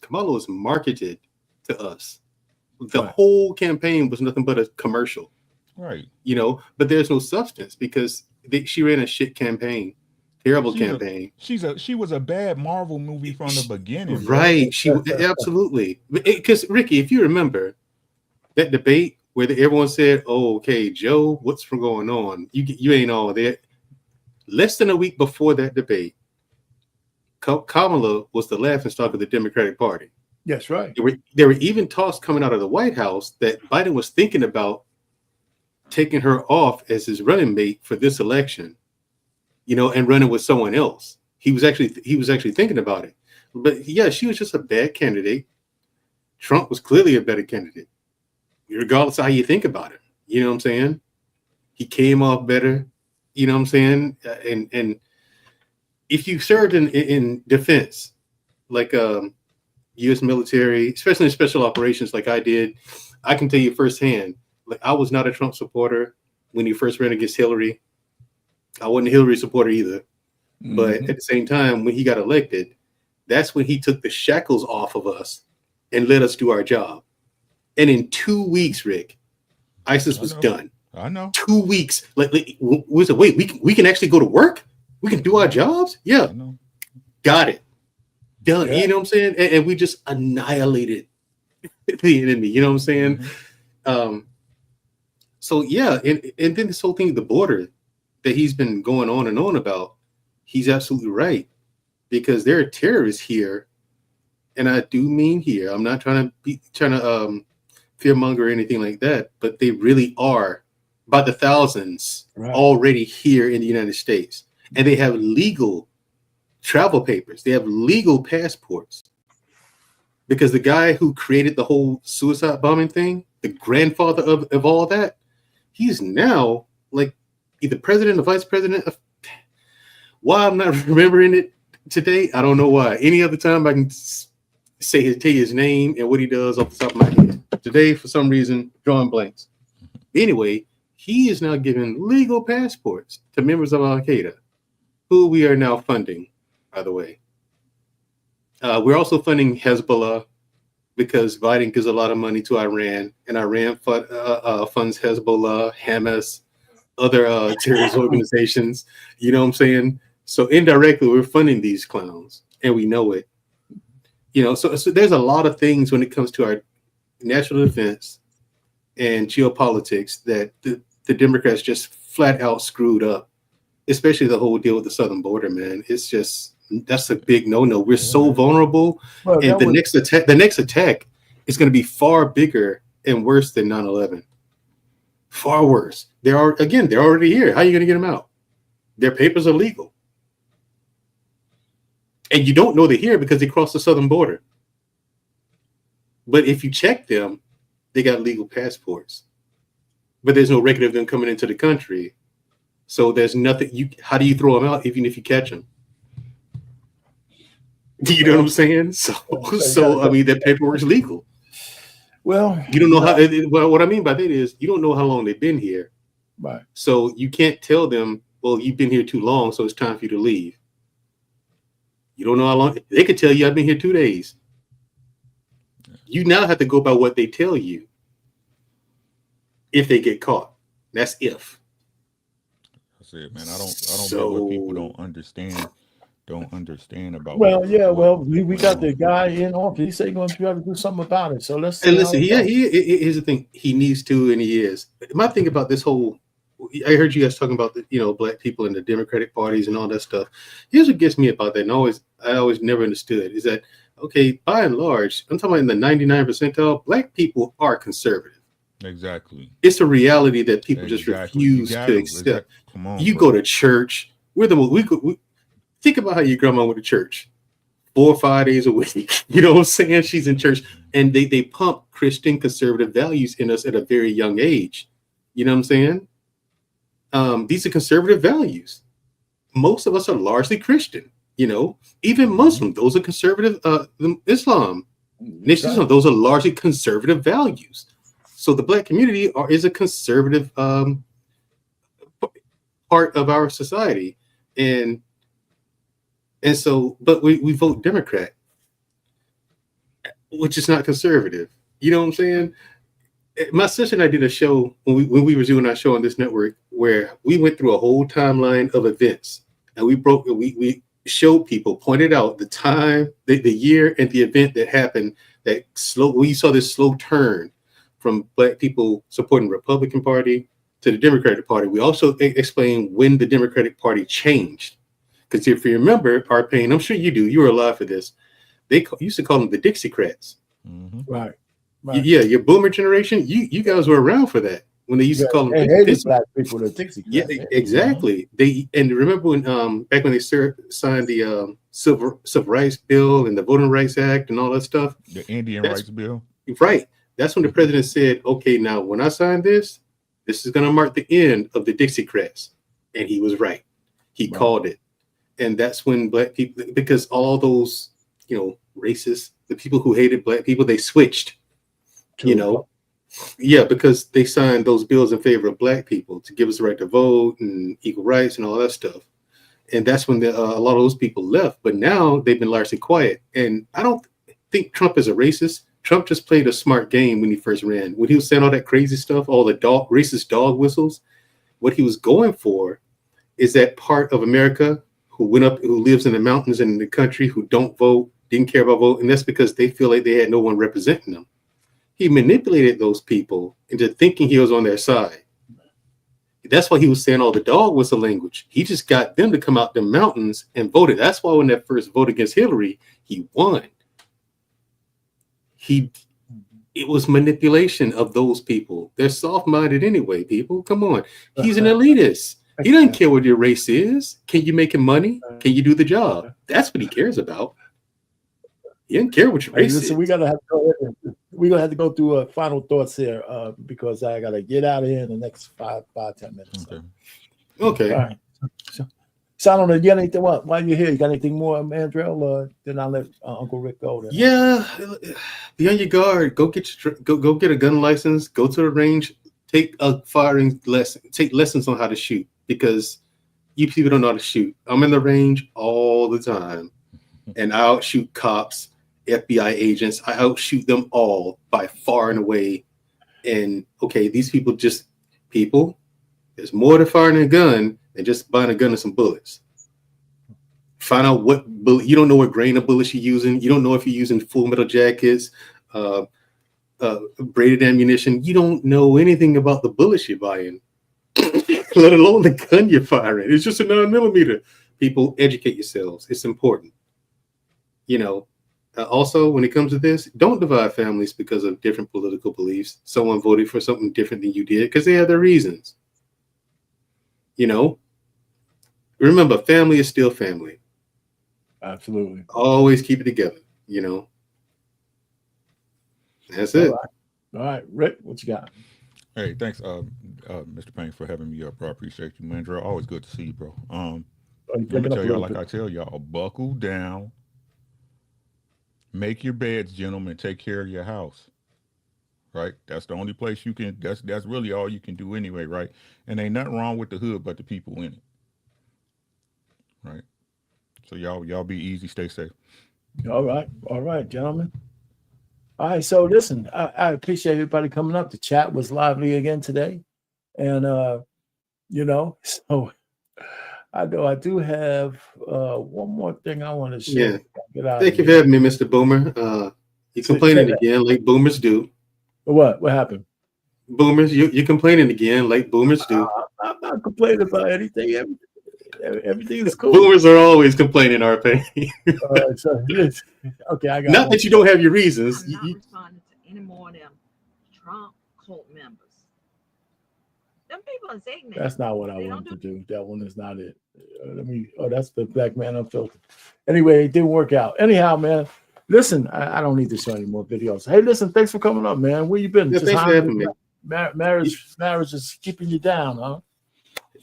Kamala was marketed to us. The whole campaign was nothing but a commercial. Right. But there's no substance because she ran a shit campaign. Terrible campaign. She was a bad Marvel movie from the beginning. Right. She absolutely. Because Ricky, if you remember that debate where everyone said, "Oh, okay, Joe, what's going on? You ain't all there." Less than a week before that debate, Kamala was the laughingstock of the Democratic Party. Yes, right. There were even talks coming out of the White House that Biden was thinking about taking her off as his running mate for this election, and running with someone else. He was actually thinking about it. But yeah, she was just a bad candidate. Trump was clearly a better candidate, regardless of how you think about it. You know what I'm saying? He came off better. You know what I'm saying? And if you served in defense, like U.S. military, especially in special operations like I did, I can tell you firsthand, like I was not a Trump supporter when he first ran against Hillary. I wasn't a Hillary supporter either. Mm-hmm. But at the same time, when he got elected, That's when he took the shackles off of us and let us do our job. And in 2 weeks, Rick, ISIS was done. I know. 2 weeks. Wait, we can actually go to work? We can do our jobs? Yeah. Got it. Done. Yeah. You know what I'm saying? And we just annihilated the enemy. You know what I'm saying? Mm-hmm. So yeah, and then this whole thing, the border that he's been going on and on about, he's absolutely right. Because there are terrorists here, and I do mean here. I'm not trying to fearmonger or anything like that, but they really are by the thousands already here in the United States, and they have legal travel papers. They have legal passports. Because the guy who created the whole suicide bombing thing, the grandfather of all that, he's now like either president or vice president of. Why I'm not remembering it today, I don't know why. Any other time I can tell you his name and what he does off the top of my head. Today, for some reason, drawing blanks. Anyway, he is now giving legal passports to members of Al-Qaeda, who we are now funding, by the way. We're also funding Hezbollah because Biden gives a lot of money to Iran, and Iran funds Hezbollah, Hamas, other terrorist organizations. You know what I'm saying? So indirectly, we're funding these clowns, and we know it. You know, so there's a lot of things when it comes to our national defense and geopolitics that the Democrats just flat out screwed up, especially the whole deal with the southern border, man. It's just, that's a big no-no. We're so vulnerable, and the next attack is going to be far bigger and worse than 9/11. Far worse. They're already here. How are you going to get them out? Their papers are legal. And you don't know they're here because they crossed the southern border. But if you check them, they got legal passports. But there's no record of them coming into the country. So there's nothing. How do you throw them out even if you catch them? Do you know what I'm saying? So I mean, that paperwork's legal. Well, you don't know how. Well, what I mean by that is you don't know how long they've been here. Right. So you can't tell them, well, you've been here too long, so it's time for you to leave. You don't know how long. They could tell you, I've been here 2 days. You now have to go by what they tell you. If they get caught, that's if. That's it, man. I don't know what people don't understand about. Well, yeah, we got the guy in office. He said he's going to try to do something about it. So let's. And listen, here's the thing. He needs to, and he is. My thing about this whole. I heard you guys talking about the black people in the Democratic parties and all that stuff. Here's what gets me about that, and I always never understood is that okay, by and large, I'm talking about in the 99 percentile, black people are conservative. Exactly. It's a reality that people just refuse to accept. Come on, you go to church. We think about how your grandma went to church 4 or 5 days a week. You know what I'm saying? She's in church, and they pump Christian conservative values in us at a very young age. You know what I'm saying? These are conservative values. Most of us are largely Christian, even Muslim. Those are conservative. Islam, those are largely conservative values. So the black community is a conservative part of our society, and so, but we vote Democrat, which is not conservative. You know what I'm saying? My sister and I did a show when we were doing our show on this network where we went through a whole timeline of events, and we showed people, pointed out the time, the year, and the event that happened. We saw this slow turn from black people supporting the Republican Party to the Democratic Party. We also explained when the Democratic Party changed. Because if you remember, Payne, I'm sure you do, you were alive for this. They used to call them the Dixiecrats. Mm-hmm. Right. Yeah, your boomer generation, you guys were around for that. When they used to call them black people the Dixiecrats. Yeah, exactly. And remember when back when they signed the Civil Rights Bill and the Voting Rights Act and all that stuff? The Indian Rights Bill. Right. That's when the president said, okay, now when I sign this is going to mark the end of the Dixiecrats. And he was right. He called it. And that's when black people, because all those, racists, the people who hated black people, they switched, because they signed those bills in favor of black people to give us the right to vote and equal rights and all that stuff. And that's when a lot of those people left. But now they've been largely quiet. And I don't think Trump is a racist. Trump just played a smart game when he first ran. When he was saying all that crazy stuff, all the racist dog whistles, what he was going for is that part of America who lives in the mountains and in the country, who don't vote, didn't care about vote. And that's because they feel like they had no one representing them. He manipulated those people into thinking he was on their side. That's why he was saying all the dog whistle language. He just got them to come out the mountains and voted. That's why when that first vote against Hillary, he won. It was manipulation of those people. They're soft-minded anyway, people. Come on. He's an elitist. He doesn't care what your race is. Can you make him money? Can you do the job? That's what he cares about. He doesn't care what your race is. We're gonna have to go through final thoughts here because I gotta get out of here in the next 5-10 minutes. Okay. All right. So I don't know. You got anything? While you're here, you got anything more, Mandrell? Then I'll let Uncle Rick go. Then. Yeah, be on your guard. Go get a gun license. Go to the range. Take a firing lesson. Take lessons on how to shoot because you people don't know how to shoot. I'm in the range all the time, and I outshoot cops, FBI agents. I outshoot them all by far and away. And okay, these people. There's more to firing a gun than just buying a gun and some bullets. Find out what bullet. You don't know what grain of bullets you're using. You don't know if you're using full metal jackets, braided ammunition. You don't know anything about the bullets you're buying, let alone the gun you're firing. It's just a 9mm. People, educate yourselves. It's important. Also, when it comes to this, don't divide families because of different political beliefs. Someone voted for something different than you did because they have their reasons. Remember, family is still family. Absolutely. Always keep it together. That's it. All right, Rick, what you got? Hey, thanks, Mr. Payne, for having me up, bro. I appreciate you, man. Always good to see you, bro. Let me tell y'all, like I tell y'all, buckle down, make your beds, gentlemen, take care of your house. Right, that's the only place you can. That's really all you can do anyway, right? And ain't nothing wrong with the hood, but the people in it, right? So y'all be easy, stay safe. All right, gentlemen. All right, so listen, I appreciate everybody coming up. The chat was lively again today, and so I know I do have one more thing I want to share. Yeah, thank you for having me, Mr. Boomer. You're complaining again, like boomers do. What happened? Boomers, you're complaining again, like boomers do. I'm not complaining about anything. Everything is cool. Boomers are always complaining, RP. Okay, I got. Not that you don't have your reasons. I'm not responding to any more of them Trump cult members. Them people is ignorant. That's not what I wanted to do. That one is not it. That's the Black Man Unfiltered. Anyway, it didn't work out. Anyhow, man. Listen, I don't need to show any more videos. Hey, listen, thanks for coming up, man. Where you been? Yeah, thanks for having me. Marriage is keeping you down, huh?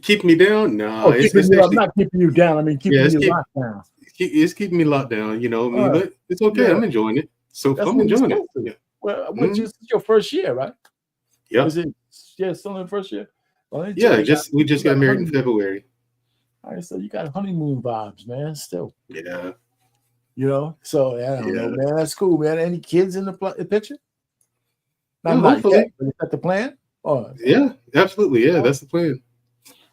Keep me down? No, I'm not keeping you down. I mean, keeping you locked down. It's keeping me locked down, but it's okay. Yeah. I'm enjoying it. So I'm enjoying it. Yeah. Well, this is your first year, right? Yeah. Is it? Yeah, still in the first year. Well, we just got married in February. All right, so you got honeymoon vibes, man. Still. Yeah. So I don't know, man. That's cool, man. Any kids in the picture? Not yet, but is that the plan? Oh, yeah, absolutely. Yeah, that's the plan.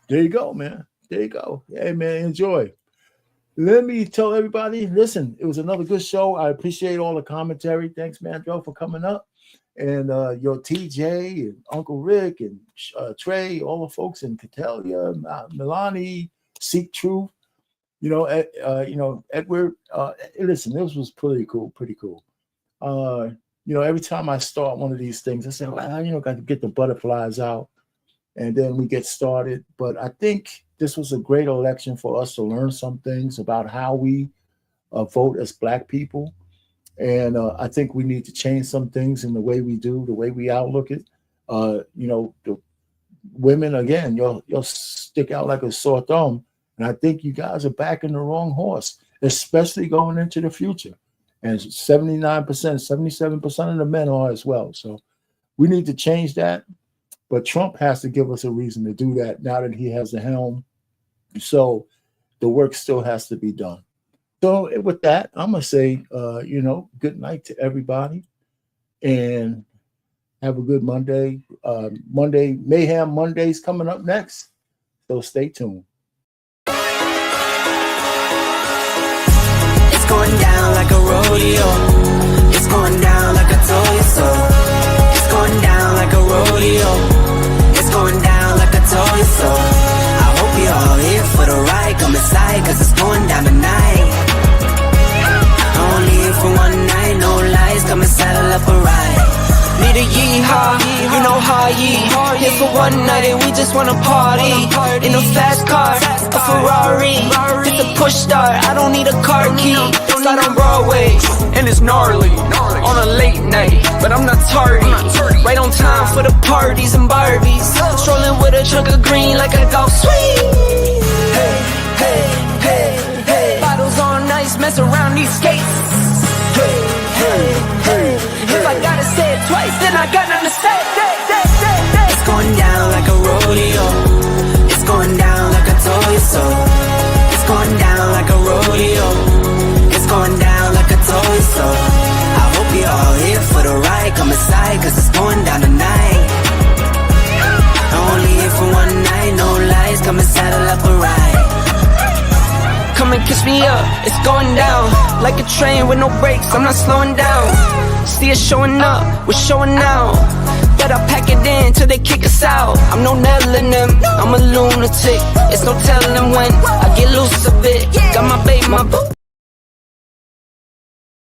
There you go, man. There you go. Hey, man, enjoy. Let me tell everybody, listen, it was another good show. I appreciate all the commentary. Thanks, man, Joe, for coming up. And your TJ and Uncle Rick and Trey, all the folks in Catalia, Milani, Seek Truth. Edward, listen, this was pretty cool. Every time I start one of these things, I say, got to get the butterflies out and then we get started. But I think this was a great election for us to learn some things about how we vote as Black people. And I think we need to change some things in the way we do, the way we outlook it. The women, again, you'll stick out like a sore thumb. And I think you guys are backing the wrong horse, especially going into the future. And 79%, 77% of the men are as well. So we need to change that. But Trump has to give us a reason to do that now that he has the helm. So the work still has to be done. So with that, I'm going to say, good night to everybody and have a good Monday. Mayhem Monday's coming up next. So stay tuned. It's going down like a rodeo. It's going down like I told you so. It's going down like a rodeo. It's going down like I told you so. I hope you're all here for the ride. Come inside, cause it's going down tonight. Only here for one night, no lies. Come and saddle up a ride. Need a yeehaw, you know how ye. Here for one night and we just wanna party. In a fast car, a Ferrari. It's a push start, I don't need a car key. Slide on Broadway, and it's gnarly. On a late night, but I'm not tardy. Right on time for the parties and Barbies. Strolling with a chunk of green like a golf swing. Hey, hey, hey, hey. Bottles on ice, mess around these skates. Hey, hey, hey. If I gotta say it twice, then I got nothing to say. It's going down like a rodeo. It's going down like I told you so. It's going down like a rodeo. It's going down like I told you so. I hope you're all here for the ride. Come inside, cause it's going down tonight. Only here for one night, no lies. Come and saddle up a ride. Come and kiss me up, it's going down. Like a train with no brakes, I'm not slowing down. See us showing up, we're showing out. Better pack it in till they kick us out. I'm no nailing them, I'm a lunatic. It's no telling when I get loose a bit. Got my baby, my boo.